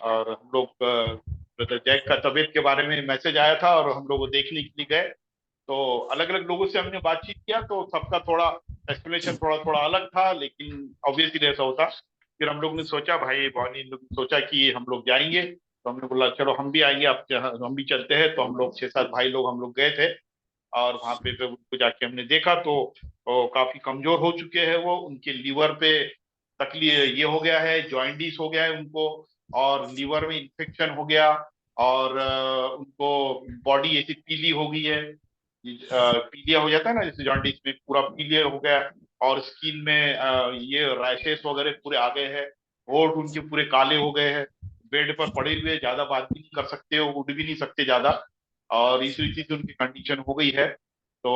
और हम लोग ब्रदर जैक का तबीयत के बारे में मैसेज आया था और हम लोग वो देखने के लिए गए। तो अलग अलग लोगों से हमने बातचीत किया तो सबका थोड़ा एक्सप्लेनेशन थोड़ा थोड़ा अलग था, लेकिन ऑब्वियसली ऐसा होता। फिर हम लोग ने सोचा, भाई बॉनी ने सोचा कि हम लोग जाएंगे, तो हमने बोला चलो हम भी आएंगे, आप हम भी चलते हैं। तो हम लोग 6-7 भाई लोग हम लोग गए थे और वहां पे तो उनको जाके हमने देखा तो वो काफी कमजोर हो चुके हैं। वो उनके लीवर पे तकलीफ ये हो गया है, जॉइंटिस हो गया है उनको, और लीवर में इन्फेक्शन हो गया, और उनको बॉडी ऐसी पीली हो गई है। पीलिया हो जाता है ना, जैसे जॉन्डिस में पूरा पीलिया हो गया। और स्किन में ये रैशेस वगैरह पूरे आ गए हैं। होंठ उनके पूरे काले हो गए हैं। बेड पर पड़े हुए ज्यादा बात भी नहीं कर सकते, वो उठ भी नहीं सकते ज्यादा। और इस रीति से उनकी कंडीशन हो गई है। तो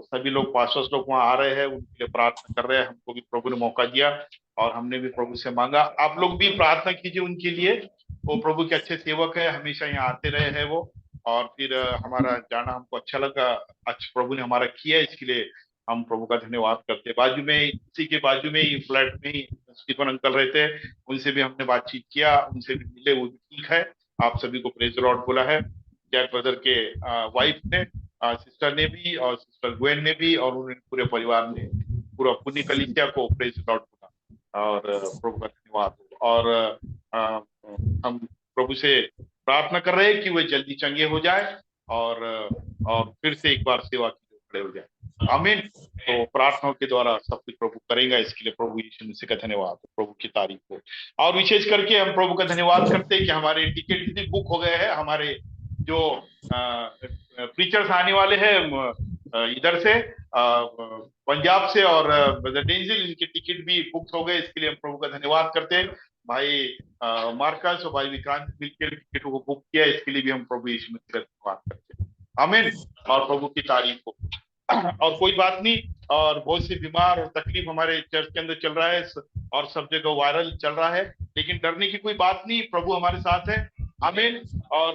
सभी लोग पास्टर्स लोग वहां आ रहे हैं, उनके लिए प्रार्थना कर रहे हैं। हमको भी प्रभु ने मौका दिया और हमने भी प्रभु से मांगा, आप लोग भी प्रार्थना कीजिए उनके लिए। वो प्रभु के अच्छे सेवक है, हमेशा यहाँ आते रहे हैं वो। और फिर हमारा जाना हमको अच्छा लगा। अच्छा प्रभु ने हमारा किया, इसके लिए हम प्रभु का धन्यवाद करते हैं। बाजू में इसी के बाजू में ही फ्लैट में ही स्टीफन अंकल रहते हैं, उनसे भी हमने बातचीत किया, उनसे भी मिले, वो भी ठीक है। आप सभी को प्रेज द लॉर्ड बोला है। जैक ब्रदर के वाइफ ने, सिस्टर ने भी, और सिस्टर ग्वेन ने भी, और उन्होंने पूरे परिवार ने, पूरा पुण्य कलीसिया को प्रेज द लॉर्ड बोला। और प्रभु का धन्यवाद हो। और हम प्रभु से प्रार्थना कर रहे हैं कि वे जल्दी चंगे हो जाए और फिर से एक बार सेवा के लिए खड़े हो जाए। आमीन। तो प्रार्थनाओं के द्वारा सब कुछ प्रभु करेगा, इसके लिए प्रभु यीशु मसीह का धन्यवाद हो, प्रभु की तारीफ हो। और विशेष करके हम प्रभु का धन्यवाद करते हैं कि हमारे टिकट भी बुक हो गए हैं। हमारे जो प्रीचर्स आने वाले हैं इधर से, पंजाब से और डेंजिल, इनके टिकट भी बुक हो गए। इसके लिए हम प्रभु का धन्यवाद करते हैं। भाई मार्कस और भाई विक्रांत मिलकर टिकटों को बुक किया, इसके लिए भी हम प्रभु यीशु मसीह का धन्यवाद करते हैं। आमीन। और प्रभु की तारीफ हो। और कोई बात नहीं। और बहुत सी बीमार और तकलीफ हमारे चर्च के अंदर चल रहा है, और सब जगह वायरल चल रहा है, लेकिन डरने की कोई बात नहीं, प्रभु हमारे साथ है। आमीन। और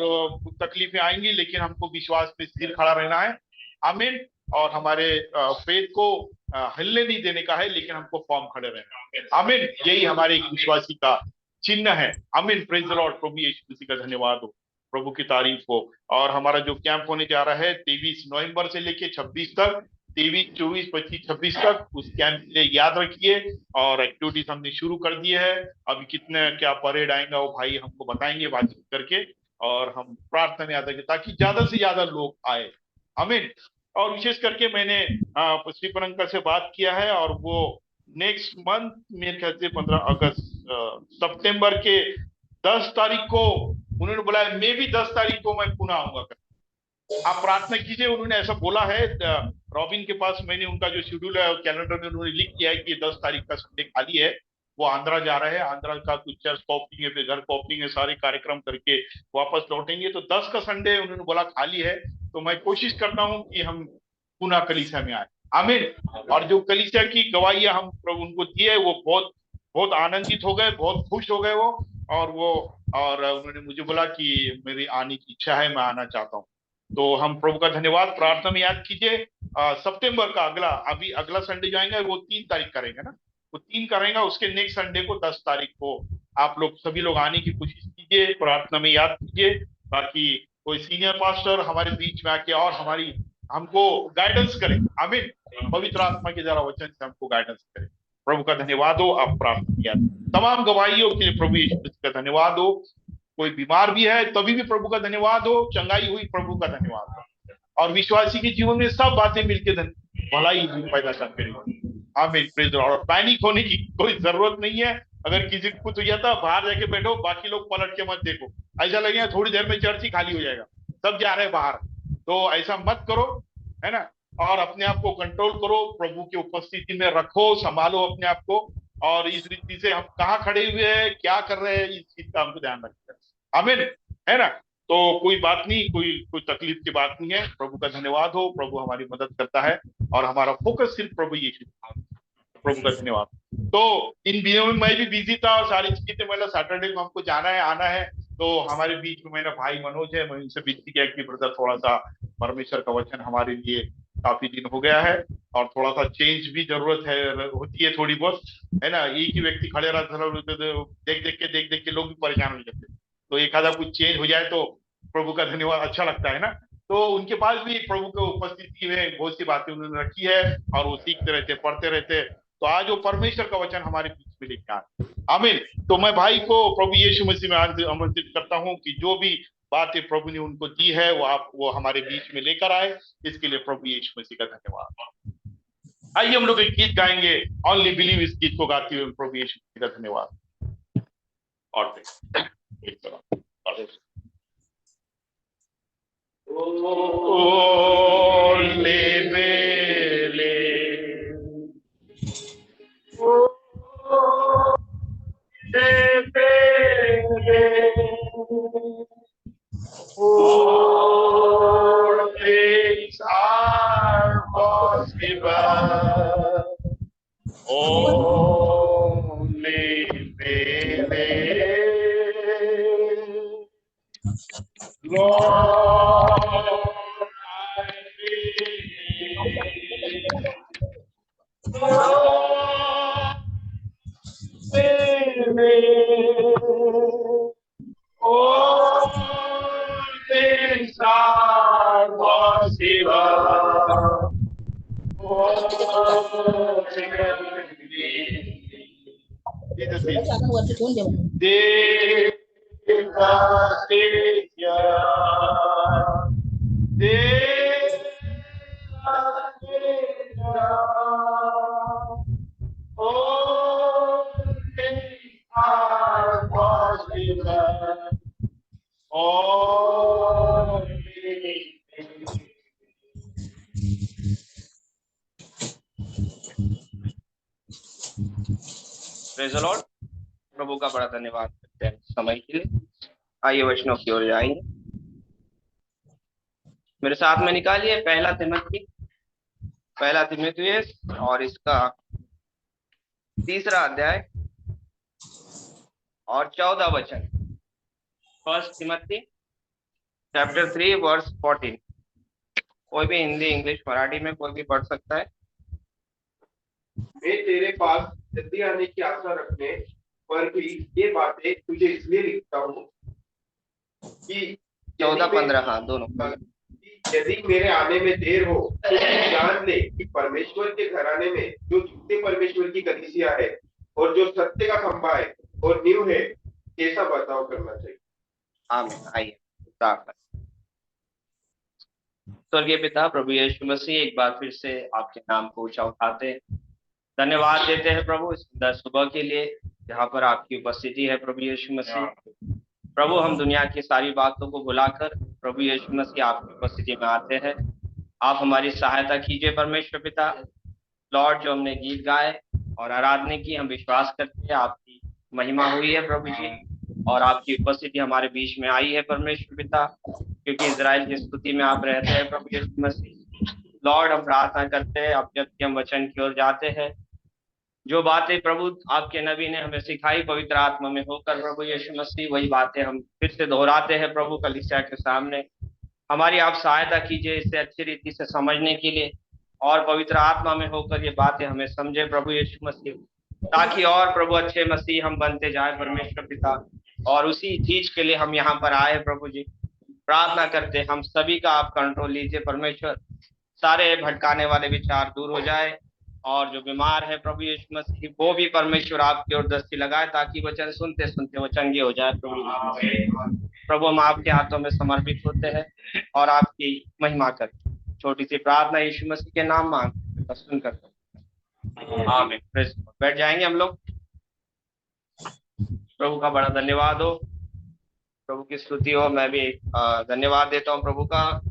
तकलीफें आएंगी, लेकिन हमको विश्वास पे स्थिर खड़ा रहना है। आमीन। और हमारे फेथ को हिलने नहीं देने का है, लेकिन हमको फॉर्म खड़े रहना है। आमीन। यही हमारे एक विश्वासी का चिन्ह है। आमीन। Praise the Lord. प्रभु यीशु मसीह का धन्यवाद हो, प्रभु की तारीफ हो। और हमारा जो कैंप होने जा रहा है 23 नवंबर से लेके 26 तक, 23, 24, 25, 26 तक, उस कैंप के लिए याद रखिए। और एक्टिविटीज हमने शुरू कर दी है। अभी कितने क्या परेड आएगा वो भाई हमको बताएंगे बातचीत करके। और हम प्रार्थना में याद रखें ताकि ज्यादा से ज्यादा लोग आए। आमीन। और विशेष करके मैंने स्टीफन अंकल से बात किया है, और वो नेक्स्ट मंथ, मेरे ख्याल से 15 अगस्त, सितंबर के 10 तारीख को उन्होंने बोला है, मैं भी 10 तारीख को मैं पुनः आऊंगा। आप प्रार्थना कीजिए, उन्होंने ऐसा बोला है। रॉबिन के पास मैंने उनका जो शेड्यूल है कैलेंडर में उन्होंने लिख दिया है कि 10 तारीख का संडे खाली है। वो आंध्रा जा रहे हैं, आंध्रा का कुछ चर्च ओपनिंग है, फिर घर ओपनिंग है, सारे कार्यक्रम करके वापस लौटेंगे। तो 10 का संडे उन्होंने बोला खाली है। तो मैं कोशिश करता हूँ कि हम पुनः कलीसिया में आए। आमीन। और जो कलीसिया की गवाहियां हम प्रभु उनको दी है, वो बहुत बहुत आनंदित हो गए, बहुत खुश हो गए वो। और वो, और उन्होंने मुझे बोला कि मेरी आने की इच्छा है, मैं आना चाहता हूँ। तो हम प्रभु का धन्यवाद। प्रार्थना में याद कीजिए, सितंबर का अगला, अभी अगला संडे जो आएंगे वो 3 तारीख का रहेगा ना, वो 3 का रहेगा। उसके नेक्स्ट संडे को 10 तारीख को आप लोग सभी लोग आने की कोशिश कीजिए, प्रार्थना में याद कीजिए, ताकि कोई सीनियर पास्टर हमारे बीच में आके और हमारी हमको गाइडेंस करे। आमीन। पवित्र आत्मा के द्वारा वचन से हमको गाइडेंस करे। प्रभु का धन्यवाद हो। आप प्रार्थना में याद, तमाम गवाहियों के लिए प्रभु यीशु मसीह का धन्यवाद हो। कोई बीमार भी है तभी भी प्रभु का धन्यवाद हो, चंगाई हुई प्रभु का धन्यवाद हो। और विश्वासी के जीवन में सब बातें मिलकर भलाई पैदा करते रही। आमीन। Praise the Lord. पैनिक होने की कोई जरूरत नहीं है। अगर किसी को कुछ हो जाता, बाहर जाके बैठो, बाकी लोग पलट के मत देखो। ऐसा लगेगा थोड़ी देर में चर्च ही खाली हो जाएगा, सब जा रहे हैं बाहर। तो ऐसा मत करो, है ना। और अपने आप को कंट्रोल करो, प्रभु की उपस्थिति में रखो, संभालो अपने आप को। और इस रीति से हम कहाँ खड़े हुए हैं, क्या कर रहे हैं, इस चीज का हमको ध्यान रखना है। आमीन। है ना। तो कोई बात नहीं, कोई कोई तकलीफ की बात नहीं है। प्रभु का धन्यवाद हो, प्रभु हमारी मदद करता है। और हमारा फोकस सिर्फ प्रभु यीशु। प्रभु का धन्यवाद। तो इन दिनों में मैं भी बिजी था और सारी चीजें थे, मतलब सैटरडे को हमको जाना है, आना है। तो हमारे बीच में मेरा भाई मनोज है, मैं उनसे विनती किया कि ब्रदर थोड़ा सा परमेश्वर का वचन हमारे लिए काफी दिन हो गया है, और थोड़ा सा चेंज भी जरूरत है, होती है थोड़ी बहुत, है ना। एक ही व्यक्ति खड़े रहते, देख देख के लोग भी परेशान हो जाते। तो एक आधा कुछ चेंज हो जाए तो प्रभु का धन्यवाद, अच्छा लगता है ना। तो उनके पास भी प्रभु की उपस्थिति में बहुत सी बातें उन्होंने रखी है और वो सीखते रहते, पढ़ते रहते। तो आज वो परमेश्वर का वचन हमारे बीच में लेकर आए। आमीन। तो मैं भाई को प्रभु यीशु मसीह में आमंत्रित करता हूँ कि जो भी बातें प्रभु ने उनको दी है वो हमारे बीच में लेकर आए। इसके लिए प्रभु यीशु मसीह का धन्यवाद। आइए हम लोग एक गीत गाएंगे, ओनली बिलीव। इस गीत को गाते हुए प्रभु यीशु मसीह का धन्यवाद और only believe. All things are possible. Only believe. Lord, I believe. Lord, believe. All things are possible. Oh, Jesus is Savior. All things are possible. Praise the Lord. प्रभु का बड़ा धन्यवाद करते हैं समय के लिए। आइए वचनों की ओर जाएंगे। मेरे साथ में निकालिए पहला तीमुथियुस और इसका 3रा अध्याय और 14 वचन। 1 तिमोथी चैप्टर 3 वर्स 14। कोई भी हिंदी, इंग्लिश, मराठी में कोई भी पढ़ सकता है। मैं तेरे पास जल्दी आने की आशा रखने पर भी ये बातें तुझे इसलिए लिखता हूँ कि 14-15 हाँ दोनों। यदि मेरे आने में देर हो तो जान ले कि परमेश्वर के घराने में जो झूठे परमेश्वर की कलीसिया है और जो सत्य का खंभा है और नींव है, कैसा बर्ताव करना चाहिए। आमीन। आइए स्वर्गीय पिता प्रभु यीशु मसीह, एक बार फिर से आपके नाम को ऊंचा उठाते हैं, धन्यवाद देते हैं प्रभु इस सुंदर सुबह के लिए जहाँ पर आपकी उपस्थिति है। प्रभु यीशु मसीह, प्रभु हम दुनिया की सारी बातों को भुलाकर प्रभु यीशु मसीह आपकी उपस्थिति में आते हैं। आप हमारी सहायता कीजिए परमेश्वर पिता। लॉर्ड, जो हमने गीत गाए और आराधना की, हम विश्वास करते हैं आपकी महिमा हुई है प्रभु जी, और आपकी उपस्थिति हमारे बीच में आई है परमेश्वर पिता, क्योंकि इजराइल की स्तुति में आप रहते हैं प्रभु यीशु मसीह। लॉर्ड, हम प्रार्थना करते हैं अब जबकि हम वचन की ओर जाते हैं, जो बातें प्रभु आपके नबी ने हमें सिखाई पवित्र आत्मा में होकर प्रभु यीशु मसीह, वही बातें हम फिर से दोहराते हैं प्रभु कलीसिया के सामने। हमारी आप सहायता कीजिए इसे अच्छी रीति से समझने के लिए, और पवित्र आत्मा में होकर ये बातें हमें समझे प्रभु यीशु मसीह, ताकि और प्रभु अच्छे मसीह हम बनते जाए परमेश्वर पिता। और उसी चीज के लिए हम यहाँ पर आए प्रभु जी। प्रार्थना करते हम सभी का आप कंट्रोल लीजिए परमेश्वर, सारे भटकाने वाले विचार दूर हो जाए, और जो बीमार है प्रभु यीशु मसीह वो भी परमेश्वर आपकी ओर दृष्टि लगाए, ताकि वचन सुनते सुनते वो चंगे हो जाए प्रभु। हम आपके हाथों में समर्पित होते हैं और आपकी महिमा करते हैं। छोटी सी प्रार्थना यीशु मसीह के नाम मांगते सुनकर आमीन। बैठ जाएंगे हम लोग। प्रभु का बड़ा धन्यवाद हो, प्रभु की स्तुति हो। मैं भी धन्यवाद देता हूँ प्रभु का।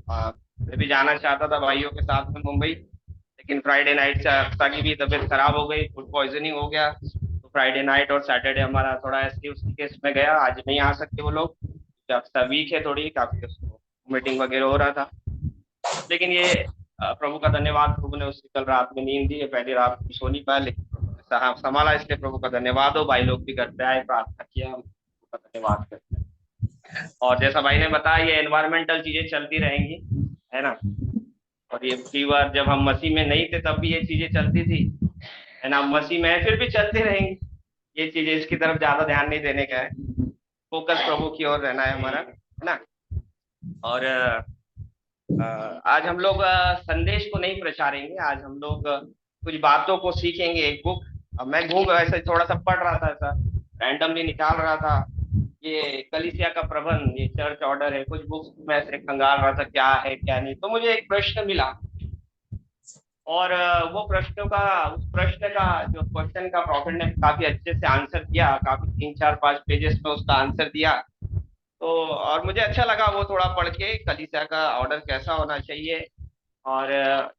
मैं भी जाना चाहता था भाइयों के साथ में मुंबई, लेकिन फ्राइडे नाइट से की भी तबीयत खराब हो गई, फूड पॉइजनिंग हो गया, तो फ्राइडे नाइट और सैटरडे हमारा थोड़ा ऐसे उसी केस में गया। आज नहीं आ सकते वो लोग, हफ्ता वीक है थोड़ी, काफी मीटिंग वगैरह हो रहा था। लेकिन ये प्रभु का धन्यवाद, प्रभु ने उसकी कल रात में नींद दी है, पहली रात सो नहीं पाया, लेकिन संभाला, इसलिए प्रभु का धन्यवाद हो। भाई लोग भी घर पे आए, प्रार्थना किया, प्रभु का धन्यवाद करते हैं। और जैसा भाई ने बताया, ये एनवायरमेंटल चीजें चलती रहेंगी, है ना। और ये फीवर जब हम मसीह में नहीं थे तब भी ये चीजें चलती थी, है ना। मसीह में फिर भी चलती रहेंगी ये चीजें, इसकी तरफ ज्यादा ध्यान नहीं देने का है। फोकस प्रभु की ओर रहना है हमारा, है ना। और आज हम लोग संदेश को नहीं प्रचारेंगे, आज हम लोग कुछ बातों को सीखेंगे। एक बुक मैं घूम ऐसे थोड़ा सा पढ़ रहा था, ऐसा रैंडमली निकाल रहा था, ये कलीसिया का प्रबंध, ये चर्च ऑर्डर है, कुछ बुक्स में ऐसे खंगाल रहा था क्या है क्या नहीं, तो मुझे एक प्रश्न मिला। और वो उस प्रश्न का जो क्वेश्चन का प्रॉफिट ने काफी अच्छे से आंसर किया, काफी 3 4 5 पेजेस में उसका आंसर दिया। तो और मुझे अच्छा लगा वो थोड़ा पढ़ के, कलीसिया का ऑर्डर कैसा होना चाहिए। और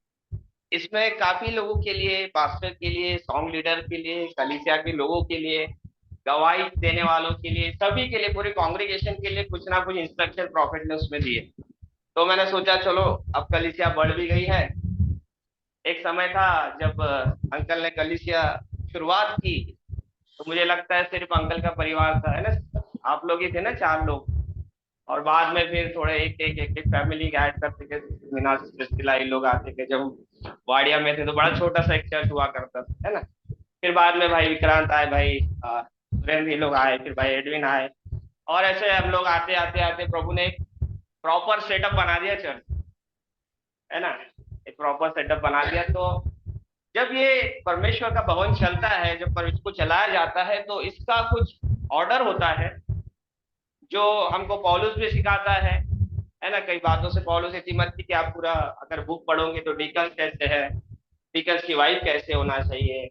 इसमें काफी लोगों के लिए, पास्टर के लिए, सॉन्ग लीडर के लिए, कलीसिया के लोगों के लिए, गवाही देने वालों के लिए, सभी के लिए, पूरे कांग्रेगेशन के लिए कुछ ना कुछ इंस्ट्रक्शन प्रॉफिट ने उसमें दिए। तो मैंने सोचा चलो अब कलीसिया बढ़ भी गई है। एक समय था जब अंकल ने कलीसिया शुरुआत की, तो मुझे लगता है सिर्फ अंकल का परिवार था, है ना, आप लोग ही थे ना, 4 लोग। और बाद में फिर थोड़े एक फैमिली ऐड करते थे, मीना सिलाई लोग आते थे। जब वाडिया में थे तो बड़ा छोटा सा एक चर्च हुआ करता था, है ना। फिर बाद में भाई विक्रांत आए, भाई सुरेंद्र भी लोग आए, फिर भाई एडविन आए, और ऐसे हम लोग आते आते आते प्रभु ने एक प्रॉपर सेटअप बना दिया चर्च, है ना, एक प्रॉपर सेटअप बना दिया। तो जब ये परमेश्वर का भवन चलता है, जब इसको चलाया जाता है, तो इसका कुछ ऑर्डर होता है जो हमको पौलुस भी सिखाता है ना। कई बातों से पौलुस तिमोथी की आप पूरा अगर बुक पढ़ोगे तो डीकन कैसे है, डीकन की वाइफ कैसे होना चाहिए,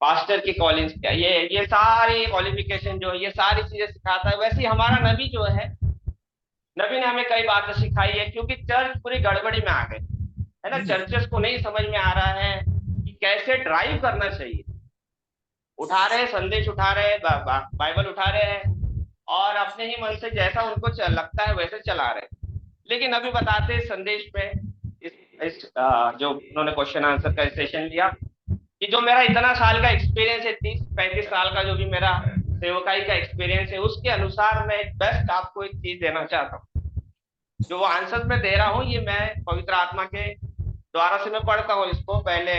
पास्टर की कॉलिंग्स क्या, ये सारी क्वालिफिकेशन जो है, ये सारी चीजें सिखाता है। वैसे ही हमारा नबी जो नबी ने हमें कई बातें सिखाई है, क्योंकि चर्च पूरी गड़बड़ी में आ गए, है ना। चर्चेस को नहीं समझ में आ रहा है कि कैसे ड्राइव करना चाहिए। उठा रहे संदेश, उठा रहे बाइबल उठा रहे हैं, और अपने ही मन से जैसा उनको लगता है वैसे चला रहे। लेकिन अभी बताते हैं संदेश पे, जो उन्होंने क्वेश्चन आंसर का सेशन लिया, कि जो मेरा इतना साल का एक्सपीरियंस है, 30 35 साल का जो भी मेरा सेवकाई का एक्सपीरियंस है, उसके अनुसार मैं एक बेस्ट आपको एक चीज देना चाहता हूँ। जो वो आंसर मैं दे रहा हूँ, ये मैं पवित्र आत्मा के द्वारा से मैं पढ़ता हूँ इसको। पहले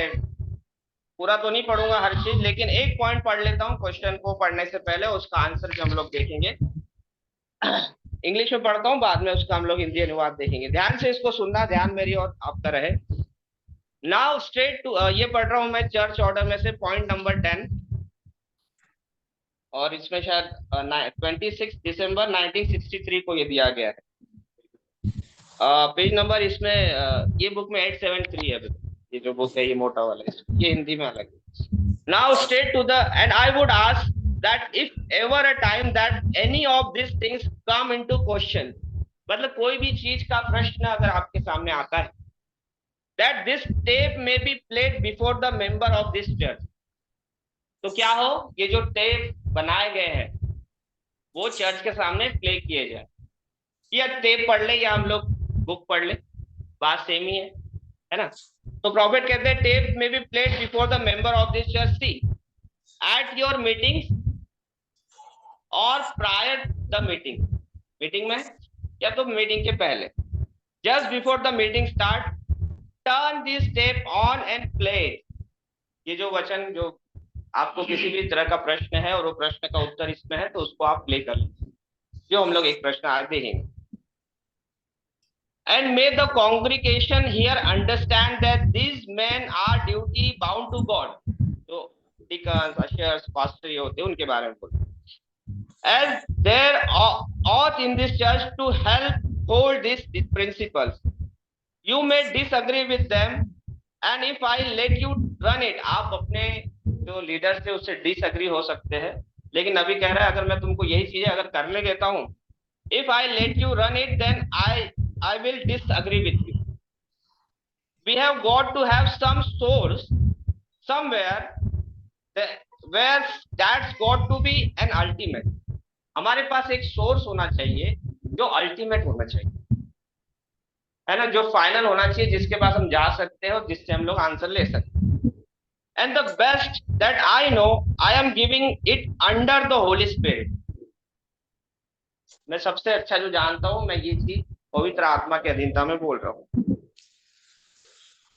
पूरा तो नहीं पढ़ूंगा हर चीज, लेकिन एक पॉइंट पढ़ लेता हूँ क्वेश्चन को पढ़ने से पहले, उसका आंसर जो हम लोग देखेंगे। इंग्लिश में पढ़ता हूँ, बाद में उसका हम लोग हिंदी अनुवाद देखेंगे। ध्यान से इसको सुनना, ध्यान मेरी और आपका रहे। नाउ स्ट्रेट टू, ये पढ़ रहा हूँ मैं चर्च ऑर्डर में से पॉइंट नंबर 10, और इसमें शायद 26 दिसंबर 1963 को ये दिया गया है। पेज नंबर इसमें ये बुक में 873 है। ये जो बुक है ये मोटा वाला, ये हिंदी में अलग है। Now straight to the, and I would ask that if ever a time that any of these things come into question, मतलब कोई भी चीज का प्रश्न अगर आपके सामने आता है, that this tape may be played before the member of this church, तो क्या हो, ये जो टेप बनाए गए हैं वो चर्च के सामने प्ले किए जाए। या टेप पढ़ ले या हम लोग बुक पढ़ ले, बात सेम ही है ना। तो प्रॉफिट कहते हैं टेप में be played before the member of this church, see at your meetings और प्रायर द मीटिंग, मीटिंग में या तो मीटिंग के पहले, just before the meeting start, turn this tape on and play. ये जो वचन, जो आपको किसी भी तरह का प्रश्न है और वो प्रश्न का उत्तर इसमें है, तो उसको आप प्ले कर लीजिए। जो हम लोग एक प्रश्न आज देखेंगे। And may the congregation here understand that these men are duty bound to God. तो deacons, ushers, pastor ये होते हैं, उनके बारे में बोलते हैं। As there ought in this church to help hold these principles. You may disagree with them, and if I let you run it, आप अपने जो लीडर से उससे डिसएग्री हो सकते हैं, लेकिन अभी कह रहा है अगर मैं तुमको यही चीजें अगर करने देता हूँ, if I let you run it, then I will disagree with you. We have got to have some source somewhere where that's got to be an ultimate. हमारे पास एक सोर्स होना चाहिए जो अल्टीमेट होना चाहिए, है ना, जो फाइनल होना चाहिए, जिसके पास हम जा सकते हैं और जिससे हम लोग आंसर ले सकते हैं। And the best that I know, I am giving it under the Holy Spirit. मैं सबसे अच्छा जो जानता हूं, मैं ये चीज पवित्र आत्मा के अधीनता में बोल रहा हूँ।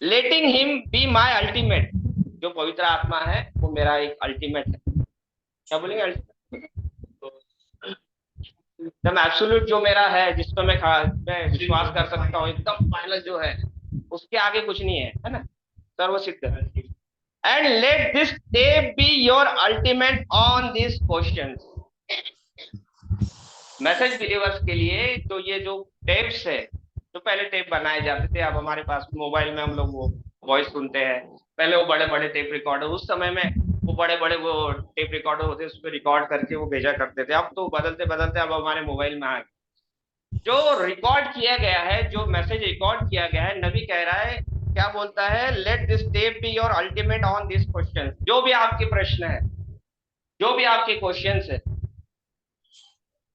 लेटिंग हिम बी माई अल्टीमेट, जो पवित्र आत्मा है वो मेरा एक अल्टीमेट है। क्या बोलेंगे अल्टीमेट? एकदम एब्सोल्यूट जो मेरा है, जिस पर मैं विश्वास कर सकता हूँ, एकदम फाइनल जो है, उसके आगे कुछ नहीं है ना, सर्वसिद्ध। And let this tape be your ultimate on this question. Message believers के लिए तो ये जो टेप्स है, तो पहले टेप बनाए जाते थे, अब हमारे पास मोबाइल में हम लोग वो वॉइस सुनते हैं। पहले वो बड़े बड़े टेप रिकॉर्डर, उस समय में वो बड़े बड़े वो टेप रिकॉर्डर होते, उस पर रिकॉर्ड करके वो भेजा करते थे। अब तो बदलते बदलते अब हमारे मोबाइल में आ गए। जो रिकॉर्ड किया गया है, जो मैसेज रिकॉर्ड किया गया है, नबी कह रहा है, क्या बोलता है, late this tape be your ultimate on this question. जो भी आपके प्रश्न है, जो भी आपके क्वेश्चन है,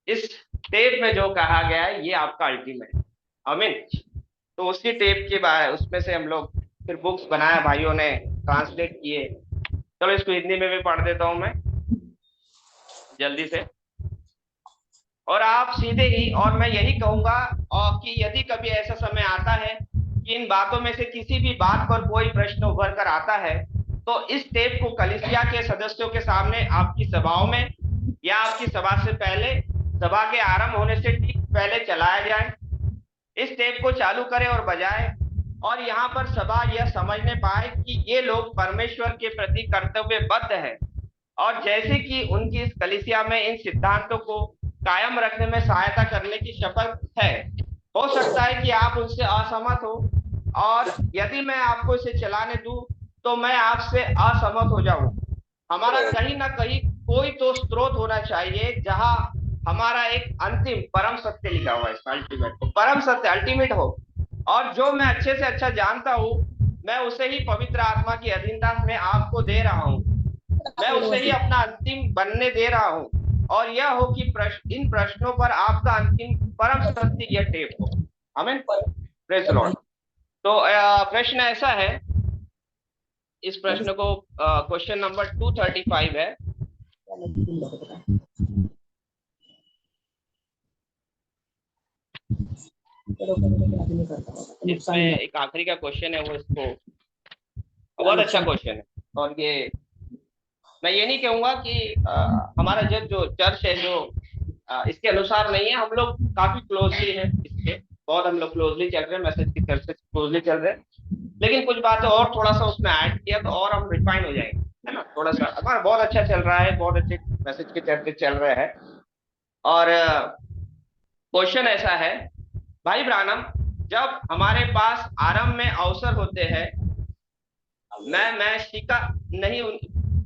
इस टेप में जो कहा गया है, ये आपका अल्टीमेट। आमीन। तो उसी टेप के बाद उसमें से हम लोग फिर बुक्स बनाया, भाइयों ने ट्रांसलेट किए। चलो इसको हिंदी में भी पढ़ देता हूं मैं जल्दी से। और आप सीधे ही, और मैं यही कहूंगा कि यदि कभी ऐसा समय आता है कि इन बातों में से किसी भी बात पर कोई प्रश्न उभर कर आता है, तो इस टेप को कलीसिया के सदस्यों के सामने, आपकी सभाओं में या आपकी सभा से पहले, सभा के आरंभ होने से ठीक पहले चलाया जाए। इस टेप को चालू करें और बजाए, और यहाँ पर सभा यह समझने पाए कि ये लोग परमेश्वर के प्रति कर्तव्यबद्ध है, और जैसे कि उनकी इस कलीसिया में इन सिद्धांतों को कायम रखने में सहायता करने की शपथ है। हो सकता है कि आप उनसे असहमत हो, और यदि मैं आपको इसे चलाने दूं तो मैं आपसे असहमत हो जाऊं। हमारा कहीं ना कहीं कोई तो स्रोत होना चाहिए जहां हमारा एक अंतिम परम सत्य लिखा हुआ है, अल्टीमेट परम सत्य अल्टीमेट हो, और जो मैं अच्छे से अच्छा जानता हूं, मैं उसे ही पवित्र आत्मा की अधीनता में आपको दे रहा हूं, मैं उसे ही अपना अंतिम बनने दे रहा हूं, और यह हो कि इन प्रश्नों पर आपका अंतिम परम सत्य यह टेप हो। आमीन, प्रेज द लॉर्ड। तो प्रश्न ऐसा है, इस प्रश्न को क्वेश्चन नंबर 235 है। इसमें एक आखिरी का क्वेश्चन है, वो इसको बहुत अच्छा क्वेश्चन है। और ये मैं ये नहीं कहूंगा कि हमारा जो चर्च है जो इसके अनुसार नहीं है, हम लोग काफी क्लोजली है इसके, बहुत हम लोग क्लोजली चल रहे हैं, मैसेज की चर्च से क्लोजली चल रहे हैं, लेकिन कुछ बातें और थोड़ा सा उसमें ऐड किया तो और हम रिफाइन हो जाएंगे, है ना। थोड़ा सा हमारा बहुत अच्छा चल रहा है, बहुत अच्छे मैसेज के चर्चे चल रहे हैं। और क्वेश्चन ऐसा है, भाई ब्रानम, जब हमारे पास आरंभ में अवसर होते हैं, मैं शिका नहीं,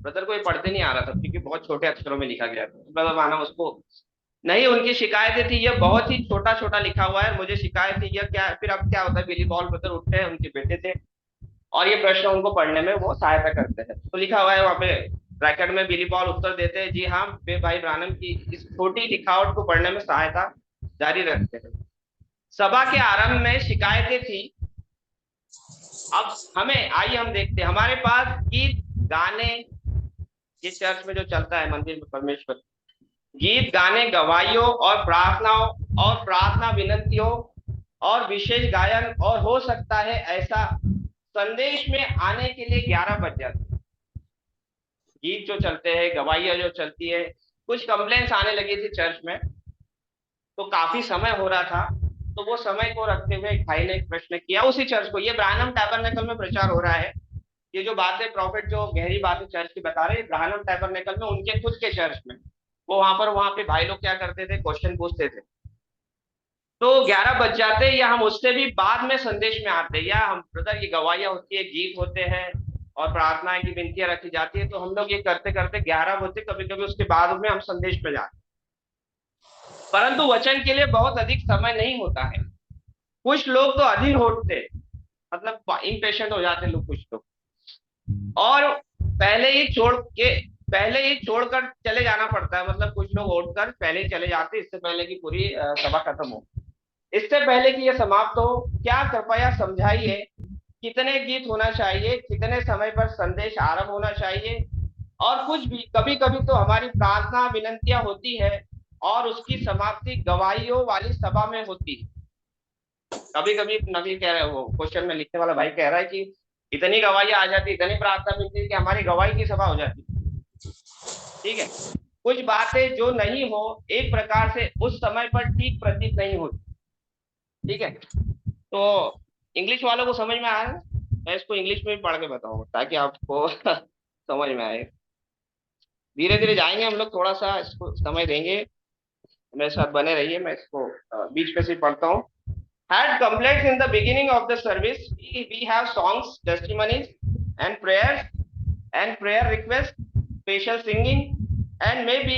ब्रदर को ये पढ़ते नहीं आ रहा था क्योंकि बहुत छोटे अक्षरों में लिखा गया था, ब्रदर मानव उसको नहीं, उनकी शिकायतें थी, ये बहुत ही छोटा छोटा लिखा हुआ है, मुझे शिकायत थी, यह क्या। फिर अब क्या होता है, बिली बॉल ब्रदर उठते हैं, उनके बेटे थे, और ये प्रश्न उनको पढ़ने में वो सहायता करते हैं। तो लिखा हुआ है वहां पे ब्रैकेट में, बिली बॉल उत्तर देते हैं, जी हाँ, वे भाई ब्रानम की इस छोटी लिखावट को पढ़ने में सहायता जारी रखते हैं। सभा के आरंभ में शिकायतें थी। अब हमें, आइए हम देखते हैं, हमारे पास गीत गाने, ये चर्च में जो चलता है मंदिर में, परमेश्वर गीत गाने, गवाहियों और प्रार्थनाओं और प्रार्थना विनंतियों और विशेष गायन, और हो सकता है ऐसा संदेश में आने के लिए 11 बज जाते। गीत जो चलते हैं, गवाहियां जो चलती है, कुछ कंप्लेंट्स आने लगी थी चर्च में, तो काफी समय हो रहा था, तो वो समय को रखते हुए एक भाई ने एक प्रश्न किया उसी चर्च को, ये ब्रानम टैबरनेकल में प्रचार हो रहा है, ये जो बातें प्रॉफिट जो गहरी बातें चर्च की बता रहे हैं, ब्रानम टैबरनेकल में, उनके खुद के चर्च में, वो वहां पे भाई लोग क्या करते थे, क्वेश्चन पूछते थे। तो 11 बज जाते, या हम उससे भी बाद में संदेश में आते, या हम ब्रदर ये गवाहियां होती है, गीत होते हैं और प्रार्थनाएं की विनतियां रखी जाती है, तो हम लोग ये करते करते 11 बजे, कभी कभी उसके बाद में हम संदेश में जाते। परंतु वचन के लिए बहुत अधिक समय नहीं होता है। कुछ लोग तो अधीर होते, मतलब इम्पेशेंट हो जाते लोग, कुछ लोग, और पहले ही छोड़कर चले जाना पड़ता है, मतलब कुछ लोग उठकर पहले ही चले जाते, इससे पहले कि पूरी सभा खत्म हो, इससे पहले कि यह समाप्त हो। क्या कृपया समझाइए, कितने गीत होना चाहिए, कितने समय पर संदेश आरंभ होना चाहिए, और कुछ भी, कभी कभी तो हमारी प्रार्थना विनंतियां होती है और उसकी समाप्ति गवाहियों वाली सभा में होती है। कभी कभी नबी कह रहे हो, क्वेश्चन में लिखने वाला भाई कह रहा है कि इतनी गवाही आ जाती, इतनी प्रार्थना मिलती है कि हमारी गवाही की सभा हो जाती, ठीक है। कुछ बातें जो नहीं हो एक प्रकार से उस समय पर ठीक प्रतीत नहीं होती। ठीक है, तो इंग्लिश वालों को समझ में आया? मैं इसको इंग्लिश में भी पढ़ के बताऊंगा ताकि आपको समझ में आए। धीरे धीरे जाएंगे हम लोग, थोड़ा सा इसको समय देंगे, मेरे साथ बने रहिए। मैं इसको बीच में से पढ़ता हूँ। Had complaints in the beginning of the service. We have songs, testimonies, and prayers, and prayer requests, special singing, and maybe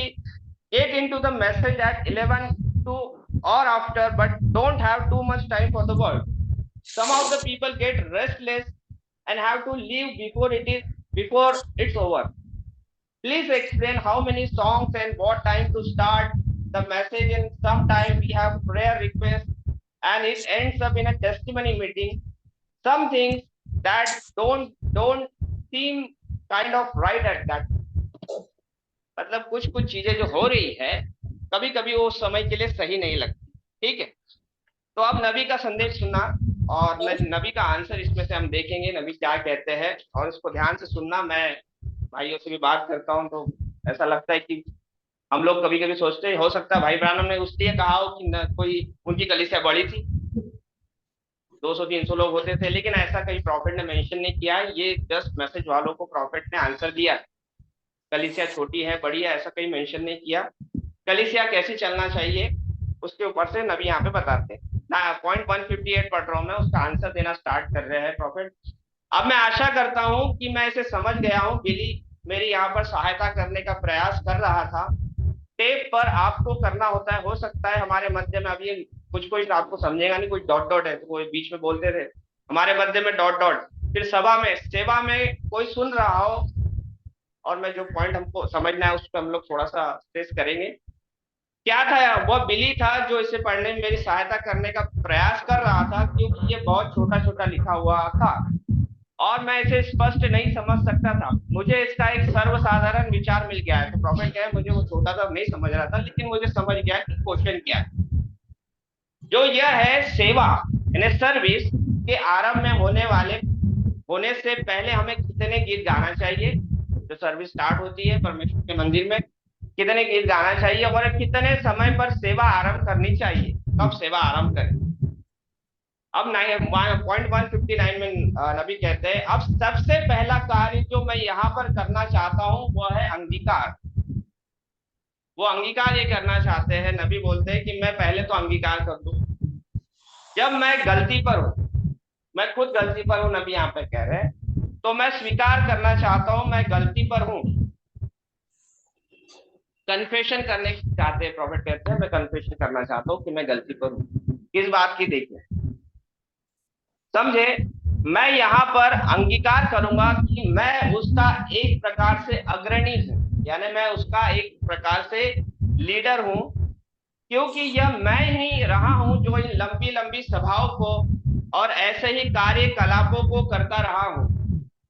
get into the message at 11 to or after, but don't have too much time for the word. Some of the people get restless and have to leave before it's over. Please explain how many songs and what time to start the message. And sometime we have prayer requests and it ends up in a testimony meeting. Some things that don't seem kind of right at that. मतलब कुछ कुछ चीजें जो हो रही है कभी कभी वो समय के लिए सही नहीं लगती। ठीक है, तो अब नबी का संदेश सुनना और नबी का आंसर इसमें से हम देखेंगे नबी क्या कहते हैं, और इसको ध्यान से सुनना। मैं भाइयों से भी बात करता हूँ तो ऐसा लगता है कि हम लोग कभी कभी सोचते हैं हो सकता है भाई ब्रानम ने उसलिए कहा हो कि न कोई उनकी कलीसिया बड़ी थी, 200-300 लोग होते थे, लेकिन ऐसा कहीं प्रॉफिट ने मेंशन नहीं किया। ये जस्ट मैसेज वालों को प्रॉफिट ने आंसर दिया। कलीसिया छोटी है बड़ी है ऐसा कहीं मेंशन नहीं किया। कलीसिया कैसे चलना चाहिए उसके ऊपर से नबी यहाँ पे बताते हैं। पॉइंट 158 पढ़ रहा हूँ मैं, उसका आंसर देना स्टार्ट कर रहे हैं प्रॉफिट। अब मैं आशा करता हूँ कि मैं इसे समझ गया हूँ। बिली मेरी यहाँ पर सहायता करने का प्रयास कर रहा था। टेप पर आपको करना होता है, हो सकता है हमारे मध्य में अभी कुछ कोई आपको समझेगा नहीं, कुछ डॉट डॉट है तो कोई बीच में बोलते थे हमारे मध्य में डॉट डॉट, फिर सभा में सेवा में कोई सुन रहा हो और मैं जो पॉइंट हमको समझना है उस पर हम लोग थोड़ा सा स्ट्रेस करेंगे। क्या था वह बिली था जो इसे पढ़ने में मेरी सहायता करने का प्रयास कर रहा था, क्योंकि ये बहुत छोटा छोटा लिखा हुआ था और मैं इसे स्पष्ट नहीं समझ सकता था। मुझे इसका एक सर्वसाधारण विचार मिल गया है। तो प्रॉफिट क्या है, मुझे वो छोटा सा नहीं समझ रहा था लेकिन मुझे समझ गया कि क्वेश्चन क्या है। जो यह है सेवा यानी सर्विस के आरंभ में होने से पहले हमें कितने गीत गाना चाहिए। जो सर्विस स्टार्ट होती है परमेश्वर के मंदिर में कितने गीत गाना चाहिए और कितने समय पर सेवा आरंभ करनी चाहिए, कब सेवा आरंभ करें। अब 159 में नबी कहते हैं अब सबसे पहला कार्य जो मैं यहाँ पर करना चाहता हूँ वह है अंगीकार। वो अंगीकार ये करना चाहते हैं। नबी बोलते हैं कि मैं पहले तो अंगीकार कर दूं जब मैं गलती पर हूं, मैं खुद गलती पर हूं। नबी यहाँ पे कह रहे हैं तो मैं स्वीकार करना चाहता हूं मैं गलती पर हूं। कन्फेशन करने चाहते हैं, प्रॉफिट कहते हैं मैं कन्फेशन करना चाहता हूं कि मैं गलती पर हूं। किस बात की देखिए समझे, मैं यहाँ पर अंगीकार करूंगा कि मैं उसका एक प्रकार से अग्रणी हूं, यानी मैं उसका एक प्रकार से लीडर हूं, क्योंकि यह मैं ही रहा हूं जो इन लंबी लंबी सभाओं को और ऐसे ही कार्यकलापों को करता रहा हूं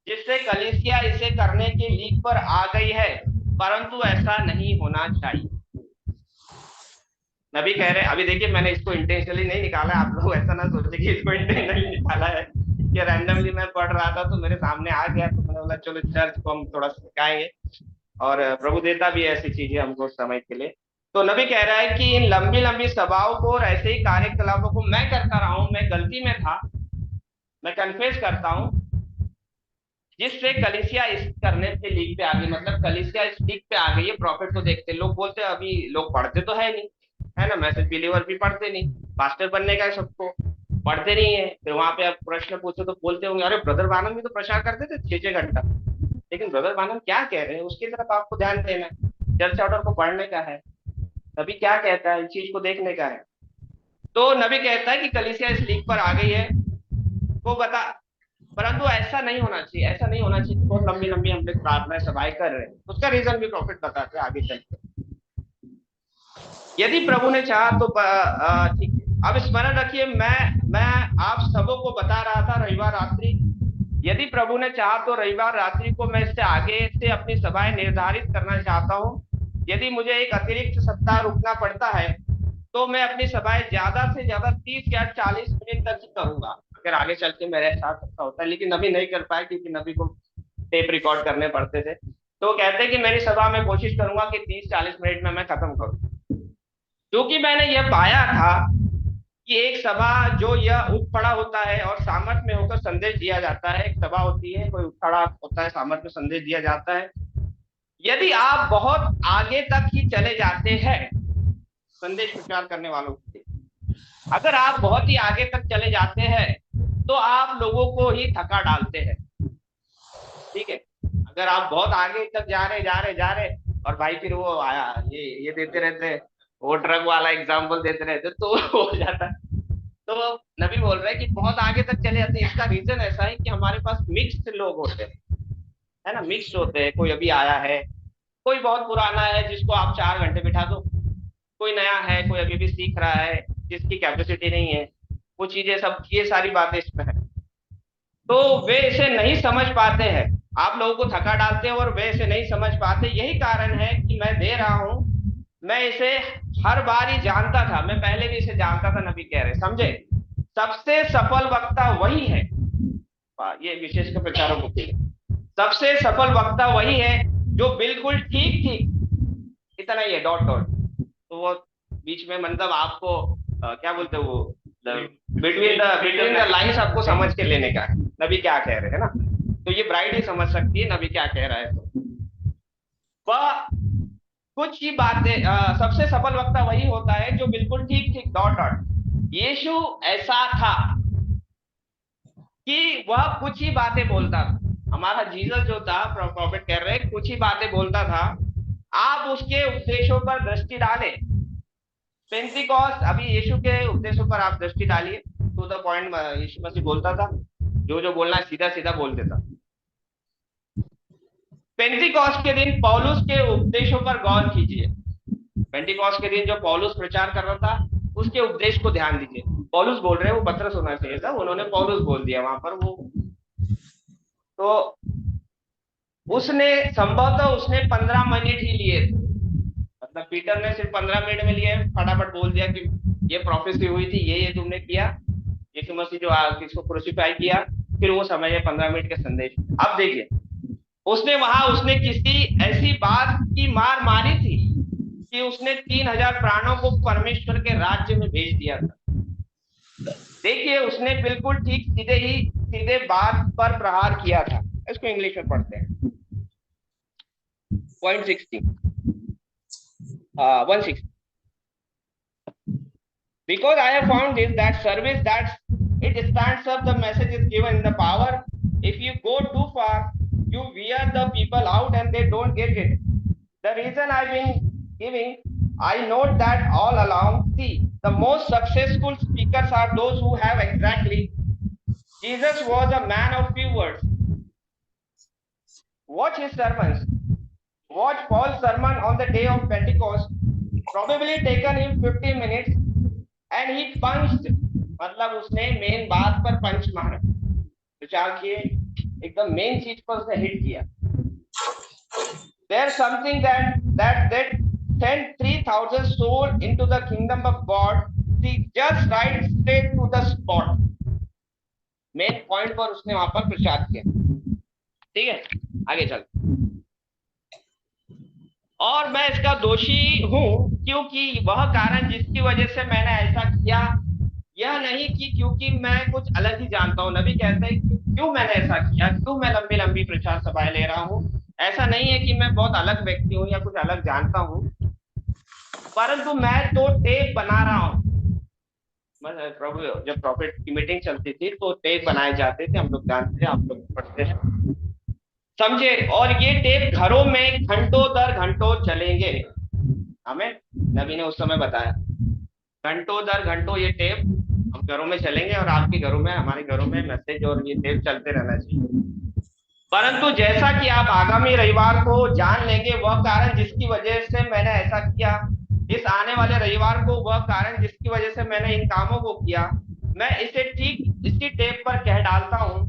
जिससे कलीसिया इसे करने की लीक पर आ गई है, परंतु ऐसा नहीं होना चाहिए। नबी कह रहे हैं, अभी देखिए मैंने इसको इंटेंशनली नहीं निकाला, आप लोग ऐसा ना सोचे कि इसको इंटेंशनली निकाला है, कि रैंडमली मैं पढ़ रहा था तो मेरे सामने आ गया तो मैंने बोला चलो चर्च को हम थोड़ा सिखाएंगे और प्रभु देता भी ऐसी चीजें हमको समय के लिए। तो नबी कह रहा है कि इन लंबी लंबी सभाओं को और ऐसे ही कार्यकलापों को मैं करता रहा हूं, मैं गलती में था, मैं कन्फेस करता हूं, जिससे कलीसिया इस करने के लीग पे आ गई। मतलब कलीसिया इस लीग पे आ गई है। प्रॉफिट को देखते लोग बोलते हैं अभी लोग पढ़ते तो है नहीं, है ना, मैसेज बिलीवर भी पढ़ते नहीं, पास्टर बनने का है सबको, पढ़ते नहीं है। फिर वहां पे आप प्रश्न पूछो तो बोलते होंगे अरे ब्रदर बानम भी तो प्रचार करते थे 6-6 घंटा, लेकिन ब्रदर बानम क्या कह रहे हैं उसकी तरफ आपको ध्यान देना है। चर्च ऑर्डर को पढ़ने का है, नबी क्या कहता है इस चीज को देखने का है। तो नबी कहता है कि कलीसिया इस लीग पर आ गई है वो बता, परंतु ऐसा नहीं होना चाहिए, ऐसा नहीं होना चाहिए। बहुत लंबी लंबी हम लोग प्रार्थना सभाएं कर रहे हैं, उसका रीजन भी प्रॉफिट बताते हैं आगे चलकर। यदि प्रभु ने चाहा तो ठीक है। अब स्मरण रखिए मैं आप सबों को बता रहा था रविवार रात्रि, यदि प्रभु ने चाहा तो रविवार रात्रि को मैं इससे आगे से अपनी सभाएं निर्धारित करना चाहता हूँ। यदि मुझे एक अतिरिक्त सप्ताह रुकना पड़ता है तो मैं अपनी सभाएं ज्यादा से ज्यादा 30 या 40 मिनट तक ही करूंगा, अगर आगे चल के मेरे साथ अच्छा होता है। लेकिन नबी नहीं कर पाए क्योंकि नबी को टेप रिकॉर्ड करने पड़ते थे। तो कहते हैं कि मेरी सभा में कोशिश करूंगा कि 30-40 मिनट में मैं खत्म करूं, क्योंकि मैंने यह पाया था कि एक सभा जो यह उठ खड़ा होता है और सामर्थ में होकर संदेश दिया जाता है, एक सभा होती है, कोई उठ खड़ा होता है, सामर्थ में संदेश दिया जाता है। यदि आप बहुत आगे तक ही चले जाते हैं संदेश प्रचार करने वालों के, अगर आप बहुत ही आगे तक चले जाते हैं तो आप लोगों को ही थका डालते हैं, ठीक है। अगर आप बहुत आगे तक जा रहे और भाई फिर वो आया ये देते रहते, वो ट्रक वाला एग्जाम्पल देते रहते तो हो जाता। तो नबी बोल रहे हैं कि बहुत आगे तक चले जाते हैं। इसका रीजन ऐसा है कि हमारे पास मिक्स्ड लोग होते हैं, है ना, मिक्स्ड होते हैं। कोई अभी आया है, कोई बहुत पुराना है जिसको आप 4 घंटे बिठा दो, कोई नया है, कोई अभी भी सीख रहा है जिसकी कैपेसिटी नहीं है, वो चीजें सब, ये सारी बातें इसमें है। तो वे इसे नहीं समझ पाते हैं, आप लोगों को थका डालते हैं और वे इसे नहीं समझ पाते। यही कारण है कि मैं दे रहा हूं। मैं इसे हर बार ही जानता था, मैं पहले भी इसे जानता था, नबी कह रहे, समझे। सबसे सफल वक्ता वही है, ये विशेष के प्रचारक होते हैं, सबसे सफल वक्ता वही है जो बिल्कुल ठीक ठीक, इतना ही है, डॉट डॉट। तो वो बीच में मतलब आपको क्या बोलते हैं वो, बिटवीन द लाइंस आपको समझ के लेने का है नबी क्या कह रहे हैं ना। तो ये ब्राइट ही समझ सकती है नबी क्या कह रहा है। तो वह कुछ ही बातें, सबसे सफल वक्ता वही होता है जो बिल्कुल ठीक ठीक, डॉट डॉट। यीशु ऐसा था कि वह कुछ ही बातें बोलता था। हमारा जीसस जो था, प्रॉफिट कह रहे हैं, कुछ ही बातें बोलता था। आप उसके उपदेशों पर दृष्टि डालें, पेंटिकॉस्ट, अभी यीशु के उपदेशों पर आप दृष्टि डालिए, टू द पॉइंट यीशु मसीह बोलता था, जो जो बोलना है सीधा सीधा बोल देता। पेंटिकॉस्ट के दिन पौलुस के उपदेशों पर गौर कीजिए। पेंटिकॉस्ट के दिन जो पौलुस प्रचार कर रहा था उसके उपदेश को ध्यान दीजिए। पौलुस बोल रहे हैं, वो पतरस होना चाहिए था, उन्होंने पौलुस बोल दिया वहां पर। वो तो उसने संभवतः उसने 15 मिनट ही लिए थे, मतलब पीटर ने सिर्फ 15 मिनट में लिए, फटाफट बोल दिया कि ये प्रोफेसी हुई थी, ये तुमने किया, यीशु मसीह जो किसको क्रूसीफाई किया, फिर वो समय है 15 मिनट के संदेश। अब देखिए, उसने किसी ऐसी बात की मार मारी थी कि उसने 3000 प्राणों को परमेश्वर के राज्य में भेज दिया था। देखिए, उसने बिल्कुल ठीक सीधे बात पर प्रहार किया था। इसको इंग्लिश में पढ़ते हैं, point 160। Because I have found this, that service that it stands up, the message is given in the power. If you go too far, you wear the people out and they don't get it. The reason I've been giving, I note that all along, see, the most successful speakers are those who have exactly. Jesus was a man of few words. Watch his sermons. Watch Paul's sermon on the day of Pentecost. Probably taken him 15 minutes. And he punched, मतलब उसने main बात पर पंच मारा, विचार किए, एकदम main चीज पर उसने हिट किया। There's something that sent 3000 souls into the kingdom of God. See, just right straight to the spot. Main point पर उसने वहां पर प्रचार किया, ठीक है। आगे चल, और मैं इसका दोषी हूं क्योंकि वह कारण जिसकी वजह से मैंने ऐसा किया, यह नहीं कि क्योंकि मैं कुछ अलग ही जानता हूं। नबी कहते हैं कि क्यों मैंने ऐसा किया, क्यों मैं लंबी लंबी प्रचार सभाएं ले रहा हूं। ऐसा नहीं है कि मैं बहुत अलग व्यक्ति हूं या कुछ अलग जानता हूं, परंतु मैं तो टेप बना रहा हूं। प्रभु, जब प्रॉफिट की मीटिंग चलती थी तो टेप बनाए जाते थे, हम लोग जानते थे, आप लोग पढ़ते हैं, समझे। और ये टेप घरों में घंटों दर घंटों चलेंगे, हमें नबी ने उस समय बताया, घंटों दर घंटों ये टेप हम घरों में चलेंगे और आपके घरों में, हमारे घरों में मैसेज और ये टेप चलते रहना चाहिए। परंतु जैसा कि आप आगामी रविवार को जान लेंगे, वह कारण जिसकी वजह से मैंने ऐसा किया, इस आने वाले रविवार को वह कारण जिसकी वजह से मैंने इन कामों को किया, मैं इसे ठीक इसी टेप पर कह डालता हूं।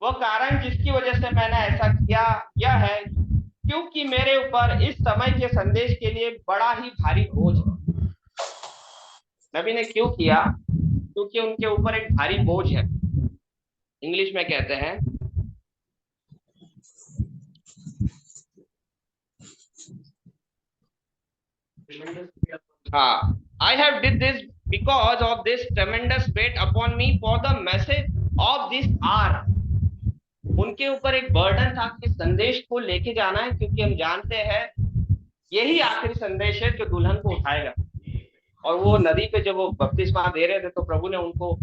वह कारण जिसकी वजह से मैंने ऐसा किया यह है क्योंकि मेरे ऊपर इस समय के संदेश के लिए बड़ा ही भारी बोझ है। नबी ने क्यों किया? क्योंकि उनके ऊपर एक भारी बोझ है। इंग्लिश में कहते हैं हाँ, I have did this because of this tremendous weight upon me for the message of this hour. उनके ऊपर एक बर्डन था कि संदेश को लेके जाना है, क्योंकि हम जानते हैं यही आखिरी संदेश है जो दुल्हन को उठाएगा। और वो नदी पे जब वो बपतिस्मा दे रहे थे तो प्रभु ने उनको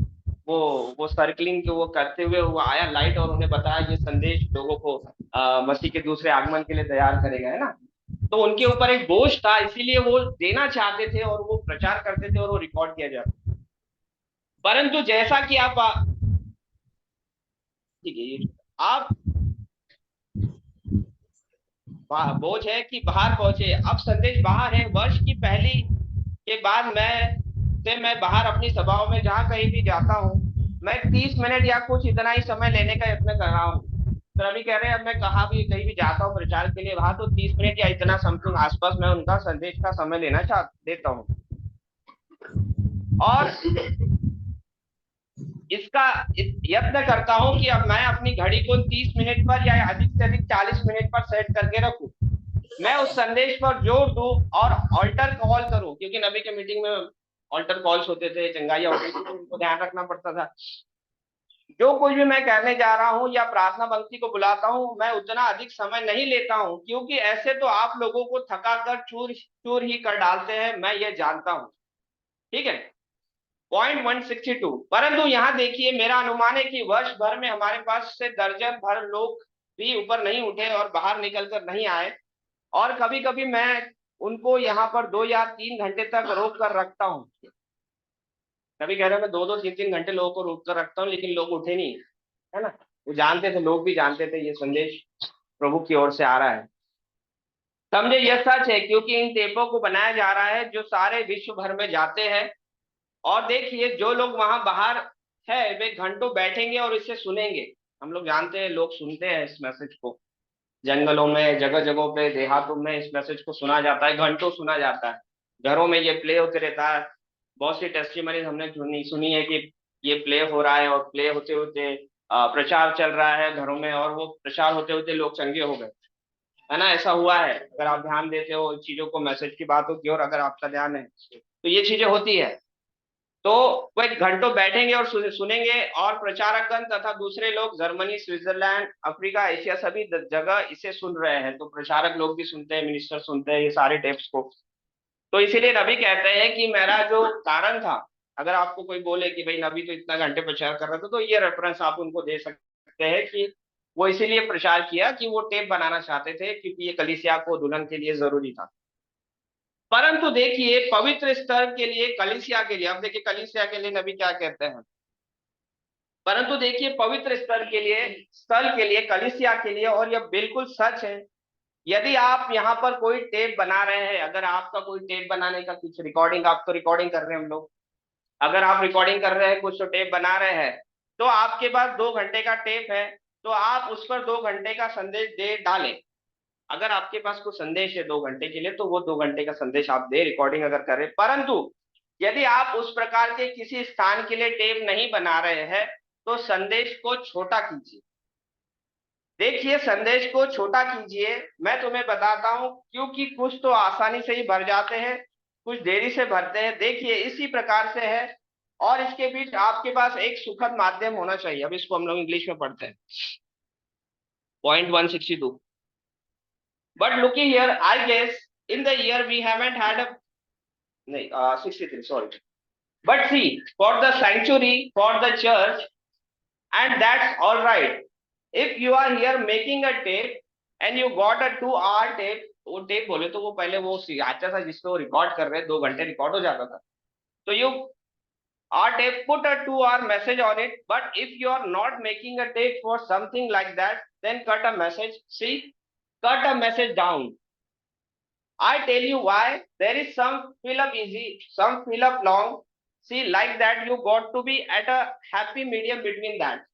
वो सर्कलिंग के वो करते हुए वो आया लाइट और उन्हें बताया ये संदेश लोगों को मसीह के दूसरे आगमन के लिए तैयार करेगा, है ना। तो उनके ऊपर एक बोझ था, इसीलिए वो देना चाहते थे और वो प्रचार करते थे और वो रिकॉर्ड किया जाता। परंतु जैसा कि आप ठीक है, आप बोझ है कि बाहर पहुंचे, अब संदेश बाहर है। वर्ष की पहली के बाद मैं बाहर अपनी सभाओं में जहां कहीं भी जाता हूं, मैं 30 मिनट या कुछ इतना ही समय लेने का यत्न कर रहा हूँ। तो अभी कह रहे हैं, अब मैं कहाँ भी कहीं भी जाता हूँ प्रचार के लिए, वहां तो 30 मिनट या इतना समथिंग आसपास मैं उनका संदेश का समय लेना देता हूँ। और इसका यत्न करता हूं कि अब मैं अपनी घड़ी को 30 मिनट पर या अधिक से अधिक 40 मिनट पर सेट करके रखूं। मैं उस संदेश पर जोर दूं और ऑल्टर कॉल करूं, क्योंकि नबी के मीटिंग में ऑल्टर कॉल्स होते थे, चंगाइयां होती थी, तो उनको ध्यान रखना पड़ता था। जो कुछ भी मैं कहने जा रहा हूं या प्रार्थना पंक्ति को बुलाता हूं, मैं उतना अधिक समय नहीं लेता हूं, क्योंकि ऐसे तो आप लोगों को थका कर चूर चूर ही कर डालते हैं, मैं ये जानता हूं। ठीक है, पॉइंट 162। परंतु यहाँ देखिए, मेरा अनुमान है कि वर्ष भर में हमारे पास से दर्जन भर लोग भी ऊपर नहीं उठे और बाहर निकल कर नहीं आए। और कभी कभी मैं उनको यहाँ पर 2 या 3 घंटे तक रोक कर रखता हूँ। कभी कह रहे हैं मैं 2-2 3-3 घंटे लोगों को रोक कर रखता हूँ, लेकिन लोग उठे नहीं, है ना। वो जानते थे, लोग भी जानते थे ये संदेश प्रभु की ओर से आ रहा है। समझे, यह सच है, क्योंकि इन टेपों को बनाया जा रहा है जो सारे विश्व भर में जाते हैं। और देखिए, जो लोग वहां बाहर है वे घंटों बैठेंगे और इसे सुनेंगे। हम लोग जानते हैं, लोग सुनते हैं इस मैसेज को, जंगलों में, जगह जगहों पे, देहातों में इस मैसेज को सुना जाता है, घंटों सुना जाता है। घरों में ये प्ले होते रहता है। बहुत सी टेस्टिमनीज हमने सुनी है कि ये प्ले हो रहा है और प्ले होते होते प्रचार चल रहा है घरों में, और वो प्रचार होते होते लोग चंगे हो गए, है ना। ऐसा हुआ है, अगर आप ध्यान देते हो चीजों को, मैसेज की बातों की, और अगर आपका ध्यान है तो ये चीजें होती है। तो वे घंटों बैठेंगे और सुनेंगे, और प्रचारकगण तथा दूसरे लोग जर्मनी, स्विट्जरलैंड, अफ्रीका, एशिया, सभी जगह इसे सुन रहे हैं। तो प्रचारक लोग भी सुनते हैं, मिनिस्टर सुनते हैं ये सारे टेप्स को। तो इसीलिए नबी कहते हैं कि मेरा जो कारण था, अगर आपको कोई बोले कि भाई नबी तो इतना घंटे प्रचार कर रहा था, तो ये रेफरेंस आप उनको दे सकते हैं कि वो इसीलिए प्रचार किया कि वो टेप बनाना चाहते थे, क्योंकि ये कलीसिया को दुल्हन के लिए जरूरी था। परंतु देखिए, पवित्र स्तर के लिए, कलीसिया के लिए, अब देखिए कलीसिया के लिए नबी क्या कहते हैं। परंतु देखिए, पवित्र स्तर के लिए, स्थल के लिए, कलीसिया के लिए, और यह बिल्कुल सच है। यदि आप यहाँ पर कोई टेप बना रहे हैं, अगर आपका कोई टेप बनाने का कुछ रिकॉर्डिंग, आप तो रिकॉर्डिंग कर रहे हैं हम लोग, अगर आप रिकॉर्डिंग कर रहे हैं, कुछ तो टेप बना रहे हैं, तो आपके पास 2 घंटे का टेप है, तो आप उस पर 2 घंटे का संदेश दे डालें। अगर आपके पास कोई संदेश है 2 घंटे के लिए, तो वो 2 घंटे का संदेश आप दे, रिकॉर्डिंग अगर करें। परंतु यदि आप उस प्रकार के किसी स्थान के लिए टेप नहीं बना रहे हैं, तो संदेश को छोटा कीजिए। देखिए, संदेश को छोटा कीजिए। मैं तुम्हें बताता हूं, क्योंकि कुछ तो आसानी से ही भर जाते हैं, कुछ देरी से भरते हैं। देखिए, इसी प्रकार से है, और इसके बीच आपके पास एक सुखद माध्यम होना चाहिए। अब इसको हम लोग इंग्लिश में पढ़ते हैं, point 162। But looking here, I guess in the year we haven't had a 63, sorry. But see, for the sanctuary, for the church, and that's all right. If you are here making a tape and you got a 2-hour tape, वो tape बोले तो वो पहले वो आता था जिसको record कर रहे हैं, 2 घंटे रिकॉर्ड हो जाता था। तो you are tape, put a 2-hour message on it. But if you are not making a tape for something like that, then cut a message. See, cut a message down. I tell you why. There is some fill up easy, some fill up long. See, like that, you got to be at a happy medium between that.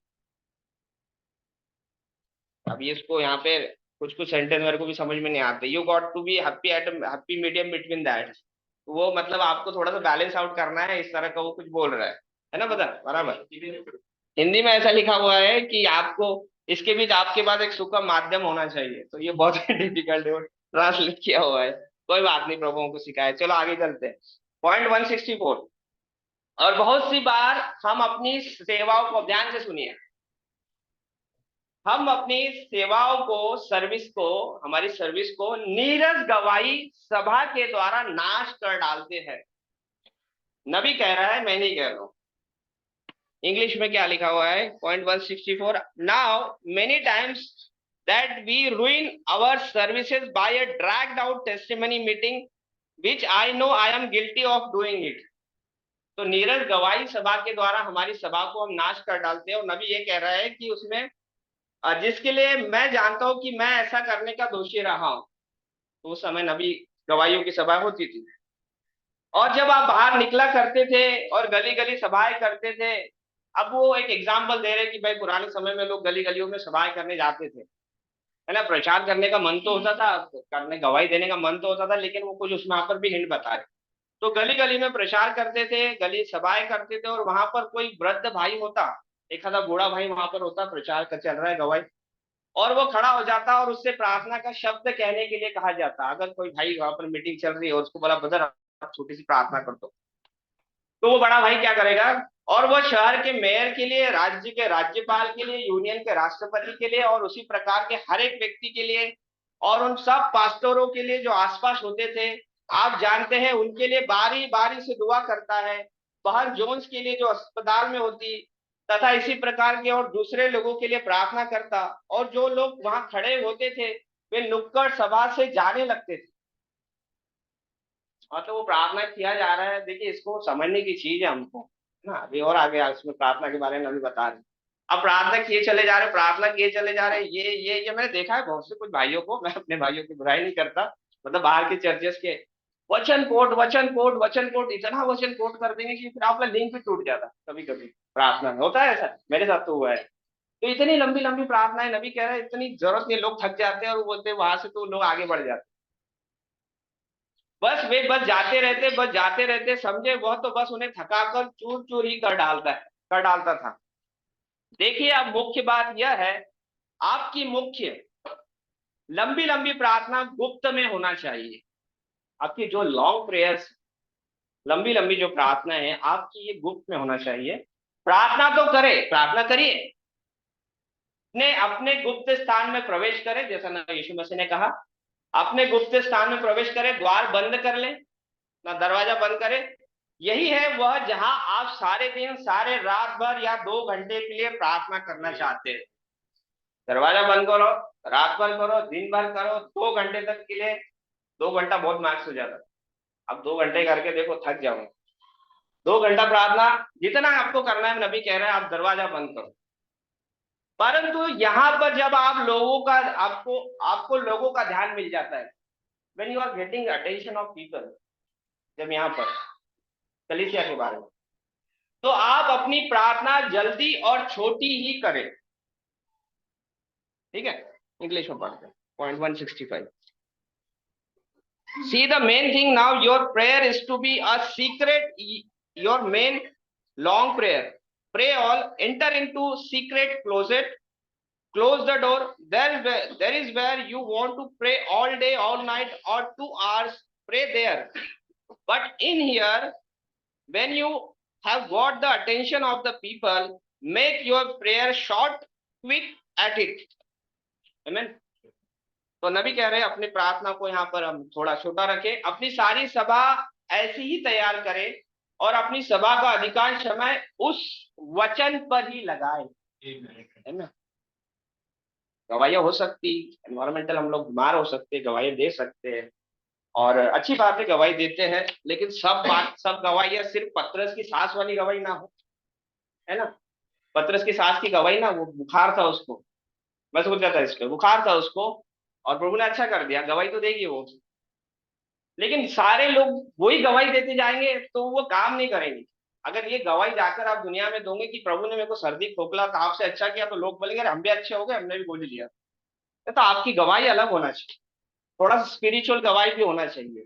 अभी इसको यहाँ पे कुछ कुछ sentence मेरे को भी समझ में नहीं आते। You got to be happy at happy medium between that. वो मतलब आपको थोड़ा सा बैलेंस आउट करना है, इस तरह का वो कुछ बोल रहा है ना, बता बराबर। हिंदी में ऐसा लिखा हुआ है कि आपको इसके बीच आपके पास एक सुखद माध्यम होना चाहिए। तो ये बहुत डिफिकल्ट है, ट्रांसलेट किया हुआ है। कोई बात नहीं, प्रभु को सिखाए। चलो आगे चलते हैं। पॉइंट 164। और बहुत सी बार हम अपनी सेवाओं को, ध्यान से सुनिए, हम अपनी सेवाओं को, सर्विस को, हमारी सर्विस को नीरस गवाही सभा के द्वारा नाश कर डालते हैं। नबी कह रहा है, मैं नहीं कह रहा हूं। इंग्लिश में क्या लिखा हुआ है, point 164। Now many times that we ruin our services by a dragged out testimony meeting which I know I am guilty of doing it। तो नीरस गवाही सभा के द्वारा हमारी सभा को हम नाश कर डालते हैं। और नबी ये कह रहा है कि उसमें जिसके लिए मैं जानता हूं कि मैं ऐसा करने का दोषी रहा हूं। तो उस समय नबी गवाहियों की सभा होती थी। और जब आप बाहर निकला करते थे और गली गली सभाएं करते थे, अब वो एक एग्जाम्पल दे रहे कि भाई पुराने समय में लोग गली गलियों में सभाएं करने जाते थे, है ना। प्रचार करने का मन तो होता था, करने गवाही देने का मन तो होता था, लेकिन वो कुछ उसमें यहाँ पर भी हिंट बता रहे। तो गली गली में प्रचार करते थे, गली सभाएं करते थे, और वहां पर कोई वृद्ध भाई होता, एक आधा बूढ़ा भाई वहां पर होता, प्रचार का चल रहा है, गवाही, और वो खड़ा हो जाता और उससे प्रार्थना का शब्द कहने के लिए कहा जाता। अगर कोई भाई वहां पर मीटिंग चल रही है और उसको बोला ब्रदर आप छोटी सी प्रार्थना कर दो, तो वो बड़ा भाई क्या करेगा, और वो शहर के मेयर के लिए, राज्य के राज्यपाल के लिए, यूनियन के राष्ट्रपति के लिए, और उसी प्रकार के हर एक व्यक्ति के लिए, और उन सब पास्टरों के लिए जो आसपास होते थे, आप जानते हैं, उनके लिए बारी बारी से दुआ करता है। बाहर जोन्स के लिए जो अस्पताल में होती, तथा इसी प्रकार के और दूसरे लोगों के लिए प्रार्थना करता। और जो लोग वहां खड़े होते थे वे नुक्कड़ सभा से जाने लगते थे। तो वो प्रार्थना किया जा रहा है, देखिए इसको समझने की चीज है हमको, है ना। अभी और आगे उसमें प्रार्थना के बारे में अभी बता रहे। अब प्रार्थना किए चले जा रहे, प्रार्थना किए चले जा रहे। ये मैंने देखा है बहुत से कुछ भाइयों को, मैं अपने भाइयों की बुराई नहीं करता, मतलब बाहर के चर्चेस के वचन कोट वचन कोट वचन कोट, इतना वचन कोट कर देंगे कि फिर आपका लिंक भी टूट जाता। कभी कभी प्रार्थना में होता है ऐसा, मेरे साथ तो हुआ है। तो इतनी लंबी लंबी प्रार्थनाएं, नबी कह रहा है इतनी जरूरत नहीं, लोग थक जाते हैं और वो बोलते हैं वहां से तो लोग आगे बढ़ जाते, बस वे बस जाते रहते, बस जाते रहते, समझे वह तो बस उन्हें थकाकर चूर चूर ही कर डालता था। देखिए अब मुख्य बात यह है, आपकी मुख्य लंबी लंबी प्रार्थना गुप्त में होना चाहिए। आपकी जो लॉन्ग प्रेयर्स, लंबी लंबी जो प्रार्थना है आपकी, ये गुप्त में होना चाहिए। प्रार्थना तो करे, प्रार्थना करिए, अपने अपने गुप्त स्थान में प्रवेश करें, जैसा ना यीशु मसीह ने कहा, अपने गुप्त स्थान में प्रवेश करें, द्वार बंद कर लें, ना दरवाजा बंद करे। यही है वह जहां आप सारे दिन, सारे रात भर या 2 घंटे के लिए प्रार्थना करना चाहते हैं। दरवाजा बंद करो, रात भर करो, दिन भर करो, 2 घंटे तक के लिए। 2 घंटा बहुत मैक्स हो जाता है। अब 2 घंटे करके देखो, थक जाओगे। 2 घंटा प्रार्थना जितना आपको करना है, नबी कह रहा है आप दरवाजा बंद करो। परंतु यहाँ पर जब आप लोगों का, आपको आपको लोगों का ध्यान मिल जाता है, when you are getting attention of people, जब यहाँ पर कलीसिया के बारे में, तो आप अपनी प्रार्थना जल्दी और छोटी ही करें। ठीक है, इंग्लिश में पढ़ते हैं, point 165। See the main thing now, your prayer is to be a secret, your main long prayer. Pray all, enter into secret closet, close the door. There is where you want to pray all day, all night, or 2 hours, pray there. But in here, when you have got the attention of the people, make your prayer short, quick at it. Amen. तो नबी कह रहे हैं अपनी प्रार्थना को यहाँ पर हम थोड़ा छोटा रखें, अपनी सारी सभा ऐसी ही तैयार करें, और अपनी सभा का अधिकांश समय उस वचन पर ही लगाए, है ना। गवाहियां हो सकती, एनवायरमेंटल हम लोग बीमार हो सकते, गवाही दे सकते हैं, और अच्छी बात है गवाही देते हैं, लेकिन सब गवाहियां सिर्फ पतरस की सांस वाली गवाही ना हो, है ना। पतरस की सांस की गवाही ना, वो बुखार था उसको, मैं सोच रहा था इसको बुखार था उसको, और प्रभु ने अच्छा कर दिया, गवाही तो देगी वो। लेकिन सारे लोग वही गवाही देते जाएंगे तो वो काम नहीं करेंगे। अगर ये गवाही जाकर आप दुनिया में दोगे कि प्रभु ने मेरे को सर्दी खोखला था, आपसे अच्छा किया, तो लोग बोलेंगे हम भी अच्छे हो गए, हमने भी गोली लिया। तो आपकी गवाही अलग होना चाहिए, थोड़ा सा स्पिरिचुअल गवाही भी होना चाहिए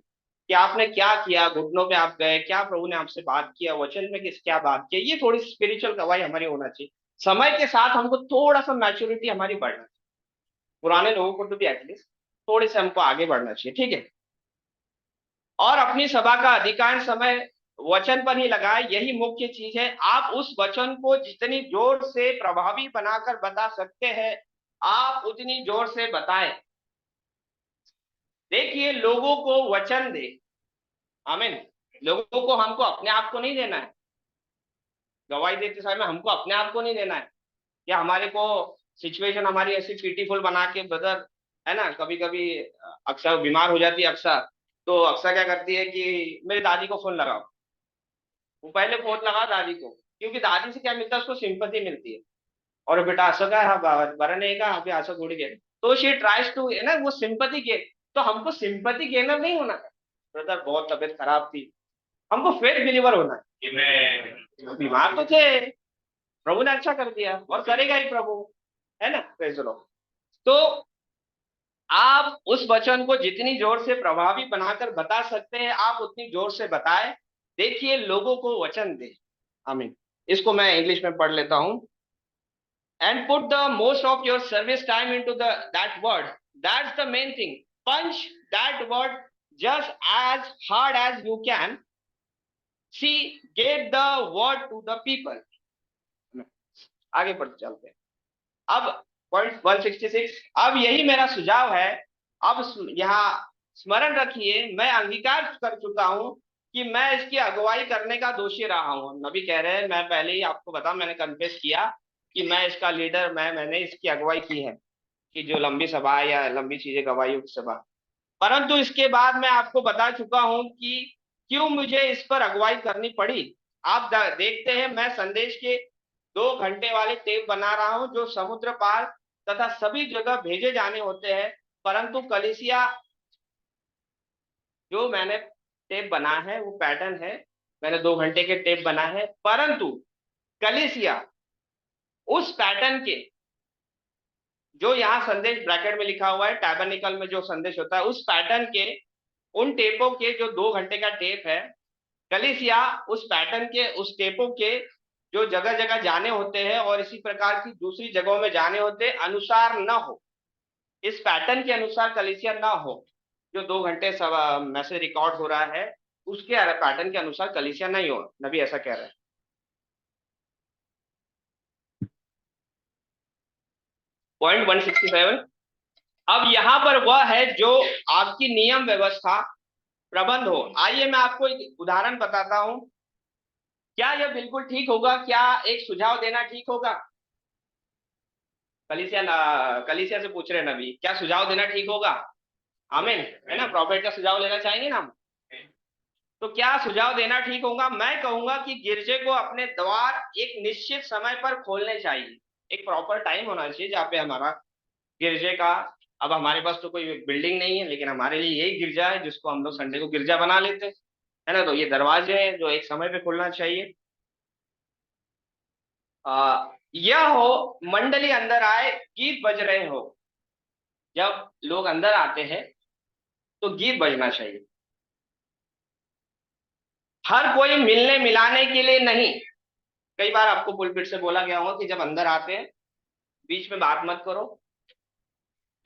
कि आपने क्या किया, घुटनों पे आप गए, क्या प्रभु ने आपसे बात किया, वचन में किस क्या बात किया, ये थोड़ी स्पिरिचुअल गवाही हमारी होना चाहिए। समय के साथ हमको थोड़ा सा मैच्योरिटी हमारी बढ़ना चाहिए, पुराने लोगों को तो भी एटलीस्ट थोड़े से हमको आगे बढ़ना चाहिए। ठीक है, और अपनी सभा का अधिकांश समय वचन पर ही लगाए। यही मुख्य चीज है। आप उस वचन को जितनी जोर से प्रभावी बनाकर बता सकते हैं, आप उतनी जोर से बताएं। देखिए, लोगों को वचन दे। आमीन। लोगों को, हमको अपने आप को नहीं देना है। गवाही देते समय हमको अपने आप को नहीं देना है। या हमारे को सिचुएशन हमारी ऐसी पीटीफुल बना के, ब्रदर, है ना, कभी कभी अक्सर बीमार हो जाती है अक्सर, तो अक्सर क्या करती है कि मेरी दादी को फोन लगाओ। वो पहले फोन लगा दादी को, क्योंकि दादी से क्या मिलता है, उसको सिंपैथी मिलती है। और बेटा असं काय हा बरं नाही का, अभी असं थोड़ी गेलं, तो शी ट्राइज टू, है ना, वो सिंपैथी गेन। तो हमको सिंपैथी गेनर नहीं होना है। ब्रदर बहुत तबीयत खराब थी, हमको फेथ बिलीवर होना है। बीमार तो थे, प्रभु ने अच्छा कर दिया और करेगा ही प्रभु, है ना। Praise the Lord. तो आप उस वचन को जितनी जोर से प्रभावी बनाकर बता सकते हैं, आप उतनी जोर से बताएं। देखिए, लोगों को वचन दे। आमीन। इसको मैं इंग्लिश में पढ़ लेता हूं। And put the most of your service time into that word. That's the main thing. Punch that word just as hard as you can. See, get the word to the people. आगे बढ़ते चलते हैं। अब point 166। अब यही मेरा सुझाव है। अब यहाँ स्मरण रखिए, मैं अंगीकार कर चुका हूं कि मैं इसकी अगुवाई करने का दोषी रहा हूं। नबी कह रहे हैं, मैं पहले ही आपको बता, मैंने कन्फेस किया कि मैं इसका लीडर, मैंने इसकी अगुवाई की है, कि जो लंबी सभा है या लंबी चीजें गवाही युक्त सभा। परंतु इसके बाद मैं आपको बता चुका हूं कि क्यों मुझे इस पर अगुवाई करनी पड़ी। आप देखते हैं, मैं संदेश के 2 घंटे वाले टेप बना रहा हूं, जो समुद्र पार तथा सभी जगह भेजे जाने होते हैं। परंतु कलीसिया, जो मैंने टेप बना है वो पैटर्न है, मैंने 2 घंटे के टेप बना है। परंतु कलीसिया उस पैटर्न के, जो यहाँ संदेश ब्रैकेट में लिखा हुआ है, टैबरनेकल में जो संदेश होता है, उस पैटर्न के, उन टेपों के, जो 2 घंटे का टेप है, कलीसिया उस पैटर्न के, उस टेपों के जो जगह जगह जाने होते हैं और इसी प्रकार की दूसरी जगहों में जाने होते, अनुसार न हो, इस पैटर्न के अनुसार कलीसिया ना हो। जो 2 घंटे सब मैसेज रिकॉर्ड हो रहा है, उसके पैटर्न के अनुसार कलीसिया नहीं हो। नबी ऐसा कह रहे हैं। पॉइंट 167। अब यहाँ पर वह है जो आपकी नियम व्यवस्था प्रबंध हो। आइए मैं आपको एक उदाहरण बताता हूं। क्या यह बिल्कुल ठीक होगा? क्या एक सुझाव देना ठीक होगा? कलीसिया से पूछ रहे नबी, क्या सुझाव देना ठीक होगा? आमीन, है ना। प्रॉफिट का सुझाव लेना चाहेंगे ना हम। तो क्या सुझाव देना ठीक होगा? मैं कहूंगा कि गिरजे को अपने द्वार एक निश्चित समय पर खोलने चाहिए। एक प्रॉपर टाइम होना चाहिए जहाँ पे हमारा गिरजे का, अब हमारे पास तो कोई बिल्डिंग नहीं है, लेकिन हमारे लिए यही गिरजा है जिसको हम लोग संडे को गिरजा बना लेते हैं, है ना। तो ये दरवाजे हैं जो एक समय पे खुलना चाहिए। यह हो, मंडली अंदर आए, गीत बज रहे हो। जब लोग अंदर आते हैं तो गीत बजना चाहिए। हर कोई मिलने मिलाने के लिए नहीं। कई बार आपको पुलपिट से बोला गया होगा कि जब अंदर आते हैं बीच में बात मत करो,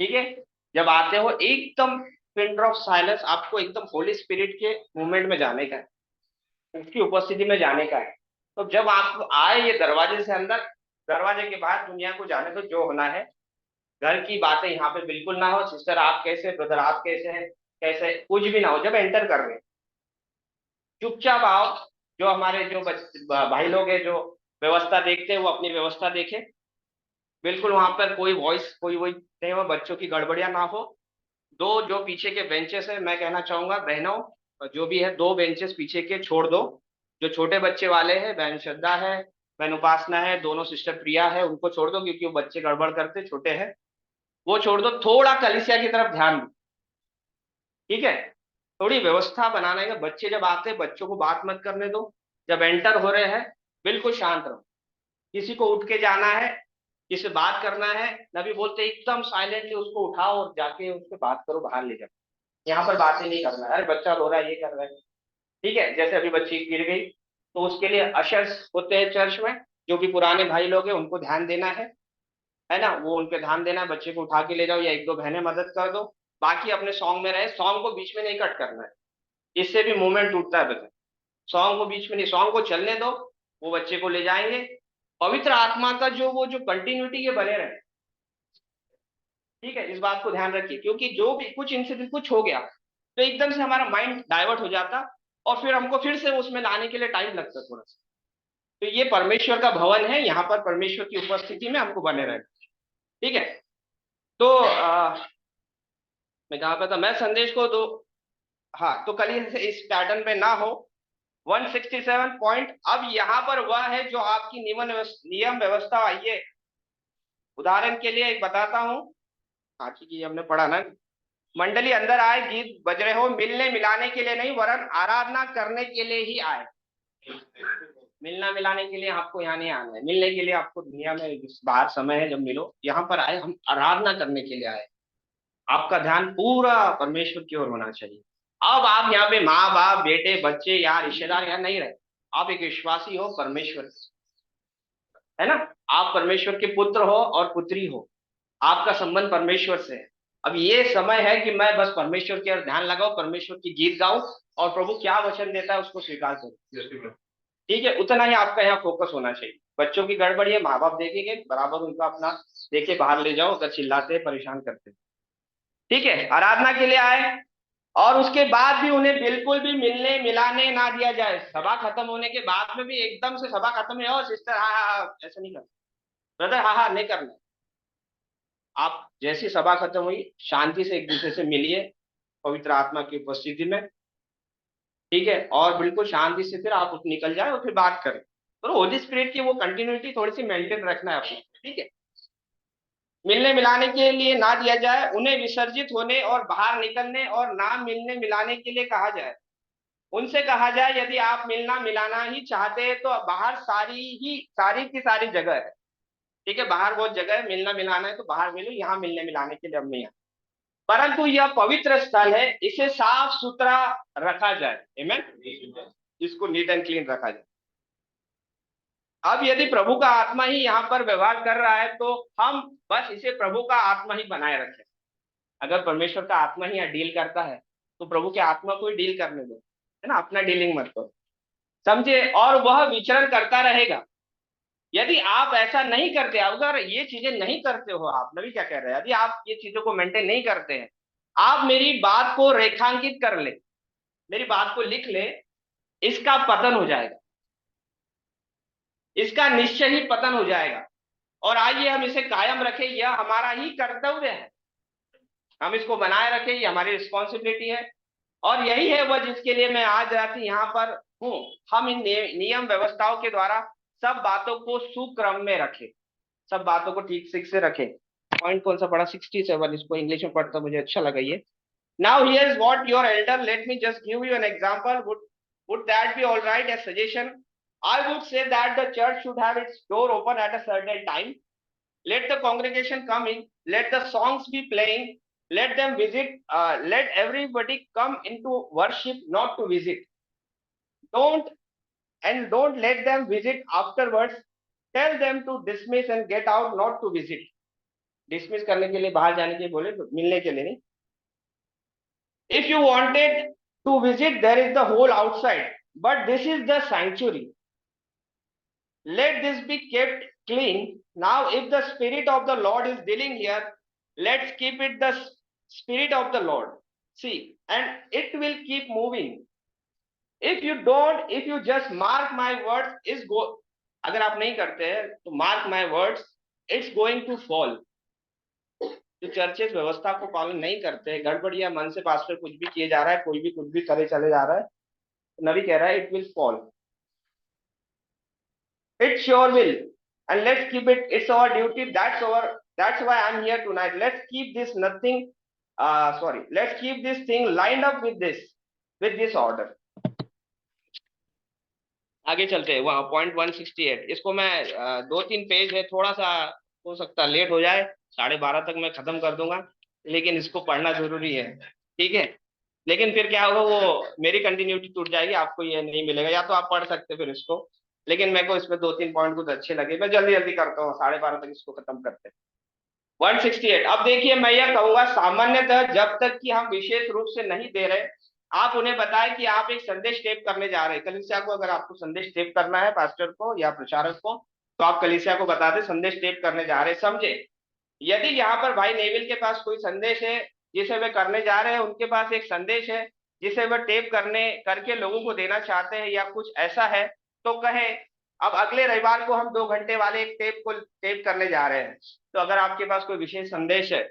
ठीक है। जब आते हो एकदम पिन ड्रॉप साइलेंस, आपको एकदम होली स्पिरिट के मूवमेंट में जाने का है, उसकी उपस्थिति में जाने का है। तो जब आप आए ये दरवाजे से अंदर, दरवाजे के बाहर दुनिया को जाने तो जो होना है, घर की बातें यहाँ पे बिल्कुल ना हो। सिस्टर आप कैसे, ब्रदर आप कैसे हैं, कैसे, कुछ भी ना हो। जब एंटर कर रहे चुपचाप आओ। जो हमारे जो भाई लोग हैं जो व्यवस्था देखते हैं, वो अपनी व्यवस्था देखे। बिल्कुल वहां पर कोई वॉइस, कोई वही नहीं हो, बच्चों की गड़बड़ियां ना हो। दो जो पीछे के बेंचेस है, मैं कहना चाहूंगा बहनों, जो भी है, 2 बेंचेस पीछे के छोड़ दो। जो छोटे बच्चे वाले हैं, बहन श्रद्धा है, बहन उपासना है, दोनों सिस्टर प्रिया है, उनको छोड़ दो, क्योंकि वो बच्चे गड़बड़ करते, छोटे हैं, वो छोड़ दो। थोड़ा कलीसिया की तरफ ध्यान दो, ठीक है। थोड़ी व्यवस्था बनाने का। बच्चे जब आते हैं, बच्चों को बात मत करने दो। जब एंटर हो रहे हैं बिल्कुल शांत रहो। किसी को उठ के जाना है, किसी बात करना है, नबी बोलते एकदम साइलेंटली उसको उठाओ और जाके उससे बात करो, बाहर ले जाओ। यहाँ पर बातें नहीं करना है। अरे बच्चा रो रहा है, ये कर रहा है, ठीक है। जैसे अभी बच्ची गिर गई, तो उसके लिए अशर्स होते हैं चर्च में, जो भी पुराने भाई लोग हैं, उनको ध्यान देना है ना। वो उनपे ध्यान देना है, बच्चे को उठा के ले जाओ, या 1-2 बहनें मदद कर दो। बाकी अपने सॉन्ग में रहे, सॉन्ग को बीच में नहीं कट करना है। इससे भी मूवमेंट टूटता है बच्चा। सॉन्ग को बीच में नहीं, सॉन्ग को चलने दो, वो बच्चे को ले जाएंगे। पवित्र आत्मा का जो कंटिन्यूटी के बने रहे, ठीक है, इस बात को ध्यान रखिए, क्योंकि जो भी कुछ इंसिडेंट कुछ हो गया तो एकदम से हमारा माइंड डाइवर्ट हो जाता, और फिर हमको फिर से उसमें लाने के लिए टाइम लगता थोड़ा सा। तो ये परमेश्वर का भवन है, यहाँ पर परमेश्वर की उपस्थिति में हमको बने रहना, ठीक है। तो मैं कहाँ पे था, मैं संदेश को दो, हाँ, तो कल इस पैटर्न पे ना हो। 167 पॉइंट, अब यहाँ पर वह है जो आपकी नियम व्यवस्था, आइए उदाहरण के लिए एक बताता हूँ। हाँ ठीक है, ये हमने पढ़ा ना। मंडली अंदर आए, गीत बज रहे हो, मिलने मिलाने के लिए नहीं वरन आराधना करने के लिए ही आए। मिलना मिलाने के लिए आपको यहाँ नहीं आना है, मिलने के लिए आपको दुनिया में बाहर समय है जब मिलो, यहाँ पर आए हम आराधना करने के लिए आए। आपका ध्यान पूरा परमेश्वर की ओर होना चाहिए। अब आप यहाँ पे माँ बाप बेटे बच्चे या रिश्तेदार यहाँ नहीं रहे, आप एक विश्वासी हो परमेश्वर, है ना। आप परमेश्वर के पुत्र हो और पुत्री हो, आपका संबंध परमेश्वर से है। अब ये समय है कि मैं बस परमेश्वर की ओर ध्यान लगाऊं, परमेश्वर की गीत गाऊं, और प्रभु क्या वचन देता है उसको स्वीकार करूं, ठीक है। उतना ही आपका यहाँ फोकस होना चाहिए। बच्चों की गड़बड़ी है, माँ बाप देखेंगे बराबर, उनका अपना देखे, बाहर ले जाओ अगर चिल्लाते परेशान करते, ठीक है। आराधना के लिए आए, और उसके बाद भी उन्हें बिल्कुल भी मिलने मिलाने ना दिया जाए। सभा खत्म होने के बाद में भी एकदम से सभा खत्म है और सिस्टर हाँ हाँ हाँ, ऐसा नहीं करना, ब्रदर हाँ हाँ नहीं करना। आप जैसी सभा खत्म हुई, शांति से एक दूसरे से मिलिए पवित्र आत्मा की उपस्थिति में, ठीक है, और बिल्कुल शांति से फिर आप निकल जाए और फिर बात करें। तो होली स्पिरिट की वो कंटिन्यूटी थोड़ी सी मेंटेन रखना है आपको, ठीक है। मिलने मिलाने के लिए ना दिया जाए, उन्हें विसर्जित होने और बाहर निकलने और ना मिलने मिलाने के लिए कहा जाए। उनसे कहा जाए यदि आप मिलना मिलाना ही चाहते हैं तो बाहर सारी की सारी जगह है, ठीक है। बाहर बहुत जगह है, मिलना मिलाना है तो बाहर मिलो, यहाँ मिलने मिलाने के लिए अब नहीं है। परंतु यह पवित्र स्थल है, इसे साफ सुथरा रखा जाए, आमीन, इसको नीट एंड क्लीन रखा जाए। अब यदि प्रभु का आत्मा ही यहाँ पर व्यवहार कर रहा है तो हम बस इसे प्रभु का आत्मा ही बनाए रखें। अगर परमेश्वर का आत्मा ही यहाँ डील करता है तो प्रभु के आत्मा को ही डील करने दो, है ना, अपना डीलिंग मत करो, समझे। और वह विचरण करता रहेगा। यदि आप ऐसा नहीं करते, अगर ये चीजें नहीं करते हो, आप नबी क्या कह रहे हैं, यदि आप ये चीजों को मेंटेन नहीं करते हैं, आप मेरी बात को रेखांकित कर ले, मेरी बात को लिख ले, इसका पतन हो जाएगा, इसका निश्चय ही पतन हो जाएगा। और आइए हम इसे कायम रखें, यह हमारा ही कर्तव्य है, हम इसको बनाए रखें, ये हमारी रिस्पॉन्सिबिलिटी है। और यही है वह जिसके लिए मैं आज रात्रि यहाँ पर हूँ। हम इन नियम व्यवस्थाओं के द्वारा सब बातों को सुक्रम में रखें, सब बातों को ठीक ठीक से रखें। पॉइंट कौन सा पढ़ा, 67, इसको इंग्लिश में पढ़ता मुझे अच्छा लगा ये। Now here is what your Elder, let me just give you an example, would that be all right as suggestion? I would say that the church should have its door open at a certain time. Let the congregation come in, let the songs be playing, let them visit, let everybody come into worship, not to visit. Don't let them visit afterwards. Tell them to dismiss and get out, not to visit. Dismiss करने के लिए, बाहर जाने के लिए बोले, मिलने के लिए नहीं. If you wanted to visit, there is the whole outside, but this is the sanctuary. Let this be kept clean. Now, if the Spirit of the Lord is dealing here, let's keep it the Spirit of the Lord. See, and it will keep moving. If you just mark my words, अगर आप नहीं करते हैं तो mark my words, it's going to fall. जो churches व्यवस्था को पालन नहीं करते हैं, गड़बड़ या मन से पास्टर कुछ भी किए जा रहा है, कोई भी कुछ भी करे चले जा रहा है, तो नबी कह रहा है, it will fall. It sure will. And let's keep it, it's our duty, that's why I'm here tonight. Let's keep this let's keep this thing lined up with this order. आगे चलते हैं, वहाँ पॉइंट 168, इसको मैं 2-3 page है, थोड़ा सा हो सकता लेट हो जाए, 12:30 तक मैं खत्म कर दूंगा, लेकिन इसको पढ़ना जरूरी है, ठीक है। लेकिन फिर क्या होगा, वो मेरी कंटिन्यूटी टूट जाएगी, आपको ये नहीं मिलेगा। या तो आप पढ़ सकते फिर इसको, लेकिन मेरे को इसमें 2-3 पॉइंट कुछ अच्छे लगे, मैं जल्दी जल्दी करता हूँ, 12:30 तक इसको खत्म करते हैं। 168, अब देखिए, मैं यह कहूंगा, सामान्यतः जब तक कि हम विशेष रूप से नहीं दे रहे, आप उन्हें बताएं कि आप एक संदेश टेप करने जा रहे हैं कलीसिया को। अगर आपको संदेश टेप करना है पास्टर को या प्रचारक को, तो आप कलीसिया को बता दें संदेश टेप करने जा रहे हैं, समझे। यदि यहाँ पर भाई नेविल के पास कोई संदेश है जिसे वे करने जा रहे हैं, उनके पास एक संदेश है जिसे वे टेप करने करके लोगों को देना चाहते हैं या कुछ ऐसा है, तो कहे अब अगले रविवार को हम 2 घंटे वाले एक टेप को टेप करने जा रहे हैं। तो अगर आपके पास कोई विशेष संदेश है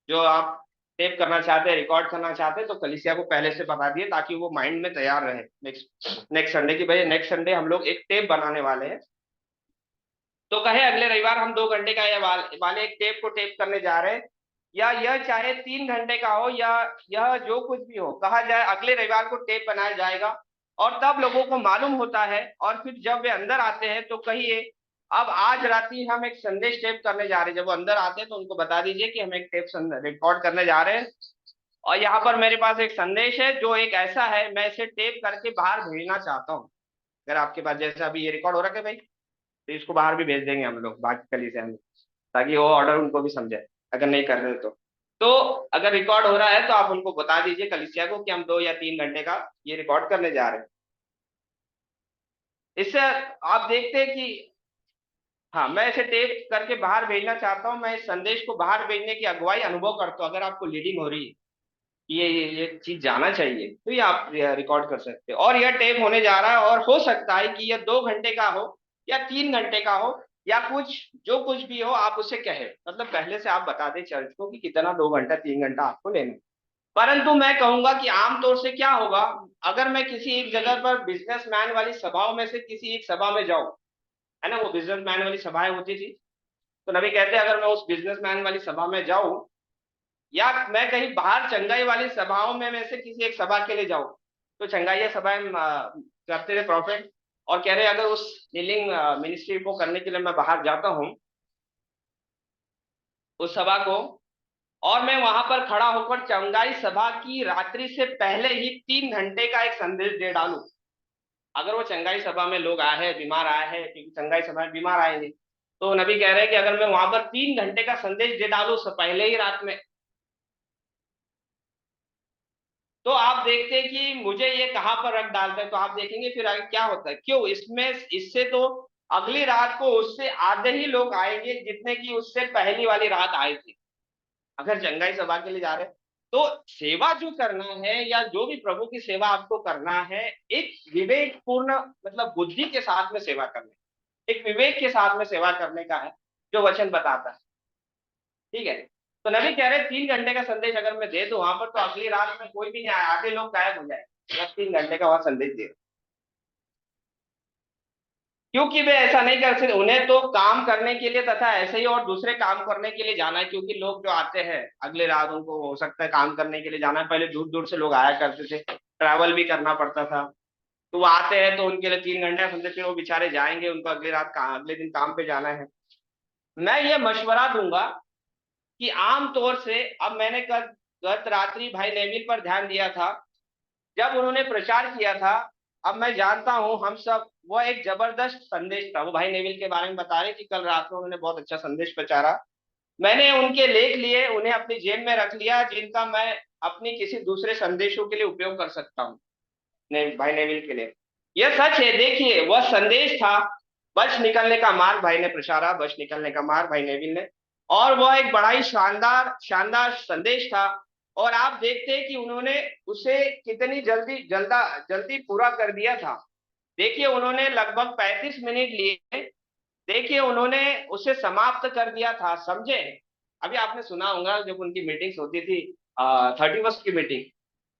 जो आप टेप करना चाहते हैं, रिकॉर्ड करना चाहते हैं, तो कलीसिया को पहले से बता दिए ताकि वो माइंड में तैयार रहे नेक्स्ट संडे की, भाई नेक्स्ट संडे हम लोग एक टेप बनाने वाले हैं। तो कहे अगले रविवार हम 2 घंटे का वाले एक टेप को टेप करने जा रहे हैं, या यह चाहे 3 घंटे का हो या यह जो कुछ भी हो, कहा जाए अगले रविवार को टेप बनाया जाएगा। और तब लोगों को मालूम होता है, और फिर जब वे अंदर आते हैं तो कहिए अब आज रात्रि हम एक संदेश टेप करने जा रहे हैं। जब वो अंदर आते हैं तो उनको बता दीजिए कि हम एक टेप रिकॉर्ड करने जा रहे हैं, और यहाँ पर मेरे पास एक संदेश है जो एक ऐसा है, मैं इसे टेप करके बाहर भेजना चाहता हूँ। अगर आपके पास, जैसे अभी ये रिकॉर्ड हो रहा है भाई, तो इसको बाहर भी भेज देंगे हम लोग बाकी कलीसिया में, ताकि वो ऑर्डर उनको भी समझे अगर नहीं कर रहे तो अगर रिकॉर्ड हो रहा है तो आप उनको बता दीजिए कलीसिया को कि हम 2 या 3 घंटे का ये रिकॉर्ड करने जा रहे हैं। इससे आप देखते हैं कि हाँ, मैं इसे टेप करके बाहर भेजना चाहता हूँ, मैं इस संदेश को बाहर भेजने की अगुवाई अनुभव करता हूँ। अगर आपको लीडिंग हो रही है ये चीज जाना चाहिए, तो ये आप रिकॉर्ड कर सकते हो। और यह टेप होने जा रहा है, और हो सकता है कि यह 2 घंटे का हो या 3 घंटे का हो या कुछ जो कुछ भी हो, आप उसे कहे, मतलब पहले से आप बता दें चर्च को कि कितना 2 घंटा 3 घंटा आपको लेना। परंतु मैं कहूंगा कि आमतौर से क्या होगा, अगर मैं किसी एक जगह पर बिजनेसमैन वाली सभाओं में से किसी एक सभा में जाऊं, है ना, वो बिजनेसमैन वाली सभाएं होती थी, तो नबी कहते हैं अगर मैं उस बिजनेसमैन वाली सभा में जाऊं या मैं कहीं बाहर चंगाई वाली सभाओं में से किसी एक सभा के लिए जाऊं, तो चंगाई सभाएं करते थे प्रॉफिट, और कह रहे अगर उस हीलिंग मिनिस्ट्री को करने के लिए मैं बाहर जाता हूं उस सभा को, और मैं वहां पर खड़ा होकर चंगाई सभा की रात्रि से पहले ही 3 घंटे का एक संदेश दे डालूं। अगर वो चंगाई सभा में लोग आए हैं, बीमार आए हैं, क्योंकि चंगाई सभा में बीमार आएंगे, तो नबी कह रहे हैं कि अगर मैं वहां पर 3 घंटे का संदेश दे डालूं पहले ही रात में, तो आप देखते हैं कि मुझे ये कहां पर रख डालता है। तो आप देखेंगे फिर आगे क्या होता है, क्यों इसमें इससे तो अगली रात को उससे आधे ही लोग आएंगे जितने की उससे पहली वाली रात आए थे, अगर चंगाई सभा के लिए जा रहे हैं। तो सेवा जो करना है या जो भी प्रभु की सेवा आपको करना है, एक विवेकपूर्ण मतलब बुद्धि के साथ में सेवा करना, एक विवेक के साथ में सेवा करने का है जो वचन बताता है, ठीक है। तो नबी कह रहे 3 घंटे का संदेश अगर मैं दे दूं वहां पर, तो अगली रात में कोई भी नहीं आया, आधे लोग गायब हो जाए, बस 3 घंटे का वहां संदेश दे। क्योंकि वे ऐसा नहीं कर सकते, उन्हें तो काम करने के लिए तथा ऐसे ही और दूसरे काम करने के लिए जाना है। क्योंकि लोग जो आते हैं अगले रात, उनको हो सकता है काम करने के लिए जाना है। पहले दूर दूर से लोग आया करते थे, ट्रैवल भी करना पड़ता था, तो वो आते हैं तो उनके लिए 3 घंटे का संदेश, फिर वो बेचारे जाएंगे, उनको अगले रात अगले दिन काम पे जाना है। मैं ये मशवरा दूंगा कि आमतौर से, अब मैंने गत रात्रि भाई नेविल पर ध्यान दिया था जब उन्होंने प्रचार किया था। अब मैं जानता हूं हम सब, वो एक जबरदस्त संदेश था। वो भाई नेविल के बारे में बता रहे कि कल रात को उन्होंने बहुत अच्छा संदेश प्रचारा। मैंने उनके लेख लिए, उन्हें अपनी जेब में रख लिया, जिनका मैं अपनी किसी दूसरे संदेशों के लिए उपयोग कर सकता हूँ भाई नेविल के लिए। यह सच है, देखिए वह संदेश था बच निकलने का मार्ग, भाई ने प्रचारा बच निकलने का मार्ग भाई नेविल ने, और वह एक बड़ा ही शानदार शानदार संदेश था। और आप देखते हैं कि उन्होंने उसे कितनी जल्दी पूरा कर दिया था। देखिए उन्होंने लगभग 35 मिनट लिए, देखिए उन्होंने उसे समाप्त कर दिया था, समझे। अभी आपने सुना होगा जब उनकी मीटिंग्स होती थी, 31st की मीटिंग,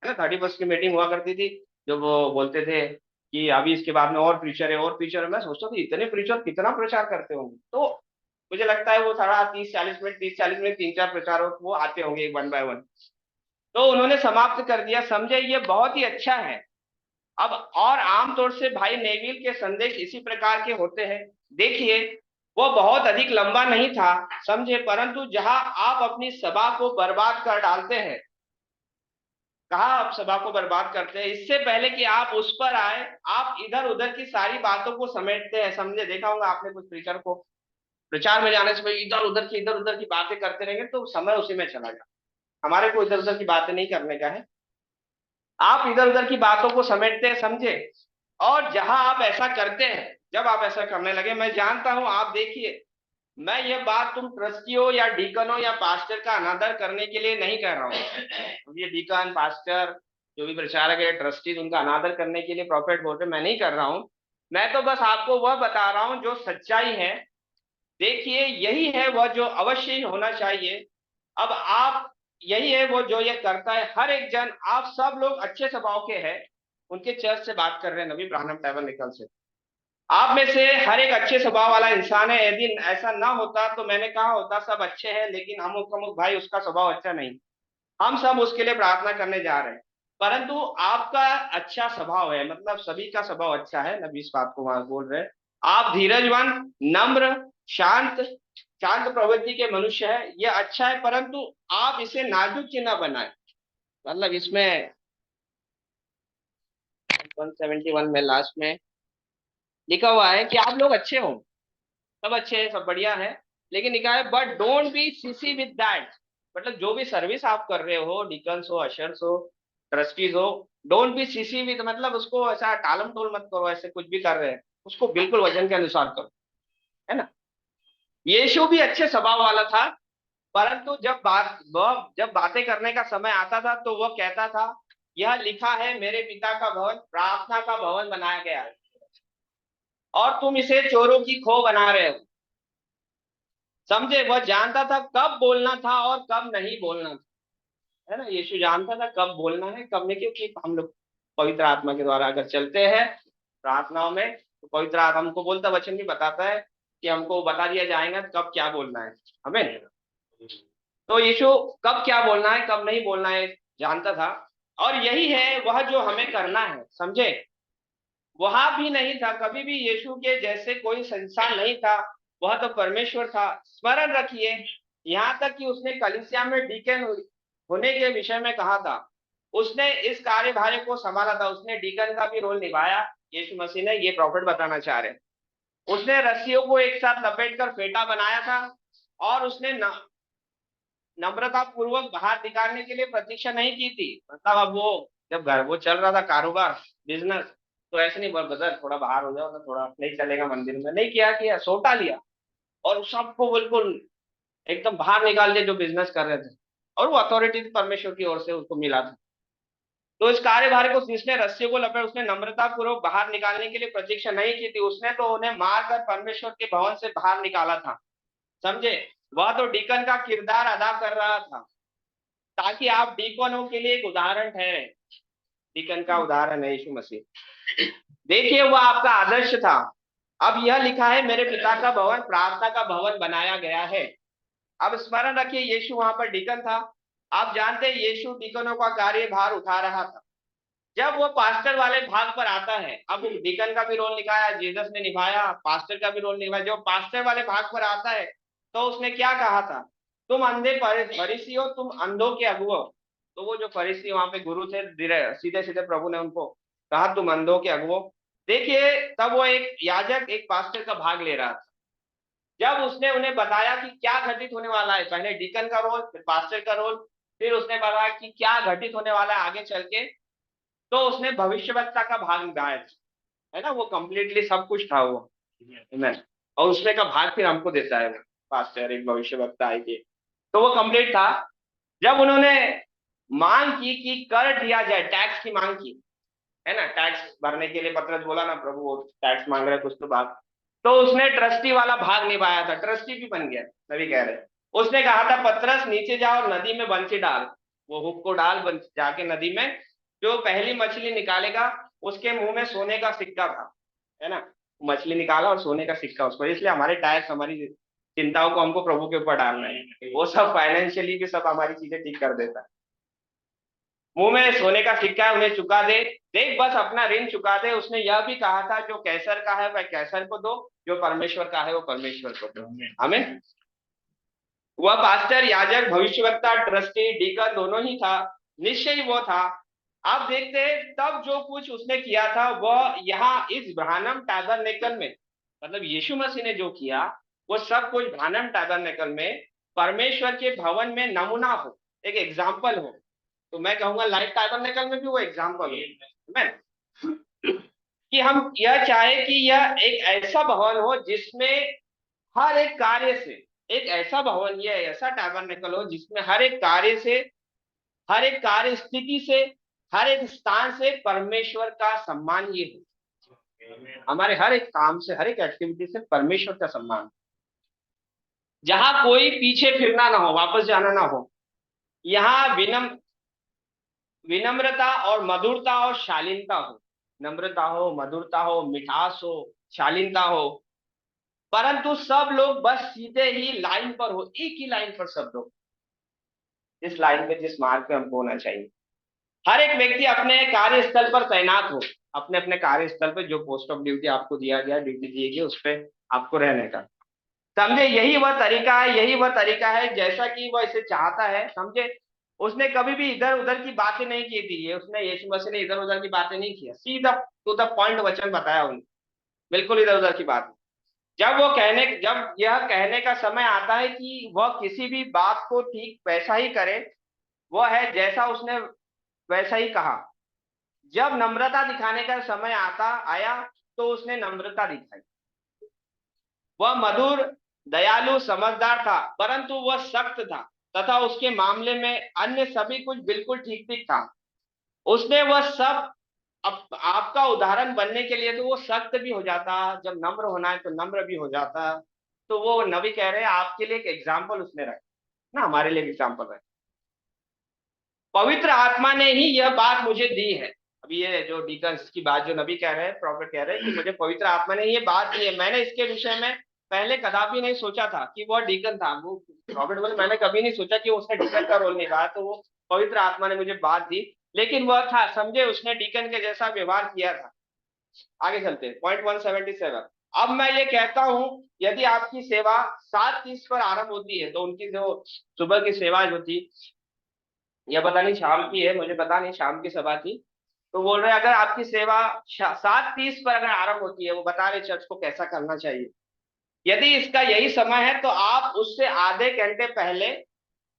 है ना, 31st की मीटिंग हुआ करती थी, जब वो बोलते थे कि अभी इसके बाद में और प्रीचर है और प्रीचर है। मैं सोचता था इतने प्रीचर कितना प्रचार करते होंगे, तो मुझे लगता है वो सारा 30-40 मिनट 3-4 प्रचार वो आते होंगे एक 1 by 1। तो उन्होंने समाप्त कर दिया, समझे, ये बहुत ही अच्छा है। अब और आमतौर से भाई नेविल के संदेश इसी प्रकार के होते हैं। देखिए वो बहुत अधिक लंबा नहीं था, समझे, परंतु जहां आप अपनी सभा को बर्बाद कर डालते हैं, कहा आप सभा को बर्बाद करते हैं, इससे पहले कि आप उस पर आए, आप इधर उधर की सारी बातों को समेटते हैं, समझे। देखा होगा आपने कुछ प्रीचर को, प्रचार में जाने से पहले इधर उधर की बातें करते रहेंगे तो समय उसी में चला जाए। हमारे को इधर उधर की बातें नहीं करने का है, आप इधर उधर की बातों को समेटते हैं, समझे। और जहां आप ऐसा करते हैं, जब आप ऐसा करने लगे, मैं जानता हूं, आप देखिए, मैं ये बात तुम ट्रस्टियों या डीकनों या पास्टर का अनादर करने के लिए नहीं कह रहा हूँ। ये डीकन पास्टर जो भी प्रचारक है, ट्रस्टीज, उनका अनादर करने के लिए प्रॉफिट बोलते, मैं नहीं कर रहा हूँ। मैं तो बस आपको वह बता रहा हूँ जो सच्चाई है। देखिए, यही है वह जो अवश्य ही होना चाहिए। अब आप, यही है वो जो ये करता है हर एक जन। आप सब लोग अच्छे स्वभाव के हैं, उनके चर्च से बात कर रहे हैं, नबी ब्राह्मण टैबरनेकल से। आप में से हर एक अच्छे स्वभाव वाला इंसान है। यदि ऐसा ना होता तो मैंने कहा होता सब अच्छे हैं, लेकिन अमुक अमुक भाई उसका स्वभाव अच्छा नहीं। हम सब उसके लिए प्रार्थना करने जा रहे हैं। परंतु आपका अच्छा स्वभाव है, मतलब सभी का स्वभाव अच्छा है, नबी इस बात को वहां बोल रहे हैं। आप धीरजवान, नम्र, शांत, शांत प्रवृत्ति के मनुष्य है, ये अच्छा है। परंतु आप इसे नाजुक चिन्ह बनाए। मतलब इसमें 171 में लास्ट में लिखा हुआ है कि आप लोग अच्छे हो, सब अच्छे हैं, सब बढ़िया है। लेकिन लिखा है but don't be CC with that. मतलब जो भी सर्विस आप कर रहे हो, डिकन्स हो, अशर्स हो, ट्रस्टीज हो, डोंट बी सीसी विद, मतलब उसको ऐसा टालम टोल मत करो। ऐसे कुछ भी कर रहे हैं उसको बिल्कुल वजन के अनुसार करो, है ना। यीशु भी अच्छे स्वभाव वाला था। परंतु जब बातें करने का समय आता था तो वह कहता था, यह लिखा है मेरे पिता का भवन प्रार्थना का भवन बनाया गया है, और तुम इसे चोरों की खो बना रहे हो। समझे, वह जानता था कब बोलना था और कब नहीं बोलना था, है ना। यीशु जानता था कब बोलना है कब नहीं, क्योंकि हम लोग पवित्र आत्मा के द्वारा अगर चलते हैं प्रार्थनाओं में, तो पवित्र आत्मा हमको बोलता वचन भी बताता है कि हमको बता दिया जाएगा कब क्या बोलना है, हमें। तो यीशु कब क्या बोलना है कब नहीं बोलना है जानता था। और यही है वह जो हमें करना है, समझे। वहां भी नहीं था कभी भी यीशु के जैसे कोई संसार नहीं था, वह तो परमेश्वर था। स्मरण रखिए, यहाँ तक कि उसने कलीसिया में डीकन होने के विषय में कहा था, उसने इस कार्यभार को संभाला था, उसने डीकन का भी रोल निभाया। यीशु मसीह ने, ये प्रॉफिट बताना चाह रहे हैं, उसने रस्सियों को एक साथ लपेट कर फेटा बनाया था। और उसने नम्रता पूर्वक बाहर निकालने के लिए प्रतीक्षा नहीं की थी। मतलब अब वो जब घर वो चल रहा था कारोबार, बिजनेस, तो ऐसे नहीं बदल थोड़ा बाहर हो जाओ ना, थोड़ा नहीं चलेगा मंदिर में, नहीं किया, सोटा लिया और सबको बिल्कुल एकदम बाहर निकाल दिया जो बिजनेस कर रहे थे। और वो अथॉरिटी परमेश्वर की ओर से उसको मिला था। तो इस कार्यभार को जिसने रस्सियों को लपेट, उसने नम्रता पूर्वक बाहर निकालने के लिए प्रतीक्षा नहीं की थी, उसने तो उन्हें मारकर परमेश्वर के भवन से बाहर निकाला था, समझे। वह तो डीकन का किरदार अदा कर रहा था, ताकि आप डीकनों के लिए एक उदाहरण ठहरे। डीकन का उदाहरण है यीशु मसीह। देखिए, वह आपका आदर्श था। अब यह लिखा है मेरे पिता का भवन प्रार्थना का भवन बनाया गया है। अब स्मरण रखिए, यीशु वहां पर डीकन था। आप जानते हैं यीशु डीकनों का कार्यभार उठा रहा था। जब वो पास्टर वाले भाग पर आता है, अब डीकन का भी रोल निभाया जीसस ने, निभाया पास्टर का भी रोल निभाया। जब पास्टर वाले भाग पर आता है तो उसने क्या कहा था, तुम अंधे फरीसी हो, तुम अंधों के अगुओ। तो वो जो फरीसी वहां पे गुरु थे, सीधे सीधे प्रभु ने उनको कहा तुम अंधों के अगुओ। देखिए, तब वो एक याजक एक पास्टर का भाग ले रहा था। जब उसने उन्हें बताया कि क्या घटित होने वाला है, पहले डीकन का रोल फिर पास्टर का रोल, फिर उसने बताया कि क्या घटित होने वाला है आगे चल के, तो उसने भविष्यवक्ता का भाग निभाया था, है ना। वो कंप्लीटली सब कुछ था वो, Amen। और उसमें का भाग फिर हमको देता है पास्टर, एक भविष्यवक्ता आएगी, तो वो कंप्लीट था। जब उन्होंने मांग की कि कर दिया जाए, टैक्स की मांग की, है ना, टैक्स भरने के लिए पत्रस बोला ना, प्रभु वो टैक्स मांग रहे कुछ तो बात, तो उसने ट्रस्टी वाला भाग निभाया था, ट्रस्टी भी बन गया। नबी कह रहे, उसने कहा था पत्रस नीचे जाओ नदी में बंसी डाल, वो हुक को डाल जाके नदी में, जो पहली मछली निकालेगा उसके मुंह में सोने का सिक्का था, है ना। मछली निकाला और सोने का सिक्का उसको, इसलिए हमारे टैक्स, हमारी चिंताओं को हमको प्रभु के ऊपर डालना है। वो सब फाइनेंशियली भी सब हमारी चीजें ठीक कर देता है। मुंह में सोने का सिक्का है, उन्हें चुका दे, देख बस अपना ऋण चुका दे। उसने यह भी कहा था जो कैसर का है वह कैसर को दो, जो परमेश्वर का है वो परमेश्वर को दो। हमें, वह पास्टर, याजक, भविष्यवक्ता, ट्रस्टी, डीकन दोनों ही था, निश्चय ही वो था। आप देखते हैं तब जो कुछ उसने किया था वह यहाँ इस ब्राह्मण टैबरनेकल में, मतलब यीशु मसीह ने जो किया वो सब कुछ ब्राह्मण टैबरनेकल में परमेश्वर के भवन में नमूना हो, एक एग्जाम्पल हो। तो मैं कहूंगा लाइफ टैबरनेकल में भी वो एग्जाम्पल है कि हम यह चाहे कि यह एक ऐसा भवन हो जिसमें हर एक कार्य से, एक ऐसा भवन या ऐसा टैबरनेकल हो जिसमें हर एक कार्य से, हर एक कार्य स्थिति से, हर एक स्थान से परमेश्वर का सम्मान ये हो। हमारे हर एक काम से, हर एक एक्टिविटी से परमेश्वर का सम्मान, जहां कोई पीछे फिरना ना हो, वापस जाना ना हो। यहाँ विनम्रता और मधुरता और शालीनता हो, नम्रता हो, मधुरता हो, मिठास हो, शालीनता हो, परंतु सब लोग बस सीधे ही लाइन पर हो, एक ही लाइन पर सब लोग, जिस लाइन पे, जिस मार्ग पे हमको होना चाहिए। हर एक व्यक्ति अपने कार्यस्थल पर तैनात हो, अपने अपने कार्यस्थल पे जो पोस्ट ऑफ ड्यूटी आपको दिया गया, ड्यूटी दी गई, उस पर आपको रहने का। समझे, यही वह तरीका है, यही वह तरीका है जैसा कि वह इसे चाहता है। समझे, उसने कभी भी इधर उधर की बातें नहीं की थी, उसने, यीशु मसीह ने इधर उधर की बातें नहीं किया, सीधा टू द पॉइंट वचन बताया उन्हें, बिल्कुल इधर उधर की बात। जब यह कहने का समय आता है कि वह किसी भी बात को ठीक वैसा ही करे, वह है जैसा उसने वैसा ही कहा। जब नम्रता दिखाने का समय आया तो उसने नम्रता दिखाई। वह मधुर, दयालु, समझदार था, परंतु वह सख्त था, तथा उसके मामले में अन्य सभी कुछ बिल्कुल ठीक ठीक था। उसने वह सब आपका उदाहरण बनने के लिए तो वो सख्त भी हो जाता, जब नम्र होना है तो नम्र भी हो जाता। तो वो नबी कह रहे हैं आपके लिए एक एग्जाम्पल उसने रखा ना, हमारे लिए एग्जाम्पल है। पवित्र आत्मा ने ही यह बात मुझे दी है। अभी ये जो डीकन्स की बात जो नबी कह रहे हैं, प्रॉफिट कह रहे हैं कि मुझे पवित्र आत्मा ने ये बात दी है। मैंने इसके विषय में पहले कदापि नहीं सोचा था कि वह डीकन था। वो प्रॉफिट बोले मैंने कभी नहीं सोचा कि उसने डीकन का रोल निभाया, तो वो पवित्र आत्मा ने मुझे बात दी। लेकिन वह था, समझे, उसने डीकन के जैसा व्यवहार किया था। आगे चलते हैं, पॉइंट 177। अब मैं ये कहता हूं, यदि आपकी सेवा 7:30 पर आरंभ होती है, तो उनकी जो सुबह की सेवा जो थी, या पता नहीं शाम की है, मुझे पता नहीं, शाम की सभा थी। तो बोल रहे अगर आपकी सेवा 7:30 पर अगर आरंभ होती है, वो बता रहे चर्च को कैसा करना चाहिए। यदि इसका यही समय है तो आप उससे आधे घंटे पहले,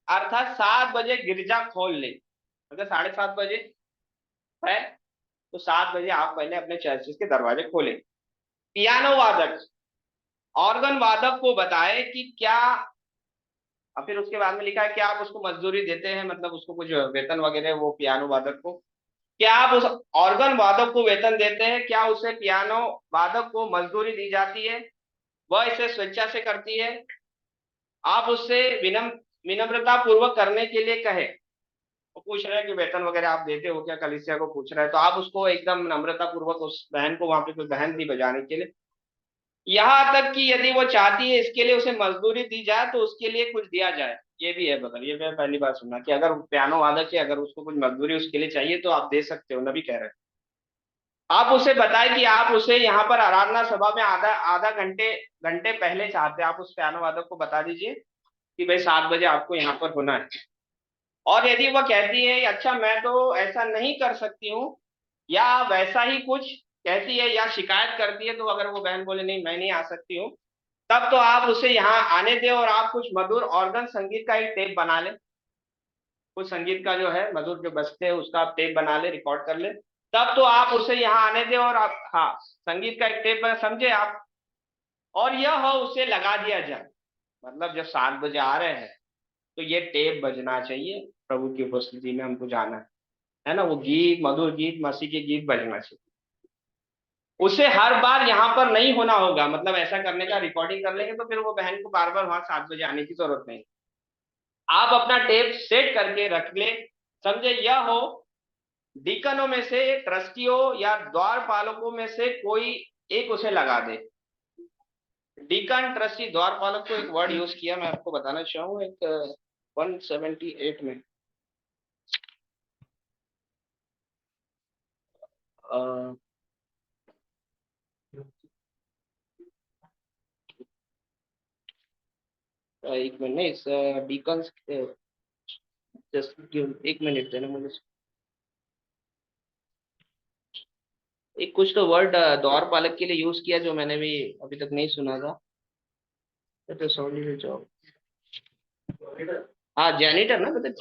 अर्थात 7 बजे गिरजा खोल लें। अगर 7:30 बजे है तो 7 बजे आप पहले अपने चर्चेस के दरवाजे खोलें। पियानो वादक, ऑर्गन वादक को बताए कि क्या, और फिर उसके बाद में लिखा है कि आप उसको मजदूरी देते हैं, मतलब उसको कुछ वेतन वगैरह, वो पियानो वादक को, क्या आप उस ऑर्गन वादक को वेतन देते हैं? क्या उसे, पियानो वादक को, मजदूरी दी जाती है? वह इसे स्वेच्छा से करती है? आप उससे विनम्रता पूर्वक करने के लिए कहे। वो पूछ रहे हैं कि वेतन वगैरह आप देते हो क्या, कलीसिया को पूछ रहा है। तो आप उसको एकदम नम्रता पूर्वक, उस बहन को, वहां पे कोई बहन थी बजाने के लिए, यहाँ तक कि यदि वो चाहती है इसके लिए उसे मजदूरी दी जाए तो उसके लिए कुछ दिया जाए। ये भी है, बदल, ये मैं पहली बार सुना कि अगर पियानो वादक है, अगर उसको कुछ मजदूरी उसके लिए चाहिए तो आप दे सकते हो, नबी कह रहे हैं। आप उसे बताए कि आप उसे यहाँ पर आराधना सभा में आधा आधा घंटे घंटे पहले चाहते हैं। आप उस पियानो वादक को बता दीजिए कि भाई 7 बजे आपको यहाँ पर होना है। और यदि वह कहती है अच्छा मैं तो ऐसा नहीं कर सकती हूँ, या वैसा ही कुछ कहती है, या शिकायत करती है, तो अगर वो बहन बोले नहीं मैं नहीं आ सकती हूँ, तब तो आप उसे यहाँ आने दें और आप कुछ मधुर ऑर्गन संगीत का एक टेप बना लें। कुछ संगीत का जो है मधुर जो बजते हैं उसका आप टेप बना ले, रिकॉर्ड कर ले। तब तो आप उसे यहाँ आने दें और आप, हाँ, संगीत का एक टेप, समझे आप, और यह हो उसे लगा दिया जाए। मतलब जब 7 बजे आ रहे हैं तो ये टेप बजना चाहिए, प्रभु की उपस्थिति में हमको जाना है ना, वो गीत, मधुर गीत, मसीह के गीत बजना चाहिए। उसे हर बार यहाँ पर नहीं होना होगा, मतलब ऐसा करने का, रिकॉर्डिंग कर लेंगे तो फिर वो बहन को बार बार वहां 7 बजे आने की जरूरत नहीं। आप अपना टेप सेट करके रख ले। समझे, यह हो डीकनों में से, ट्रस्टियों या द्वारपालकों में से कोई एक उसे लगा दे। डीकन, ट्रस्टी, द्वारपालक को एक वर्ड यूज किया, मैं आपको बताना चाहूँ, एक 178 में एक मिनट, नहीं, इस डीकन, जस्ट एक मिनट देना मुझे। एक कुछ तो वर्ड द्वारपालक के लिए यूज किया जो मैंने भी अभी तक नहीं सुना था। तो सॉरी जॉब, हाँ जैनिटर ना, मतलब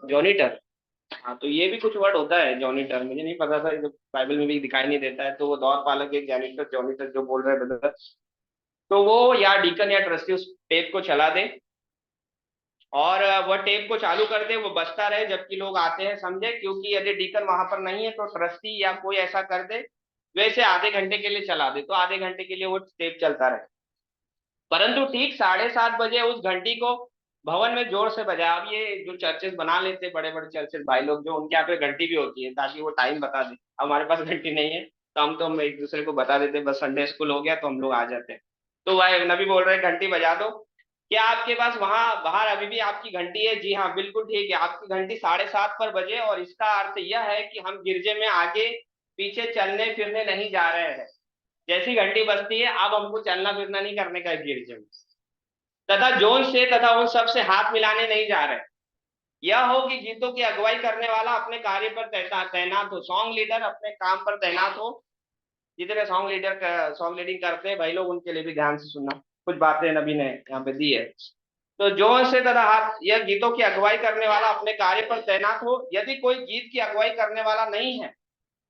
जॉनिटर। हाँ, तो ये भी कुछ वर्ड होता है जॉनिटर, मुझे नहीं पता था, जो बाइबल में भी दिखाई नहीं देता है। तो वो दौर पालक एक जॉनिटर, जॉनिटर जो बोल रहे हैं ब्रदर, तो वो या डीकन या ट्रस्टी उस टेप को चला दे, और वह टेप को चालू कर दे, वो बजता रहे जबकि लोग आते हैं, समझे? क्योंकि यदि डीकन वहां पर नहीं है तो ट्रस्टी या कोई ऐसा कर दे, वैसे आधे घंटे के लिए चला दे, तो आधे घंटे के लिए वो टेप चलता रहे। परंतु ठीक 7:30 बजे उस घंटी को भवन में जोर से बजाया। अब ये जो चर्चेस बना लेते, बड़े बड़े चर्चेस भाई लोग, जो उनके यहाँ पे घंटी भी होती है ताकि वो टाइम बता दे। हमारे पास घंटी नहीं है, तो हम एक दूसरे को बता देते, बस संडे स्कूल हो गया तो हम लोग आ जाते हैं। तो वह नबी बोल रहे हैं घंटी बजा दो। क्या आपके पास वहां बाहर अभी भी आपकी घंटी है? जी हाँ, बिल्कुल ठीक है, आपकी घंटी 7:30 पर बजे, और इसका अर्थ यह है कि हम गिरजे में आगे पीछे चलने फिरने नहीं जा रहे हैं। जैसी घंटी बजती है अब हमको चलना फिरना नहीं करने का है गिरजे में, तथा जोन से तथा उन सब से हाथ मिलाने नहीं जा रहे। यह हो कि गीतों की अगुवाई करने वाला अपने कार्य पर तैनात हो, सॉन्ग लीडर अपने काम पर तैनात हो। जितने सॉन्ग लीडर सॉन्ग लीडिंग करते हैं भाई लोग, उनके लिए भी ध्यान से सुनना, कुछ बातें नबी ने यहाँ पे दी है। तो जोन से तथा हाथ, यह गीतों की अगुवाई करने वाला अपने कार्य पर तैनात हो। यदि कोई गीत की अगुवाई करने वाला नहीं है,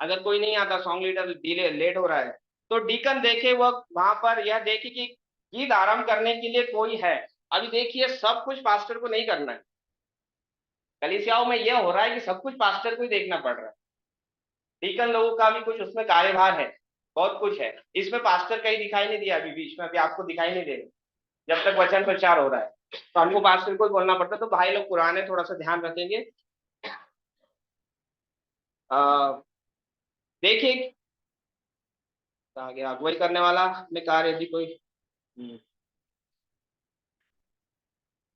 अगर कोई नहीं आता, सॉन्ग लीडर डिले लेट हो रहा है, तो डीकन देखे वह वहां पर यह देखे कि गीत आरंभ करने के लिए कोई है। अभी देखिए, सब कुछ पास्टर को नहीं करना है। कलीसियाओं में यह हो रहा है कि सब कुछ पास्टर को ही देखना पड़ रहा है। डीकन लोगों का भी कुछ उसमें कार्यभार है, बहुत कुछ है। इसमें पास्टर कहीं दिखाई नहीं दिया, अभी बीच में अभी आपको दिखाई नहीं देगा जब तक वचन प्रचार हो रहा है, तो हमको पास्टर को ही बोलना पड़ता है। तो भाई लोग पुराने थोड़ा सा ध्यान रखेंगे। देखिए आगे, अगुवाई करने वाला अपने कार्य, यदि कोई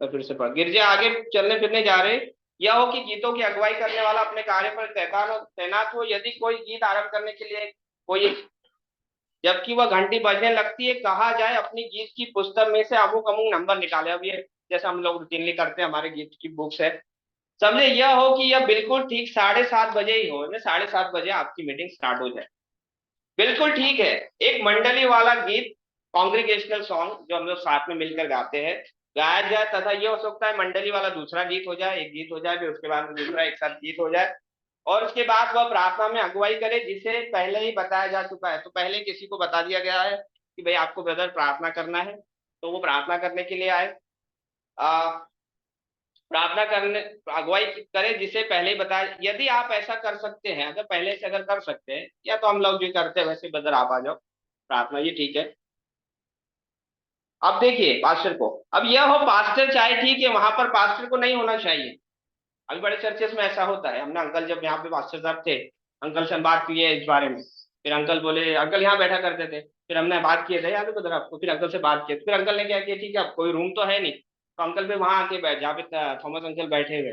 तो फिर से पढ़, गिरजे आगे चलने फिरने जा रहे। यह हो कि गीतों की अगुवाई करने वाला अपने कार्य पर तैनात हो। यदि कोई गीत आरंभ करने के लिए कोई, जबकि वह घंटी बजने लगती है, कहा जाए अपनी गीत की पुस्तक में से अमुक अमुक नंबर निकाले। अब ये जैसे हम लोग रूटीनली करते हैं, हमारे गीत की बुक्स है, समझे? यह हो कि यह बिल्कुल ठीक 7:30 बजे ही हो, 7:30 बजे आपकी मीटिंग स्टार्ट हो जाए। बिल्कुल ठीक है। एक मंडली वाला गीत, कॉन्ग्रीगेशनल सॉन्ग जो हम लोग साथ में मिलकर गाते हैं, गाया जाए, तथा ये हो सकता है मंडली वाला दूसरा गीत हो जाए, एक गीत हो जाए, फिर उसके बाद में दूसरा एक साथ गीत हो जाए, और उसके बाद वह प्रार्थना में अगुवाई करे, जिसे पहले ही बताया जा चुका है। तो पहले किसी को बता दिया गया है कि भाई आपको ब्रदर प्रार्थना करना है, तो वो प्रार्थना करने के लिए आए। प्रार्थना करने अगुवाई करे जिसे पहले ही बताया। यदि आप ऐसा कर सकते हैं, अगर पहले से अगर कर सकते हैं, या तो हम लोग जो करते हैं वैसे ब्रदर आप आ जाओ प्रार्थना, ये ठीक है। अब देखिए पास्टर को, अब यह हो पास्टर चाहे ठीक है, वहां पर पास्टर को नहीं होना चाहिए। अभी बड़े चर्चेस में ऐसा होता है। हमने अंकल जब यहाँ पे पास्टर साहब थे, अंकल से हम बात की है इस बारे में, फिर अंकल बोले, अंकल यहाँ बैठा करते थे, फिर हमने बात किए थे, याद है उधर आपको? फिर अंकल से बात किए, फिर अंकल ने क्या किया, ठीक है अब कोई रूम तो है नहीं, तो अंकल भी वहां आके बैठ, जहाँ पे थॉमस अंकल बैठे हुए,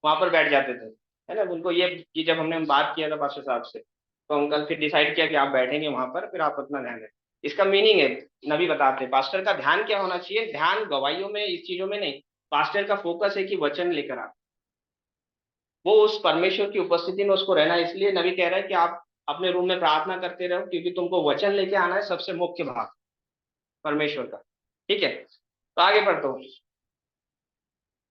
वहां पर बैठ जाते थे, है ना? उनको ये कि जब हमने बात किया था पास्टर साहब से, तो अंकल फिर डिसाइड किया कि आप बैठेंगे वहां पर, फिर आप अपना ध्यान रखें। इसका मीनिंग है, नबी बताते हैं पास्टर का ध्यान क्या होना चाहिए। ध्यान गवाहियों में, इस चीजों में नहीं। पास्टर का फोकस है कि वचन लेकर आप, वो उस परमेश्वर की उपस्थिति में उसको रहना है। इसलिए नबी कह रहा है कि आप अपने रूम में प्रार्थना करते रहो, क्योंकि तुमको वचन लेके आना है, सबसे मुख्य भाग परमेश्वर का। ठीक है, तो आगे बढ़ता हूँ।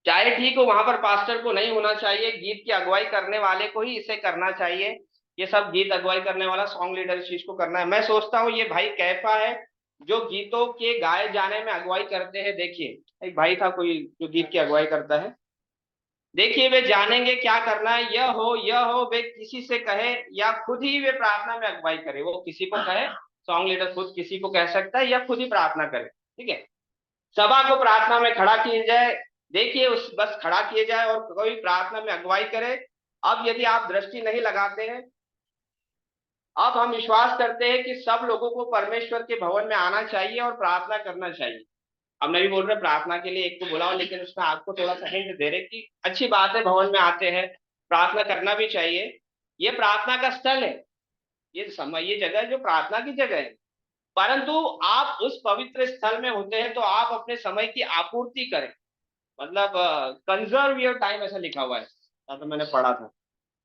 चाहे ठीक हो, वहां पर पास्टर को नहीं होना चाहिए, गीत की अगुवाई करने वाले को ही इसे करना चाहिए। ये सब गीत अगुवाई करने वाला सॉन्ग लीडर इस चीज को करना है। मैं सोचता हूँ ये भाई कैफा है जो गीतों के गाए जाने में अगुवाई करते हैं। देखिए एक भाई था कोई जो गीत की अगुवाई करता है, देखिए वे जानेंगे क्या करना है। यह हो वे किसी से कहे या खुद ही वे प्रार्थना में अगुवाई करे। वो किसी को कहे, सॉन्ग लीडर खुद किसी को कह सकता है, या खुद ही प्रार्थना करे। ठीक है, सभा को प्रार्थना में खड़ा किया जाए। देखिए उस बस खड़ा किए जाए और कोई प्रार्थना में अगुवाई करे। अब यदि आप दृष्टि नहीं लगाते हैं, अब हम विश्वास करते हैं कि सब लोगों को परमेश्वर के भवन में आना चाहिए और प्रार्थना करना चाहिए। अब नहीं बोल रहे प्रार्थना के लिए एक को बुलाओ, लेकिन उसमें आपको थोड़ा सा हिंट दे रहे कि अच्छी बात है, भवन में आते हैं, प्रार्थना करना भी चाहिए। ये प्रार्थना का स्थल है, ये समय, ये जगह जो प्रार्थना की जगह है। परंतु आप उस पवित्र स्थल में होते हैं तो आप अपने समय की आपूर्ति करें, मतलब कंजर्व योर टाइम ऐसा लिखा हुआ है, तो मैंने पढ़ा था।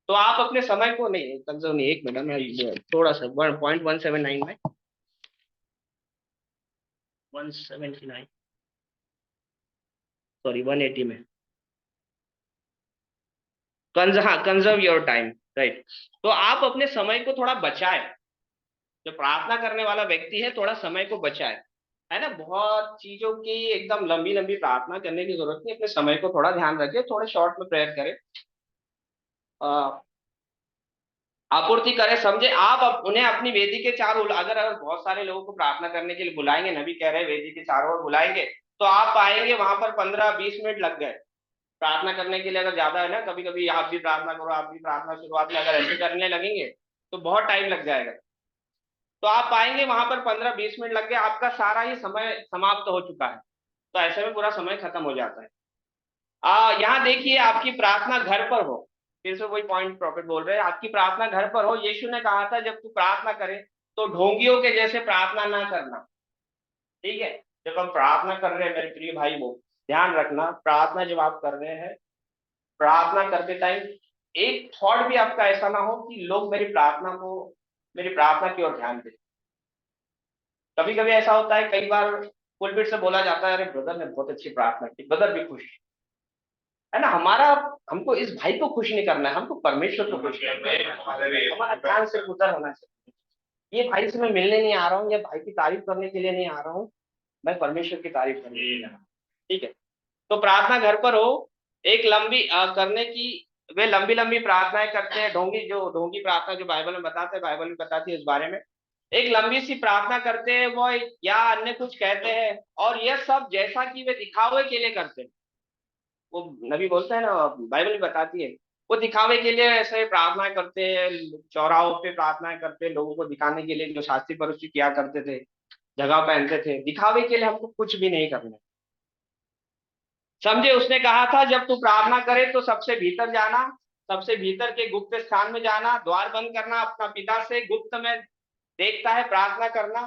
तो आप अपने समय को नहीं कंजर्व नहीं, एक मिनट में थोड़ा सा 1.179 में 179 सॉरी 180 में कंजर्व योर टाइम, राइट। तो आप अपने समय को थोड़ा बचाएं। जो प्रार्थना करने वाला व्यक्ति है थोड़ा समय को बचाए, है ना। बहुत चीजों की एकदम लंबी लंबी प्रार्थना करने की जरूरत नहीं, अपने समय को थोड़ा ध्यान रखिए, थोड़े शॉर्ट में प्रेयर करें, आपूर्ति करें, समझे। आप उन्हें अपनी वेदी के चारों ओर, अगर बहुत सारे लोगों को प्रार्थना करने के लिए बुलाएंगे, नबी कह रहे हैं वेदी के चारों ओर बुलाएंगे, तो आप पाएंगे वहां पर 15-20 मिनट लग गए प्रार्थना करने के लिए। अगर ज्यादा है ना, कभी कभी आप भी प्रार्थना करो, आप भी प्रार्थना शुरुआत में अगर ऐसे करने लगेंगे तो बहुत टाइम लग जाएगा। तो आप पाएंगे वहां पर 15-20 मिनट लग गए, आपका सारा ही समय समाप्त हो चुका है। तो ऐसे में पूरा समय खत्म हो जाता है। यहाँ देखिए, आपकी प्रार्थना घर पर हो, फिर से वही पॉइंट प्रॉफिट बोल रहे हैं, आपकी प्रार्थना घर पर हो। यीशु ने कहा था जब तू प्रार्थना करे तो ढोंगियों के जैसे प्रार्थना ना करना, ठीक है। जब हम प्रार्थना कर रहे हैं मेरे प्रिय भाई, वो ध्यान रखना, प्रार्थना जब आप कर रहे हैं, प्रार्थना करते टाइम एक थॉट भी आपका ऐसा ना हो कि लोग मेरी प्रार्थना की ओर ध्यान दें। कभी कभी ऐसा होता है, कई बार पुलपिट से बोला जाता है, अरे ब्रदर ने बहुत अच्छी प्रार्थना की, ब्रदर भी खुश, है ना। हमको इस भाई को खुश नहीं करना है, हमको परमेश्वर को खुश करना है। हमारा ध्यान सिर्फ उधर होना चाहिए, ये भाई से मैं मिलने नहीं आ रहा हूँ, या भाई की तारीफ करने के लिए नहीं आ रहा हूँ, मैं परमेश्वर की तारीफ करने के लिए आ रहा हूँ, ठीक है। तो प्रार्थना घर पर हो, एक लंबी करने की, वे लंबी लंबी प्रार्थनाएं करते हैं। ढोंगी प्रार्थना जो बाइबल में बताते हैं, बाइबल में बताती है इस बारे में। एक लंबी सी प्रार्थना करते हैं वो, या अन्य कुछ कहते हैं, और यह सब जैसा कि वे दिखावे के लिए करते हैं। वो नबी बोलते हैं ना, बाइबल भी बताती है, वो दिखावे के लिए ऐसे प्रार्थनाएं करते हैं, चौराहों पे प्रार्थनाएं करते हैं, लोगों को दिखाने के लिए, जो शास्त्री पुरुष किया करते थे, जगह पहनते थे, दिखावे के लिए। हमको कुछ भी नहीं करना, समझे। उसने कहा था जब तू प्रार्थना करे तो सबसे भीतर जाना, सबसे भीतर के गुप्त स्थान में जाना, द्वार बंद करना, अपना पिता से गुप्त में देखता है प्रार्थना करना,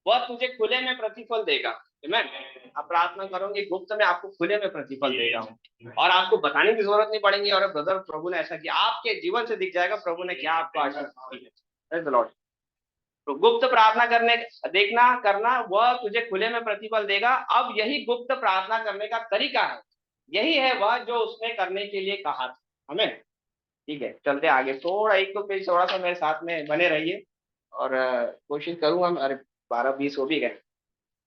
वह तुझे खुले में प्रतिफल देगा। आमीन। आप प्रार्थना करोगे गुप्त में, आपको खुले में प्रतिफल देगा हूँ, और आपको बताने की जरूरत नहीं पड़ेगी, और ब्रदर प्रभु ने ऐसा किया, आपके जीवन से दिख जाएगा प्रभु ने क्या आपको आशीष दी है। Praise the Lord। तो गुप्त प्रार्थना करने देखना करना, वह तुझे खुले में प्रतिफल देगा। अब यही गुप्त प्रार्थना करने का तरीका है, यही है वह जो उसने करने के लिए कहा था हमें, ठीक है। चलते आगे, थोड़ा एक तो पेज थोड़ा सा मेरे साथ में बने रहिए, और कोशिश करूंगा। अरे 12-20 हो भी गए।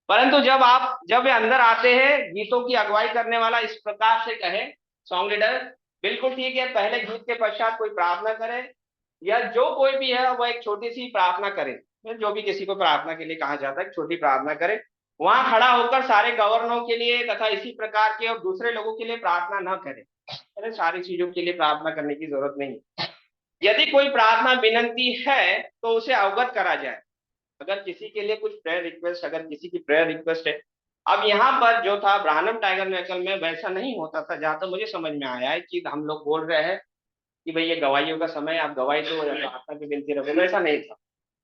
परंतु जब वे अंदर आते हैं, गीतों की अगुवाई करने वाला इस प्रकार से कहे, सॉन्ग लीडर, बिल्कुल ठीक है, पहले गीत के पश्चात कोई प्रार्थना करे, या जो कोई भी है वह एक छोटी सी प्रार्थना करे। जो भी किसी को प्रार्थना के लिए कहा जाता है, छोटी प्रार्थना करे, वहां खड़ा होकर सारे गवर्नरों के लिए तथा इसी प्रकार के और दूसरे लोगों के लिए प्रार्थना न करे। अरे सारी चीजों के लिए प्रार्थना करने की जरूरत नहीं। यदि कोई प्रार्थना विनंती है तो उसे अवगत करा जाए। अगर किसी के लिए कुछ प्रेयर रिक्वेस्ट, अगर किसी की प्रेयर रिक्वेस्ट है, अब यहाँ पर जो था ब्राह्मण टाइगर मैकल में वैसा नहीं होता था, जहां तक मुझे समझ में आया है कि हम लोग बोल रहे हैं कि भाई ये गवाहियों का समय है, आप गवाही दो या प्रार्थना की विनती रखो, वैसा नहीं था।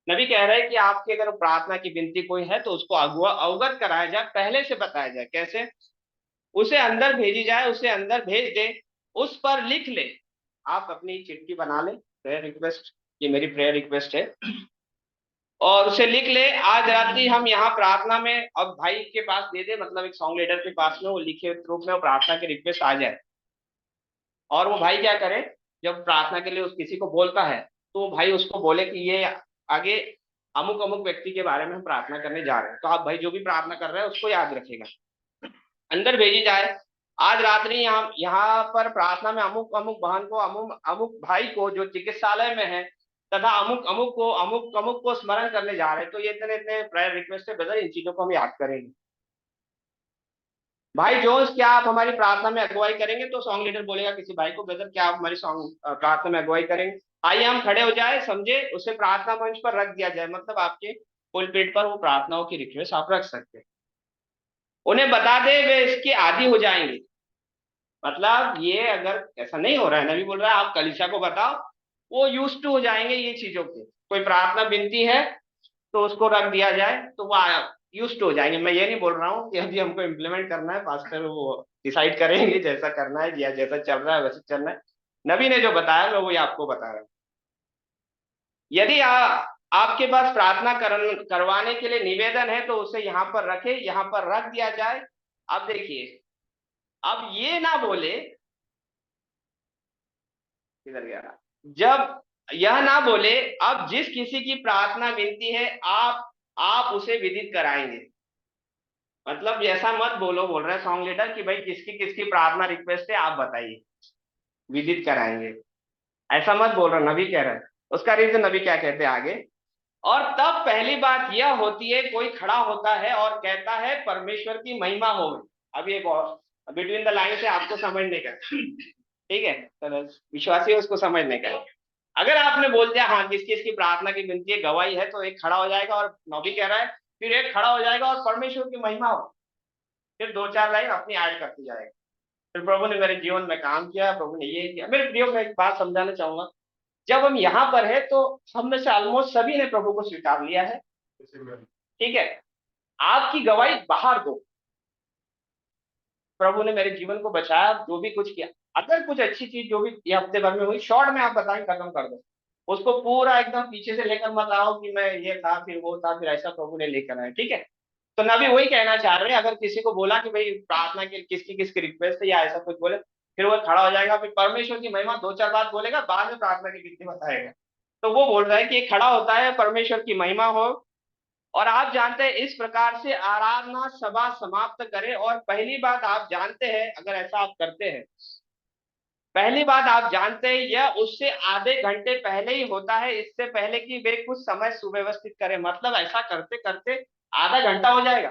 नबी कह रहे हैं कि आपकी अगर प्रार्थना की विनती कोई है तो उसको अवगत कराया जाए, पहले से बताया जाए। कैसे? उसे अंदर भेजी जाए, उसे अंदर भेज दे, उस पर लिख ले। आप अपनी चिट्ठी बना ले, प्रेयर रिक्वेस्ट, ये मेरी प्रेयर रिक्वेस्ट है, और उसे लिख ले, आज रात्रि हम यहाँ प्रार्थना में, अब भाई के पास दे दे, मतलब एक सॉन्ग लीडर के पास में वो लिखे रूप में वो प्रार्थना की रिक्वेस्ट आ जाए। और वो भाई क्या करे, जब प्रार्थना के लिए उस किसी को बोलता है, तो वो भाई उसको बोले कि ये आगे अमुक अमुक व्यक्ति के बारे में हम प्रार्थना करने जा रहे हैं, तो आप भाई जो भी प्रार्थना कर रहे हैं उसको याद रखेगा, अंदर भेजी जाए। आज रात्रि यहाँ पर प्रार्थना में अमुक अमुक बहन को, अमुक अमुक भाई को जो चिकित्सालय में है, तथा अमुक अमुक को स्मरण करने जा रहे हैं। तो ये इतने इतने प्रायर रिक्वेस्ट है ब्रदर, इन चीजों को हम याद करेंगे। भाई जोन्स, क्या आप हमारी प्रार्थना में अगुवाई करेंगे? तो सॉन्ग लीडर बोलेगा किसी भाई को, ब्रदर क्या आप हमारी सॉन्ग प्रार्थना में अगुवाई करेंगे? आइए हम खड़े हो जाए, समझे, उसे प्रार्थना मंच पर रख दिया जाए, मतलब आपके पुलपिट पर वो प्रार्थनाओं की रिक्वेस्ट आप रख सकते हैं। उन्हें बता दे, वे इसके आदी हो जाएंगे। मतलब ये अगर ऐसा नहीं हो रहा है, नबी बोल रहा है आप कलीसिया को बताओ, वो यूज टू हो जाएंगे ये चीजों के। कोई प्रार्थना विनती है तो उसको रख दिया जाए, तो वो यूज टू हो जाएंगे। मैं ये नहीं बोल रहा हूँ कि अभी हमको इम्प्लीमेंट करना है, पास्टर वो डिसाइड करेंगे जैसा करना है, या जैसा चल रहा है वैसे चलना है। नबी ने जो बताया मैं वही आपको बता रहा हूँ। यदि आपके पास प्रार्थना करवाने के लिए निवेदन है तो उसे यहाँ पर रखे, यहाँ पर रख दिया जाए। अब देखिए, अब ये ना बोले किधर गया, जब यह ना बोले अब जिस किसी की प्रार्थना विनती है आप उसे विदित कराएंगे। मतलब ऐसा मत बोलो, बोल रहा है सॉन्ग लीडर, कि भाई किसकी किसकी प्रार्थना रिक्वेस्ट है आप बताइए, विदित कराएंगे, ऐसा मत बोल रहा, नबी कह रहा है। उसका रीजन नबी क्या कहते हैं आगे, और तब पहली बात यह होती है, कोई खड़ा होता है और कहता है परमेश्वर की महिमा हो। अब ये बिटवीन द लाइन से आपको समझने का, ठीक है, तो विश्वासी है उसको समझने का। अगर आपने बोल दिया हाँ किस किस की प्रार्थना की विनती है, गवाही है, तो एक खड़ा हो जाएगा, और नबी कह रहा है फिर एक खड़ा हो जाएगा और परमेश्वर की महिमा हो, फिर दो चार लाइन अपनी ऐड करती जाएगा, फिर प्रभु ने मेरे जीवन में काम किया, प्रभु ने ये किया। मेरे प्रियो, मैं एक बात समझाना चाहूंगा, जब हम यहाँ पर है तो हम में से ऑलमोस्ट सभी ने प्रभु को स्वीकार लिया है, ठीक है। आपकी गवाही बाहर दो, प्रभु ने मेरे जीवन को बचाया, जो भी कुछ किया, अगर कुछ अच्छी चीज जो भी ये हफ्ते भर में हुई, शॉर्ट में आप बताएं, खत्म कर दो उसको, पूरा एकदम पीछे से लेकर मत आओ कि मैं ये था फिर वो था फिर ऐसा, प्रभु ने लेकर आए, ठीक है। तो नबी वही कहना चाह रहे हैं, अगर किसी को बोला कि भाई प्रार्थना की किसकी किसकी रिक्वेस्ट है या ऐसा कुछ बोले, फिर वो खड़ा हो जाएगा, फिर परमेश्वर की महिमा दो चार बात बोलेगा, बाद में प्रार्थना की विधि बताएगा। तो वो बोल रहा है कि खड़ा होता है, परमेश्वर की महिमा हो, और आप जानते हैं इस प्रकार से आराधना सभा समाप्त करें। और पहली बात आप जानते हैं, अगर ऐसा आप करते हैं, पहली बात आप जानते हैं यह उससे आधे घंटे पहले ही होता है, इससे पहले कि वे कुछ समय सुव्यवस्थित करें। मतलब ऐसा करते करते आधा घंटा हो जाएगा,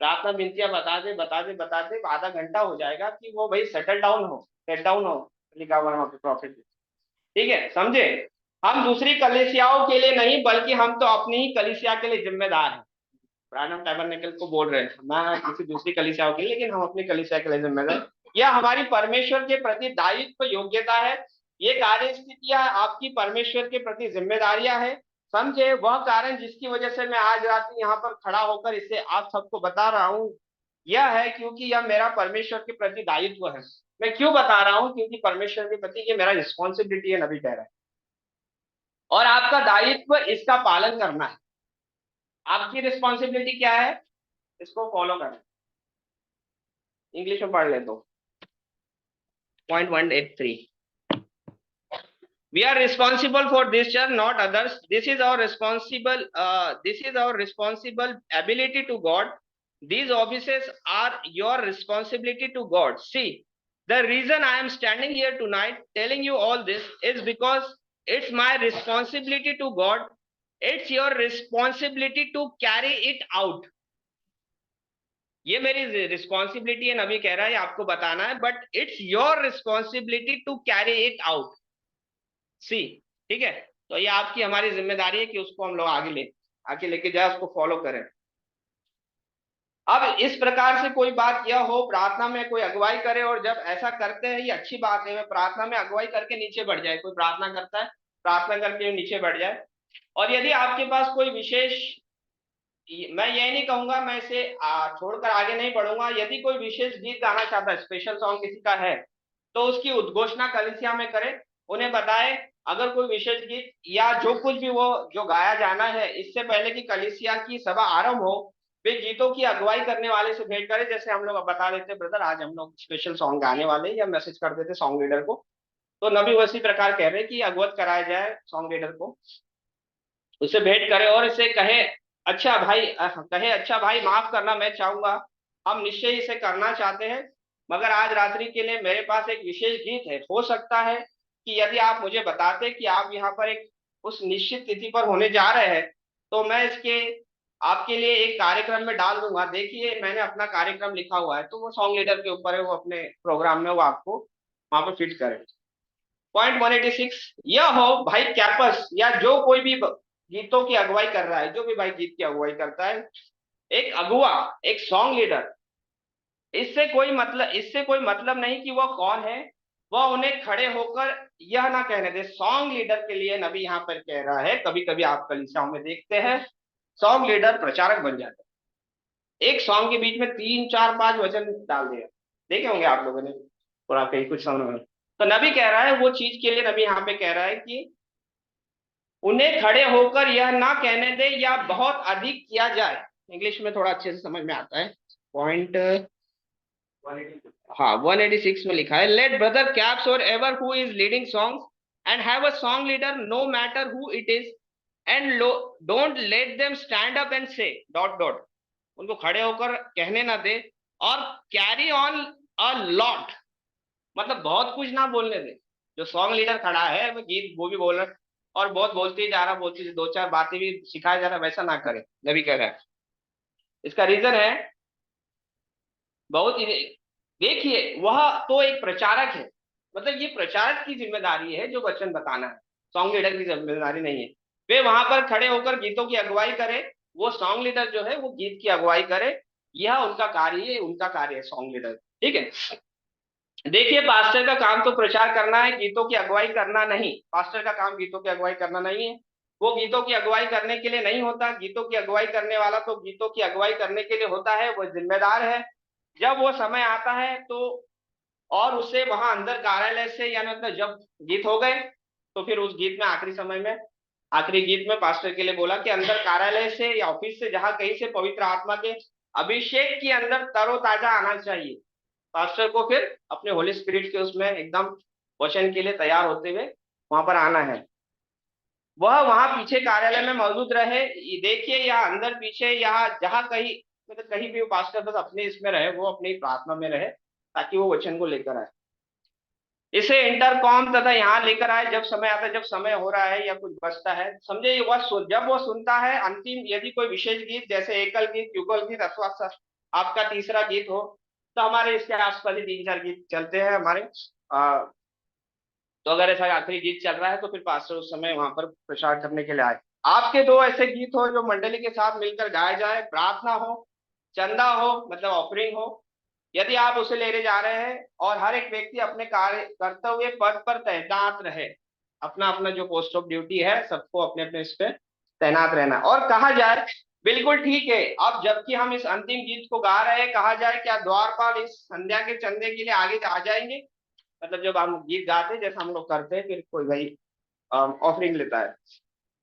प्रार्थना विनतियां बताते आधा घंटा हो जाएगा कि वो भाई सेट डाउन हो, लिखा हुआ है वहां पे प्रॉफिट, ठीक है, समझे। हम दूसरी कलीसियाओं के लिए नहीं, बल्कि हम तो अपनी ही कलीसिया के लिए जिम्मेदार हैं। ब्रायनम टैबरनेकल को बोल रहे हैं, मैं किसी दूसरी कलीसियाओं के लिए, लेकिन हम अपनी कलीसिया के लिए जिम्मेदार। यह हमारी परमेश्वर के प्रति दायित्व योग्यता है, ये कार्य स्थितियां आपकी परमेश्वर के प्रति जिम्मेदारियां है, समझे। वह कारण जिसकी वजह से मैं आज रात यहाँ पर खड़ा होकर इसे आप सबको बता रहा हूँ, यह है क्योंकि यह मेरा परमेश्वर के प्रति दायित्व है। मैं क्यों बता रहा हूँ, क्योंकि परमेश्वर के प्रति ये मेरा रिस्पॉन्सिबिलिटी है, नबी कह रहा है, और आपका दायित्व इसका पालन करना है। आपकी रिस्पॉन्सिबिलिटी क्या है, इसको फॉलो करना। इंग्लिश में पढ़ ले तो, point 183, we are responsible for this church, not others. This is our responsible ability to God. These offices are your responsibility to God. See, the reason I am standing here tonight telling you all this is because it's my responsibility to God. It's your responsibility to carry it out. ये मेरी responsibility है, नबी कह रहा है आपको बताना है, but it's your responsibility to carry it out. See, ठीक है, तो ये आपकी हमारी जिम्मेदारी है कि उसको हम लोग आगे लेके जाए, उसको फॉलो करें। अब इस प्रकार से कोई बात यह हो, प्रार्थना में कोई अगुवाई करे, और जब ऐसा करते हैं ये अच्छी बात है, प्रार्थना में अगुवाई करके नीचे बढ़ जाए, कोई प्रार्थना करता है प्रार्थना करके नीचे बढ़ जाए। और यदि आपके पास कोई विशेष, मैं ये नहीं कहूंगा, मैं इसे छोड़कर आगे नहीं बढ़ूंगा, यदि कोई विशेष गीत गाना चाहता है, स्पेशल सॉन्ग किसी का है, तो उसकी उद्घोषणा कलीसिया में करे, उन्हें बताए। अगर कोई विशेष गीत या जो कुछ भी वो जो गाया जाना है, इससे पहले कि कलीसिया की सभा आरंभ हो, वे गीतों की अगुवाई करने वाले से भेंट करें। जैसे हम लोग बता देते ब्रदर आज हम लोग स्पेशल सॉन्ग गाने वाले, या मैसेज कर देते सॉन्ग लीडर को, तो नबी उसी प्रकार कह रहे हैं कि अगवत कराया जाए सॉन्ग लीडर को, उसे भेंट करे और इसे कहे अच्छा भाई माफ करना, मैं चाहूंगा, हम निश्चय इसे करना चाहते हैं, मगर आज रात्रि के लिए मेरे पास एक विशेष गीत है। हो सकता है कि यदि आप मुझे बताते कि आप यहाँ पर एक उस निश्चित तिथि पर होने जा रहे हैं, तो मैं इसके आपके लिए एक कार्यक्रम में डाल दूंगा। देखिए मैंने अपना कार्यक्रम लिखा हुआ है, तो वो सॉन्ग लीडर के ऊपर है, वो अपने प्रोग्राम में वो आपको वहां पर फिट करे। पॉइंट 186, यह हो भाई कैंपस या जो कोई भी गीतों की अगुवाई कर रहा है, जो भी भाई गीत की अगुवाई करता है, एक अगुआ, एक सॉन्ग लीडर, इससे कोई मतलब नहीं कि वह कौन है, वह उन्हें खड़े होकर यह ना कहने दे। सॉन्ग लीडर के लिए नबी यहाँ पर कह रहा है, कभी कभी आप कलीसियाओं में देखते हैं सॉन्ग लीडर प्रचारक बन जाते हैं, एक सॉन्ग के बीच में 3 4 5 वचन डाल दिया, देखे होंगे आप लोगों ने, और आप कहीं कुछ समझ में। तो नबी कह रहा है वो चीज के लिए नबी यहाँ पे कह रहा है कि उन्हें खड़े होकर यह ना कहने दे या बहुत अधिक किया जाए। इंग्लिश में थोड़ा अच्छे से समझ में आता है। पॉइंट हाँ 186 में लिखा है, लेट ब्रदर कैप्स और ever who is leading songs and have a song leader no matter who it is and don't let them stand up and say dot dot, उनको खड़े होकर कहने ना दे, और कैरी ऑन अ लॉट, मतलब बहुत कुछ ना बोलने दे। जो सॉन्ग लीडर खड़ा है वो गीत वो भी बोल रहा है और बहुत बोलते ही जा रहा, बोलते ही दो चार बातें भी सिखाया जा रहा, वैसा ना करे, नबी कह रहा है। इसका रीजन है बहुत देखिए, वह तो एक प्रचारक है, मतलब ये प्रचारक की जिम्मेदारी है जो वचन बताना है, सॉन्ग लीडर की जिम्मेदारी नहीं है। वे वहां पर खड़े होकर गीतों की अगुवाई करे, वो सॉन्ग लीडर जो है वो गीत की अगुवाई करे, यह उनका कार्य है, उनका कार्य है सॉन्ग लीडर, ठीक है। देखिए पास्टर का काम तो प्रचार करना है, गीतों की अगुवाई करना नहीं। पास्टर का काम गीतों की अगुवाई करना नहीं है, वो गीतों की अगुवाई करने के लिए नहीं होता। गीतों की अगुवाई करने वाला तो गीतों की अगुवाई करने के लिए होता है, वो जिम्मेदार है। जब वो समय आता है तो, और उसे वहां अंदर कार्यालय से, यानी मतलब जब गीत हो गए तो फिर उस गीत में आखिरी समय में, आखिरी गीत में पास्टर के लिए बोला कि अंदर कार्यालय से या ऑफिस से जहां कहीं से पवित्र आत्मा के अभिषेक के अंदर तरोताजा आना चाहिए। पास्टर को फिर अपने होली स्पिरिट के उसमें एकदम वचन के लिए तैयार होते हुए वहां पर आना है। वह वहां पीछे कार्यालय में मौजूद रहे, देखिए या अंदर पीछे या जहां कहीं, मतलब कहीं भी वो पास्टर बस अपने इसमें रहे, वो अपनी प्रार्थना में रहे ताकि वो वचन को लेकर आए। इसे इंटरकॉम तथा यहाँ लेकर आए जब समय आता है, जब समय हो रहा है या कुछ बचता है, समझे वह जब वो सुनता है अंतिम, यदि कोई विशेष गीत जैसे एकल गीत, युगल गीत अथवा आपका तीसरा गीत हो, तो हमारे इसके आसपास ही 3-4 गीत चलते हैं हमारे। तो अगर ऐसा आखिरी गीत चल रहा है तो फिर पास्टर उस समय वहां पर प्रचार करने के लिए आए। आपके दो ऐसे गीत हो जो मंडली के साथ मिलकर गाए जाए, प्रार्थना हो, चंदा हो, मतलब ऑफरिंग हो, यदि आप उसे लेने जा रहे हैं, और हर एक व्यक्ति अपने कार्य करते हुए पद पर तैनात रहे, अपना अपना जो पोस्ट ऑफ ड्यूटी है, सबको अपने अपने इस पे तैनात रहना। और कहा जाए बिल्कुल ठीक है, अब जबकि हम इस अंतिम गीत को गा रहे हैं, कहा जाए क्या द्वारपाल इस संध्या के चंदे के लिए आगे आ जाएंगे, मतलब जब हम गीत गाते हैं जैसा हम लोग करते हैं, फिर कोई भाई ऑफरिंग लेता है,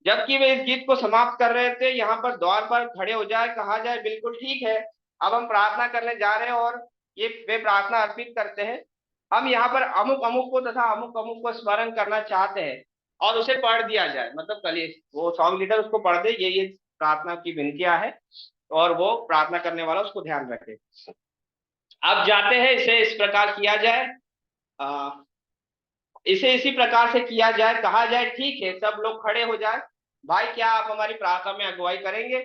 जबकि वे इस गीत को समाप्त कर रहे थे, यहाँ पर द्वार पर खड़े हो जाए, कहा जाए बिल्कुल ठीक है, अब हम प्रार्थना करने जा रहे हैं और ये वे प्रार्थना अर्पित करते हैं, हम यहाँ पर अमुक अमुक को तथा अमुक अमुक को स्मरण करना चाहते हैं, और उसे पढ़ दिया जाए, मतलब कल वो सॉन्ग लीडर उसको पढ़ दे, ये प्रार्थना की विनतियां है, और वो प्रार्थना करने वाला उसको ध्यान रखे। अब जाते हैं, इसे इस प्रकार किया जाए, इसे इसी प्रकार से किया जाए, कहा जाए ठीक है, सब लोग खड़े हो जाए, भाई क्या आप हमारी प्रार्थना में अगुवाई करेंगे।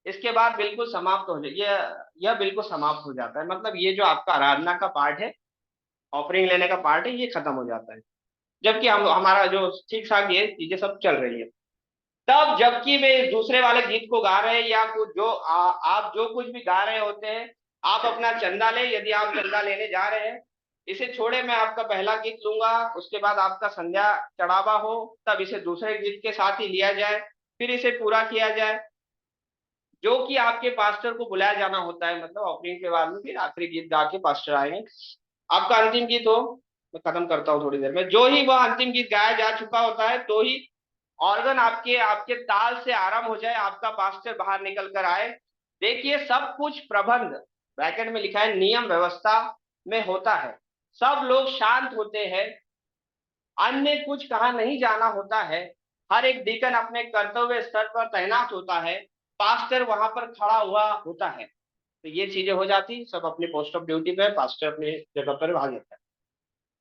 इसके बाद बिल्कुल समाप्त हो जाए, यह बिल्कुल समाप्त हो जाता है, मतलब ये जो आपका आराधना का पार्ट है, ऑफरिंग लेने का पार्ट है, ये खत्म हो जाता है, जबकि हम हमारा जो ठीक ठाक ये चीजें सब चल रही है। तब जबकि वे दूसरे वाले गीत को गा रहे हैं, या कुछ जो आप जो कुछ भी गा रहे होते हैं, आप अपना चंदा ले, यदि आप चंदा लेने जा रहे हैं, इसे छोड़े मैं आपका पहला गीत लूंगा, उसके बाद आपका संध्या चढ़ावा हो, तब इसे दूसरे गीत के साथ ही लिया जाए, फिर इसे पूरा किया जाए, जो कि आपके पास्टर को बुलाया जाना होता है, मतलब ऑफरिंग के बाद में फिर आखिरी गीत गा के पास्टर आएंगे। आपका अंतिम गीत हो, मैं खत्म करता हूँ थोड़ी देर में, जो ही वह अंतिम गीत गाया जा चुका होता है, तो ही ऑर्गन आपके आपके ताल से आराम हो जाए, आपका पास्टर बाहर निकल कर आए। देखिए सब कुछ प्रबंध, ब्रैकेट में लिखा है नियम व्यवस्था में होता है, सब लोग शांत होते हैं, अन्य कुछ कहा नहीं जाना होता है, हर एक डीकन अपने कर्तव्य स्तर पर तैनात होता है, पास्टर वहां पर खड़ा हुआ होता है, तो ये चीजें हो जाती, सब अपने पोस्ट ऑफ ड्यूटी पे, पास्टर अपने जगह पर भाग जाता है।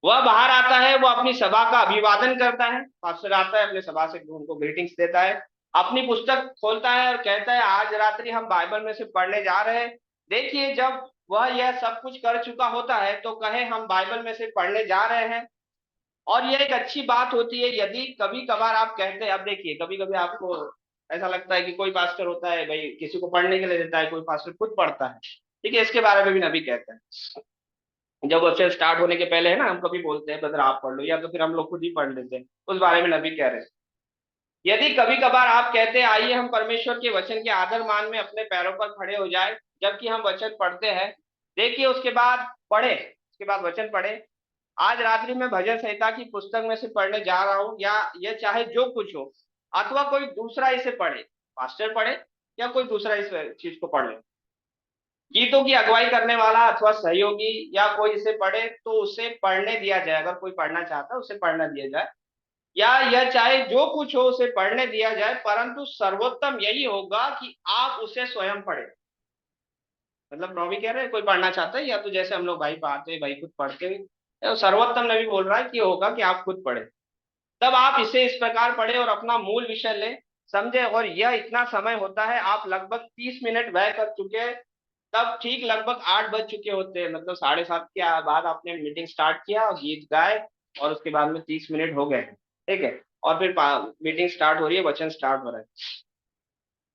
वह बाहर आता है, वो अपनी सभा का अभिवादन करता है, पास्टर आता है अपने सभा से उनको ग्रीटिंग्स देता है, अपनी पुस्तक खोलता है और कहता है आज रात्रि हम बाइबल में से पढ़ने जा रहे हैं। देखिए जब वह यह सब कुछ कर चुका होता है तो कहे हम बाइबल में से पढ़ने जा रहे हैं, और यह एक अच्छी बात होती है। यदि कभी कभार आप कहते हैं, अब देखिए कभी कभी आपको ऐसा लगता है कि कोई पास्टर होता है भाई किसी को पढ़ने के लिए देता है, कोई पास्टर खुद पढ़ता है, ठीक है, इसके बारे में भी नबी कहते हैं, जब वर्षन स्टार्ट होने के पहले है ना, हम कभी बोलते हैं ब्रदर आप पढ़ लो, या तो फिर हम लोग खुद ही पढ़ लेते हैं, उस बारे में नबी कह रहे हैं। यदि कभी कभार आप कहते हैं आइए हम परमेश्वर के वचन के आदर मान में अपने पैरों पर खड़े हो जाए, जबकि हम वचन पढ़ते हैं, देखिए उसके बाद पढ़े, उसके बाद वचन पढ़े, आज रात्रि में भजन संहिता की पुस्तक में से पढ़ने जा रहा हूँ, या यह चाहे जो कुछ हो, अथवा कोई दूसरा इसे पढ़े, पास्टर पढ़े या कोई दूसरा इस चीज को पढ़ ले, गीतों की अगुवाई करने वाला अथवा सहयोगी या कोई इसे पढ़े तो उसे पढ़ने दिया जाए, अगर कोई पढ़ना चाहता है उसे पढ़ना दिया जाए, या यह चाहे जो कुछ हो उसे पढ़ने दिया जाए, परंतु सर्वोत्तम यही होगा कि आप उसे स्वयं पढ़े। मतलब नबी कह रहे हैं कोई पढ़ना चाहता है या तो जैसे हम लोग भाई पढ़ते हैं, भाई खुद पढ़ते हैं, तो सर्वोत्तम नबी बोल रहा है कि होगा कि आप खुद पढ़े, तब आप इसे इस प्रकार पढ़े और अपना मूल विषय ले समझे। और यह इतना समय होता है, आप लगभग 30 मिनट व्यय कर चुके हैं, तब ठीक लगभग 8 बज चुके होते हैं, मतलब 7:30 के बाद आपने मीटिंग स्टार्ट किया और गीत गाए और उसके बाद में 30 मिनट हो गए, ठीक है, और फिर मीटिंग स्टार्ट हो रही है, वचन स्टार्ट हो रहा है,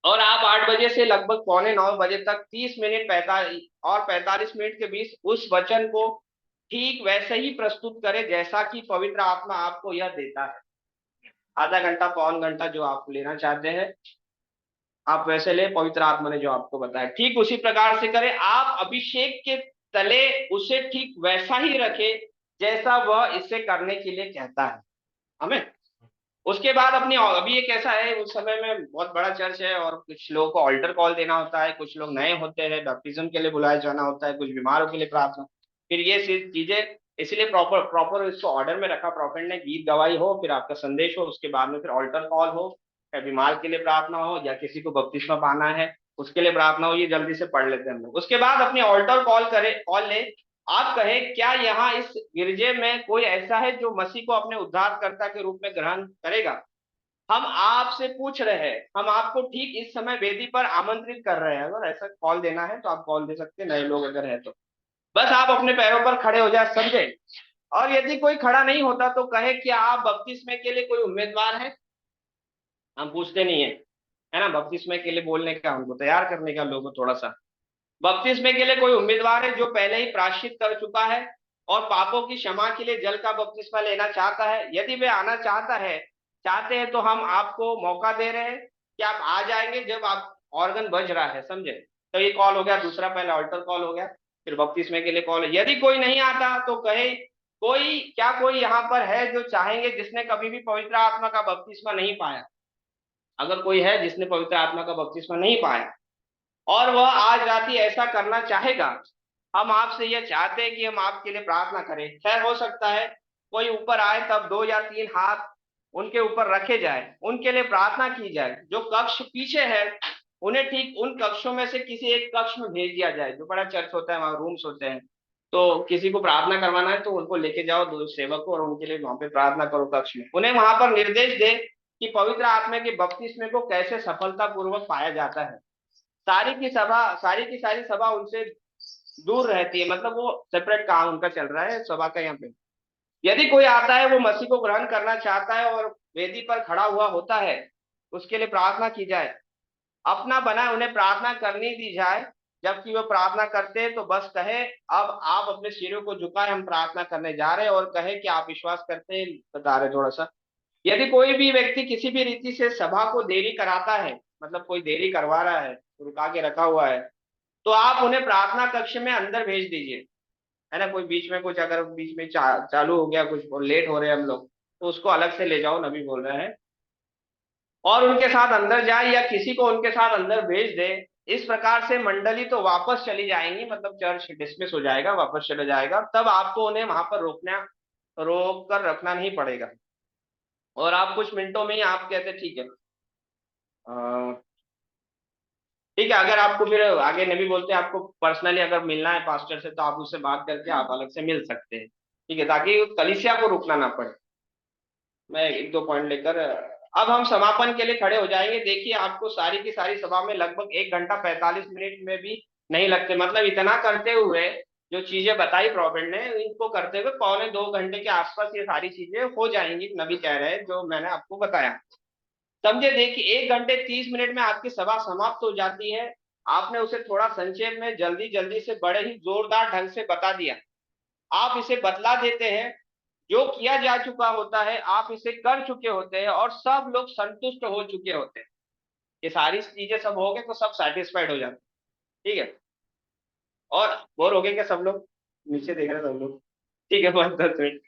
और आप 8 बजे से लगभग 8:45 बजे तक 30 मिनट 45 मिनट के बीच उस वचन को ठीक वैसे ही प्रस्तुत करें जैसा कि पवित्र आत्मा आपको यह देता है। आधा घंटा पौन घंटा जो आप लेना चाहते हैं आप वैसे ले, पवित्र आत्मा ने जो आपको बताया ठीक उसी प्रकार से करें। आप अभिषेक के तले उसे ठीक वैसा ही रखे जैसा वह इसे करने के लिए कहता है। हमें उसके बाद अपनी, अभी ये कैसा है, उस समय में बहुत बड़ा चर्च है और कुछ लोगों को ऑल्टर कॉल देना होता है, कुछ लोग नए होते हैं, बैप्टिज्म के लिए बुलाया जाना होता है, कुछ बीमारों के लिए प्रार्थना, फिर ये चीजें, इसलिए प्रॉपर प्रॉपर इसको ऑर्डर में रखा प्रॉफिट ने, गीत गवाही हो, फिर आपका संदेश हो, उसके बाद में फिर ऑल्टर कॉल हो, या बीमार के लिए प्रार्थना हो, या किसी को बपतिस्मा पाना है उसके लिए प्रार्थना हो। ये जल्दी से पढ़ लेते हैं हम लोग। उसके बाद अपनी ऑल्टर कॉल ले, आप कहे क्या यहाँ इस गिरजे में कोई ऐसा है जो मसीह को अपने उद्धारकर्ता के रूप में ग्रहण करेगा? हम आपसे पूछ रहे हैं, हम आपको ठीक इस समय वेदी पर आमंत्रित कर रहे हैं। अगर ऐसा कॉल देना है तो आप कॉल दे सकते हैं, नए लोग अगर है तो बस आप अपने पैरों पर खड़े हो जाए, समझे। और यदि कोई खड़ा नहीं होता तो कहे कि आप बपतिस्मे के लिए कोई उम्मीदवार है? हम पूछते नहीं है ना, बपतिस्मे के लिए बोलने का, हमको तैयार करने का लोगों थोड़ा सा। बपतिस्मे के लिए कोई उम्मीदवार है जो पहले ही प्रायश्चित कर चुका है और पापों की क्षमा के लिए जल का बपतिस्मा लेना चाहता है? यदि वे आना चाहते हैं तो हम आपको मौका दे रहे हैं कि आप आ जाएंगे जब आप ऑर्गन बज रहा है, समझे। तो ये कॉल हो गया दूसरा, पहले ऑल्टर कॉल हो गया, फिर बपतिस्मे के लिए कॉल। यदि कोई नहीं आता तो कहे कोई यहाँ पर है जो चाहेंगे जिसने कभी भी पवित्र आत्मा का बपतिस्मा नहीं पाया? अगर कोई है जिसने पवित्र आत्मा का बपतिस्मा नहीं पाया और वह आज रात ही ऐसा करना चाहेगा, हम आपसे यह चाहते हैं कि हम आपके लिए प्रार्थना करें। खैर हो सकता है कोई ऊपर आए तब 2 या 3 हाथ उनके ऊपर रखे जाए, उनके लिए प्रार्थना की जाए। जो कक्ष पीछे है उन्हें ठीक उन कक्षों में से किसी एक कक्ष में भेज दिया जाए, जो बड़ा चर्च होता है वहां रूम्स होते हैं, तो किसी को प्रार्थना करवाना है तो उनको लेके जाओ, दो सेवक को, और उनके लिए वहां पे प्रार्थना करो कक्ष में। उन्हें वहां पर निर्देश दे कि पवित्र आत्मा के बपतिस्मे को कैसे सफलतापूर्वक पाया जाता है। सारी की सारी सभा उनसे दूर रहती है, मतलब वो सेपरेट काम उनका चल रहा है सभा का यहाँ पे। यदि कोई आता है वो मसीह को ग्रहण करना चाहता है और वेदी पर खड़ा हुआ होता है, उसके लिए प्रार्थना की जाए। अपना बना उन्हें प्रार्थना करनी दी जाए। जबकि वो प्रार्थना करते हैं तो बस कहे अब आप अपने सिरों को झुकाए, हम प्रार्थना करने जा रहे हैं, और कहे कि आप विश्वास करते हैं, बता रहे थोड़ा सा। यदि कोई भी व्यक्ति किसी भी रीति से सभा को देरी कराता है, मतलब कोई देरी करवा रहा है, रुका के रखा हुआ है, तो आप उन्हें प्रार्थना कक्ष में अंदर भेज दीजिए, है ना। कोई बीच में कुछ अगर बीच में चालू हो गया कुछ और लेट हो रहे हैं हम लोग, तो उसको अलग से ले जाओ, नबी बोल रहे हैं, और उनके साथ अंदर जाए या किसी को उनके साथ अंदर भेज दे। इस प्रकार से मंडली तो वापस चली जाएंगी, मतलब चर्च डिसमिस हो जाएगा, वापस चले जाएगा, तब आपको उन्हें वहां पर रोक कर रखना नहीं पड़ेगा, और आप कुछ मिनटों में ही आप कहते ठीक है, ठीक है। अगर आपको फिर आगे नबी बोलते हैं आपको पर्सनली अगर मिलना है पास्टर से तो आप उससे बात करके आप अलग से मिल सकते हैं, ठीक है, ताकि कलीसिया को रुकना ना पड़े। मैं एक दो पॉइंट लेकर अब हम समापन के लिए खड़े हो जाएंगे। देखिए आपको सारी की सारी सभा में लगभग 1 घंटा 45 मिनट में भी नहीं लगते, मतलब इतना करते हुए जो चीजें बताई प्रॉफिट ने, इनको करते हुए 1.25 2 घंटे के आसपास ये सारी चीजें हो जाएंगी, नबी कह रहे हैं जो मैंने आपको बताया, समझे। देखिए 1 घंटे 30 मिनट में आपकी सभा समाप्त हो जाती है। आपने उसे थोड़ा संक्षेप में जल्दी जल्दी से बड़े ही जोरदार ढंग से बता दिया। आप इसे बतला देते हैं, जो किया जा चुका होता है आप इसे कर चुके होते हैं और सब लोग संतुष्ट हो चुके होते हैं। ये सारी चीजें सब हो गए तो सब सेटिस्फाइड हो जाते हैं, ठीक है। और बोर हो गए क्या सब लोग? नीचे देख रहे हैं सब लोग, ठीक है, बस 10 मिनट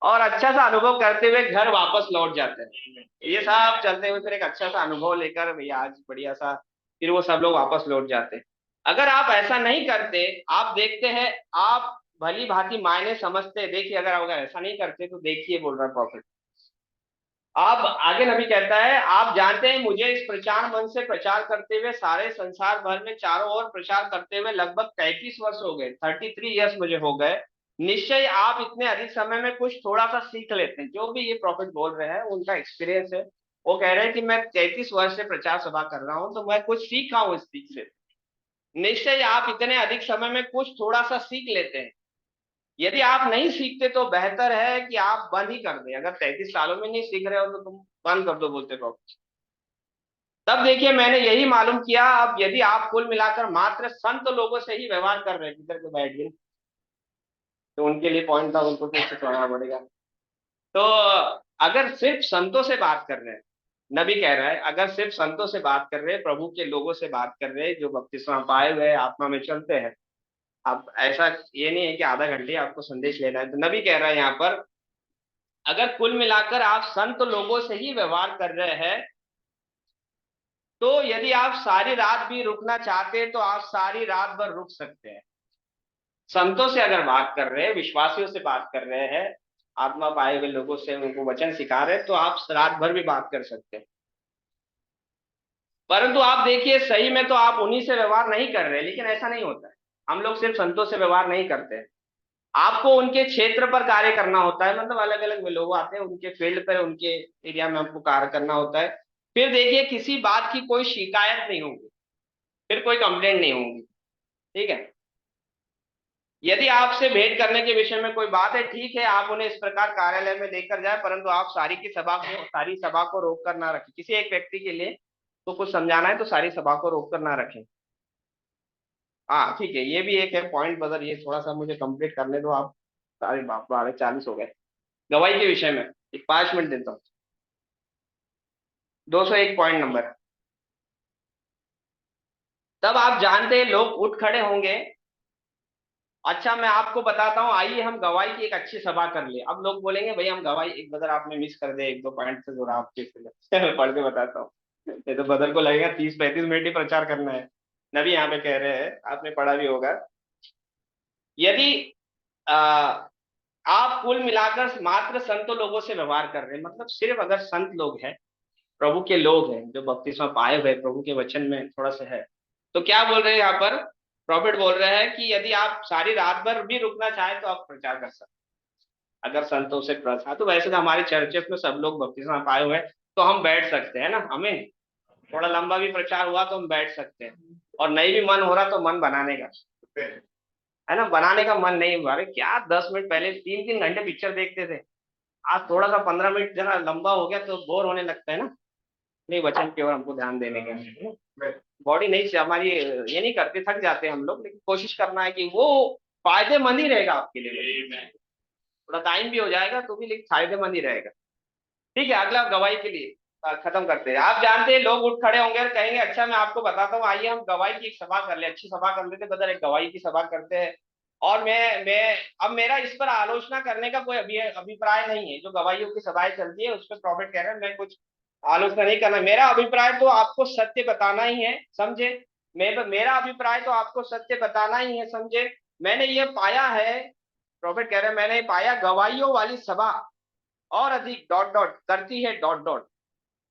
और अच्छा सा अनुभव करते हुए घर वापस लौट जाते हैं। ये सब चलते हुए फिर एक अच्छा सा अनुभव लेकर भैया आज बढ़िया सा, फिर वो सब लोग वापस लौट जाते हैं। अगर आप ऐसा नहीं करते, आप देखते हैं, आप भली भांति मायने समझते, देखिए अगर ऐसा नहीं करते तो देखिए बोल रहा प्रॉफिट, आप आगे नबी कहता है, आप जानते हैं मुझे इस प्रचार मन से प्रचार करते हुए सारे संसार भर में चारों ओर प्रचार करते हुए लगभग 33 वर्ष हो गए, 33 ईयर्स मुझे हो गए। निश्चय आप इतने अधिक समय में कुछ थोड़ा सा सीख लेते हैं। जो भी ये प्रॉफिट बोल रहे हैं उनका एक्सपीरियंस है। वो कह रहे हैं कि मैं 33 वर्ष से प्रचार सभा कर रहा हूं, तो मैं कुछ सीखा हूं इस सीख से। निश्चय आप इतने अधिक समय में कुछ थोड़ा सा सीख लेते हैं। यदि आप नहीं सीखते तो बेहतर है कि आप बंद ही कर दें। अगर 33 सालों में नहीं सीख रहे हो तो तुम बंद कर दो बोलते प्रॉफिट। तब देखिए मैंने यही मालूम किया, अब यदि आप कुल मिलाकर मात्र संत लोगों से ही व्यवहार कर रहे हैं, किधर के बैठ गए, तो उनके लिए पॉइंट था, उनको फिर से छोड़ना पड़ेगा। तो अगर सिर्फ संतों से बात कर रहे हैं, नबी कह रहा है अगर सिर्फ संतों से बात कर रहे हैं, प्रभु के लोगों से बात कर रहे हैं जो बपतिस्मा पाए हुए आत्मा में चलते हैं, अब ऐसा ये नहीं है कि आधा घंटे आपको संदेश लेना है। तो नबी कह रहा है यहाँ पर, अगर कुल मिलाकर आप संत लोगों से ही व्यवहार कर रहे हैं, तो यदि आप सारी रात भी रुकना चाहते हैं तो आप सारी रात भर रुक सकते हैं। संतों से अगर बात कर रहे हैं, विश्वासियों से बात कर रहे हैं, आत्मा पाए हुए लोगों से उनको वचन सिखा रहे हैं, तो आप रात भर भी बात कर सकते हैं। परंतु आप देखिए सही में तो आप उन्हीं से व्यवहार नहीं कर रहे, लेकिन ऐसा नहीं होता है। हम लोग सिर्फ संतों से व्यवहार नहीं करते हैं, आपको उनके क्षेत्र पर कार्य करना होता है। मतलब अलग अलग लोग आते हैं, उनके फील्ड पर, उनके एरिया में हमको कार्य करना होता है। फिर देखिए किसी बात की कोई शिकायत नहीं होगी, फिर कोई कंप्लेंट नहीं होगी, ठीक है। यदि आपसे भेंट करने के विषय में कोई बात है, ठीक है, आप उन्हें इस प्रकार कार्यालय में लेकर जाए, परंतु आप सारी सभा को रोक कर ना रखें। किसी एक व्यक्ति के लिए तो कुछ समझाना है तो सारी सभा को रोक कर ना रखें। हाँ ठीक है, ये भी एक है पॉइंट बदल, ये थोड़ा सा मुझे कंप्लीट करने दो आप। सारे बाप 12:40 हो गए। गवाही के विषय में एक 5 मिनट देता हूँ। 201 पॉइंट नंबर। तब आप जानते हैं लोग उठ खड़े होंगे। अच्छा मैं आपको बताता हूँ, आइए हम गवाही की एक अच्छी सभा कर ले। अब लोग बोलेंगे भाई हम गवाही, एक बदर आपने मिस कर दे, एक दो पॉइंट से जोड़ा आपके मैं पढ़ के बताता हूँ। नहीं तो बदर को लगेगा 30-35 मिनट ही प्रचार करना है। नबी यहाँ पे कह रहे हैं, आपने पढ़ा भी होगा, यदि आ, आप कुल मिलाकर मात्र संत लोगों से व्यवहार कर रहे हैं, मतलब सिर्फ अगर संत लोग हैं, प्रभु के लोग हैं जो बपतिस्मा पाए हुए प्रभु के वचन में थोड़ा सा है, तो क्या बोल रहे हैं यहाँ पर, प्रॉफिट बोल रहे हैं कि यदि आप सारी रात भर भी रुकना चाहें तो आप प्रचार कर सकते हैं। अगर संतों से प्रचार, तो वैसे तो हमारे चर्चेस में सब लोग बपतिस्मा पाए हुए हैं, तो हम बैठ सकते हैं ना, हमें थोड़ा लंबा भी प्रचार हुआ तो हम बैठ सकते हैं। और नहीं भी मन हो रहा तो मन बनाने का है ना, बनाने का मन नहीं हुआ, अरे क्या 10 मिनट पहले 3-3 घंटे पिक्चर देखते थे, आज थोड़ा सा 15 मिनट जरा लंबा हो गया तो बोर होने लगता है ना। नहीं, वचन की ओर हमको ध्यान देने का, बॉडी नहीं हमारी ये नहीं करती, थक जाते हैं हम लोग, लेकिन कोशिश करना है कि वो फायदेमंद ही रहेगा आपके लिए। थोड़ा टाइम भी हो जाएगा तो भी, लेकिन फायदेमंद ही रहेगा। ठीक है, अगला गवाही के लिए खत्म करते हैं। आप जानते हैं लोग उठ खड़े होंगे और कहेंगे अच्छा मैं आपको बताता हूँ, आइए हम गवाही की एक सभा कर ले, अच्छी सभा कर लेते, बदल एक गवाही की सभा करते हैं। और मैं अब मेरा इस पर आलोचना करने का कोई अभिप्राय नहीं है। जो गवाहियों की सभाएं चलती है उस पर प्रॉफिट कह रहे हैं मैं कुछ आलोचना नहीं करना। मेरा अभिप्राय तो आपको सत्य बताना ही है, समझे। मेरा अभिप्राय तो आपको सत्य बताना ही है, समझे। मैंने ये पाया है, प्रॉफिट कह रहे हैं, मैंने पाया गवाहियों वाली सभा और अधिक डॉट डॉट करती है डॉट डॉट।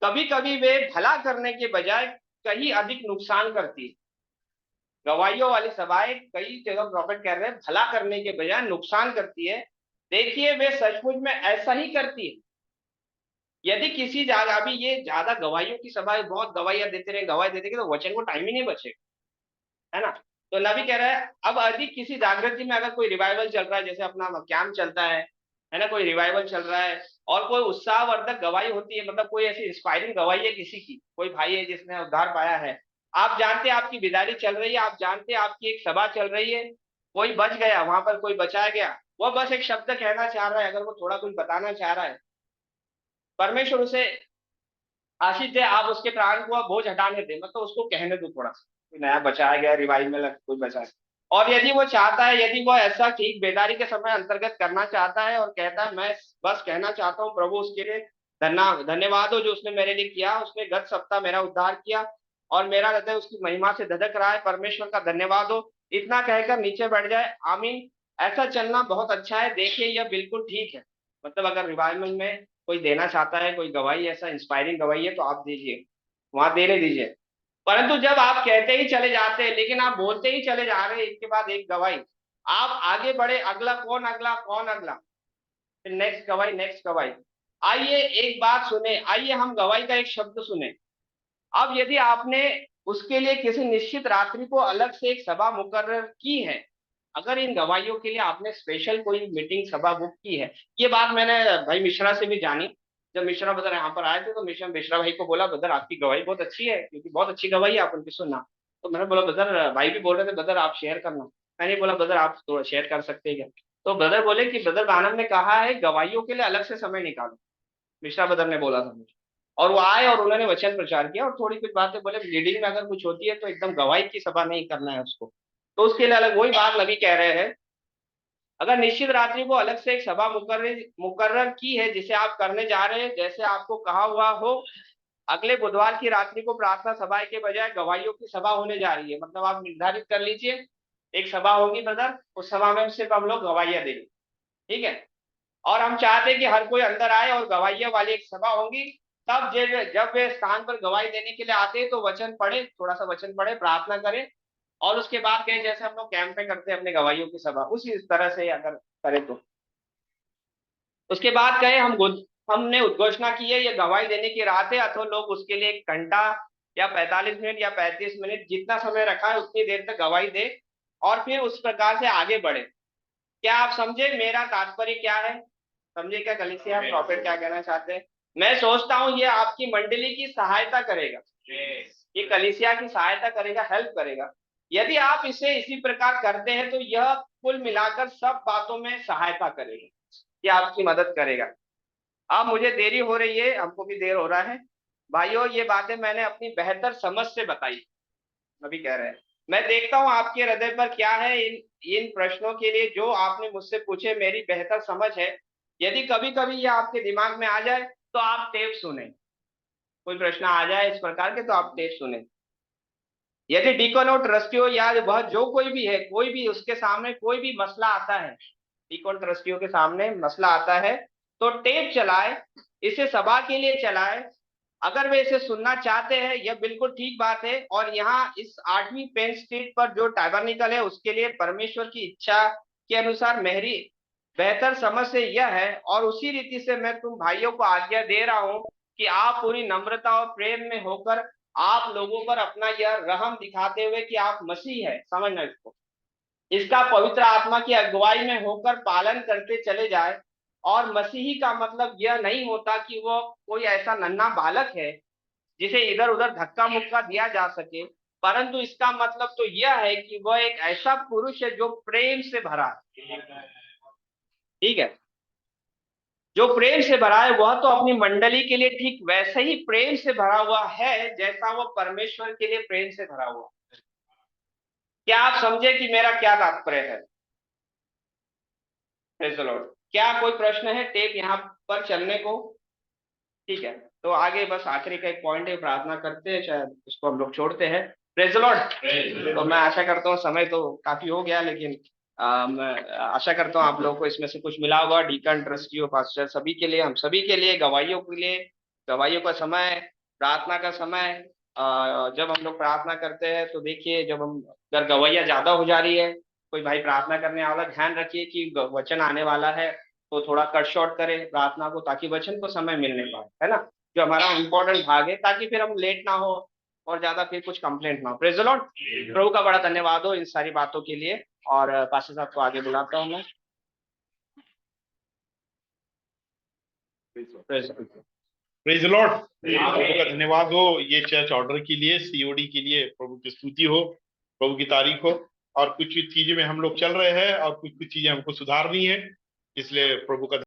कभी कभी वे भला करने के बजाय कहीं अधिक नुकसान करती है। गवाहियों वाली सभाएं कई जगह प्रॉफिट कह रहे हैं भला करने के बजाय नुकसान करती है। देखिए वे सचमुच में ऐसा ही करती है। यदि किसी जगह, अभी ये ज्यादा गवाहियों की सभाएं बहुत गवाहियां देते रहे, गवाही देते रहे, तो वचन को टाइम ही नहीं बचेगा, है ना। तो नबी कह रहा है अब अधिक किसी जागृति में अगर कोई रिवाइवल चल रहा है, जैसे अपना कैंप चलता है ना, कोई रिवाइवल चल रहा है और कोई उत्साहवर्धक गवाही होती है, मतलब कोई ऐसी इंस्पायरिंग गवाही है किसी की, कोई भाई है जिसने उद्धार पाया है, आप जानते हैं आपकी बिदारी चल रही है, आप जानते हैं आपकी एक सभा चल रही है, कोई बच गया वहां पर, कोई बचाया गया, वो बस एक शब्द कहना चाह रहा है, अगर वो थोड़ा कुछ बताना चाह रहा है, परमेश्वर उसे आशीष दे, आप उसके प्राण को बोझ हटाने दे, मतलब उसको कहने दो थोड़ा सा, कोई नया बचाया गया रिवाइव में लग कोई बचाया। और यदि वो चाहता है, यदि वो ऐसा ठीक बेदारी के समय अंतर्गत करना चाहता है और कहता है मैं बस कहना चाहता हूँ प्रभु उसके लिए धन्यवाद हो जो उसने मेरे लिए किया, उसने गत सप्ताह मेरा उद्धार किया, और मेरा हृदय उसकी महिमा से धधक रहा है। परमेश्वर का धन्यवाद हो। इतना कहकर नीचे बैठ जाए। आमीन। ऐसा चलना बहुत अच्छा है। देखिए यह बिल्कुल ठीक है। मतलब अगर रिवाइवल में कोई देना चाहता है, कोई गवाही ऐसा इंस्पायरिंग गवाही है तो आप दीजिए, वहां देने दीजिए। परंतु जब आप कहते ही चले जाते हैं, लेकिन आप बोलते ही चले जा रहे हैं एक के बाद एक गवाही, आप आगे बढ़े, अगला कौन, अगला कौन, अगला, फिर नेक्स्ट गवाही, नेक्स्ट गवाही। आइए एक बात सुने, आइए हम गवाही का एक शब्द सुने। अब यदि आपने उसके लिए किसी निश्चित रात्रि को अलग से एक सभा मुकर्रर की है, अगर इन गवाहियों के लिए आपने स्पेशल कोई मीटिंग सभा बुक की है, ये बात मैंने भाई मिश्रा से भी जानी। जब मिश्रा ब्रदर यहाँ पर आए थे तो मिश्रा भाई को बोला, ब्रदर आपकी गवाही बहुत अच्छी है, क्योंकि बहुत अच्छी गवाही है, आप उनकी सुनना। तो मैंने बोला ब्रदर, भाई भी बोल रहे थे ब्रदर आप शेयर करना। मैंने बोला ब्रदर आप थोड़ा शेयर कर सकते हैं क्या? तो ब्रदर बोले कि ब्रदर बानम ने कहा है गवाहियों के लिए अलग से समय निकालो। मिश्रा ब्रदर ने बोला था मुझे। और वो आए और उन्होंने वचन प्रचार किया और थोड़ी कुछ बातें बोले। लीडिंग में अगर कुछ होती है तो एकदम गवाही की सभा नहीं करना है उसको, तो उसके लिए अलग। वही बात नबी कह रहे हैं, अगर निश्चित रात्रि को अलग से एक सभा मुकर्रर की है जिसे आप करने जा रहे हैं, जैसे आपको कहा हुआ हो, अगले बुधवार की रात्रि को प्रार्थना सभा के बजाय गवाहियों की सभा होने जा रही है। मतलब आप निर्धारित कर लीजिए एक सभा होगी ब्रदर, उस सभा में सिर्फ हम लोग गवाहियां देंगे, ठीक है। और हम चाहते हैं कि हर कोई अंदर आए और गवाहियां वाली एक सभा होगी। तब जब वे स्थान पर गवाही देने के लिए आते हैं तो वचन पढ़े, थोड़ा सा वचन पढ़े, प्रार्थना करें, और उसके बाद कहें जैसे हम लोग कैंप में करते हैं अपने गवाहियों की सभा, उसी तरह से अगर करें तो उसके बाद कहें हमने उद्घोषणा की है, ये गवाही देने की रात है, अथवा लोग उसके लिए 1 घंटा या 45 मिनट या 35 मिनट जितना समय रखा है उतनी देर तक गवाही दे, और फिर उस प्रकार से आगे बढ़े। क्या आप समझे मेरा तात्पर्य क्या है? समझे क्या कलीसिया प्रॉफिट क्या कहना चाहते हैं? मैं सोचता हूँ ये आपकी मंडली की सहायता करेगा, ये कलीसिया की सहायता करेगा, हेल्प करेगा। यदि आप इसे इसी प्रकार करते हैं तो यह कुल मिलाकर सब बातों में सहायता करेगा, ये आपकी मदद करेगा। अब मुझे देरी हो रही है, हमको भी देर हो रहा है भाइयों। ये बातें मैंने अपनी बेहतर समझ से बताई, अभी कह रहे हैं। मैं देखता हूँ आपके हृदय पर क्या है। इन प्रश्नों के लिए जो आपने मुझसे पूछे मेरी बेहतर समझ है। यदि कभी कभी ये आपके दिमाग में आ जाए तो आप टेप सुने, कोई प्रश्न आ जाए इस प्रकार के तो आप टेप सुने। यदि डिकॉन और ट्रस्टियों या वह जो कोई भी है, कोई भी उसके सामने कोई भी मसला आता है, डिकॉन ट्रस्टियों के सामने मसला आता है, तो टेप चलाए, इसे सभा के लिए चलाए। अगर वे इसे सुनना चाहते हैं, यह बिल्कुल ठीक बात है। और यहाँ इस 8वीं पेन स्ट्रीट पर जो टैबरनेकल है उसके लिए परमेश्वर की इच्छा के अनुसार मेरी बेहतर समझ से यह है, और उसी रीति से मैं तुम भाइयों को आज्ञा दे रहा हूं कि आप पूरी नम्रता और प्रेम में होकर आप लोगों पर अपना यह रहम दिखाते हुए कि आप मसीह है, समझना इसको, इसका पवित्र आत्मा की अगुवाई में होकर पालन करते चले जाए। और मसीही का मतलब यह नहीं होता कि वो कोई ऐसा नन्हा बालक है जिसे इधर उधर धक्का मुक्का दिया जा सके, परंतु इसका मतलब तो यह है कि वह एक ऐसा पुरुष है जो प्रेम से भरा है, ठीक है। जो प्रेम से भरा है वह तो अपनी मंडली के लिए ठीक वैसे ही प्रेम से भरा हुआ है जैसा वह परमेश्वर के लिए प्रेम से भरा हुआ। क्या आप समझे कि मेरा क्या तात्पर्य है? Praise the Lord. क्या कोई प्रश्न है टेप यहाँ पर चलने को? ठीक है, तो आगे बस आखिरी का एक पॉइंट है, प्रार्थना करते हैं, शायद उसको हम लोग छोड़ते हैं। Praise the Lord. तो मैं आशा करता हूँ समय तो काफी हो गया, लेकिन मैं आशा करता हूँ आप लोगों को इसमें से कुछ मिला होगा। डीकन, ट्रस्टियों, पास्टर, सभी के लिए, हम सभी के लिए, गवाहियों के लिए, गवाहियों का समय, प्रार्थना का समय। जब हम लोग प्रार्थना करते हैं तो देखिए, जब हम अगर गवाहियाँ ज्यादा हो जा रही है, कोई भाई प्रार्थना करने वाला, ध्यान रखिए कि वचन आने वाला है तो थोड़ा कट शॉर्ट करें प्रार्थना को, ताकि वचन को समय मिलने पाए, है ना, जो हमारा इम्पोर्टेंट भाग है, ताकि फिर हम लेट ना हो और ज्यादा फिर कुछ कंप्लेंट ना हो। Praise the Lord. प्रभु का बड़ा धन्यवाद हो इन सारी बातों के लिए, और पास्टर साहब को आगे बुलाता हूँ मैं। Praise the Lord. प्रभु का धन्यवाद हो ये चर्च ऑर्डर के लिए, सीओडी के लिए। प्रभु की स्तुति हो, प्रभु की तारीफ हो। और कुछ चीजें में हम लोग चल रहे हैं और कुछ चीजें हमको सुधारनी है, इसलिए प्रभु का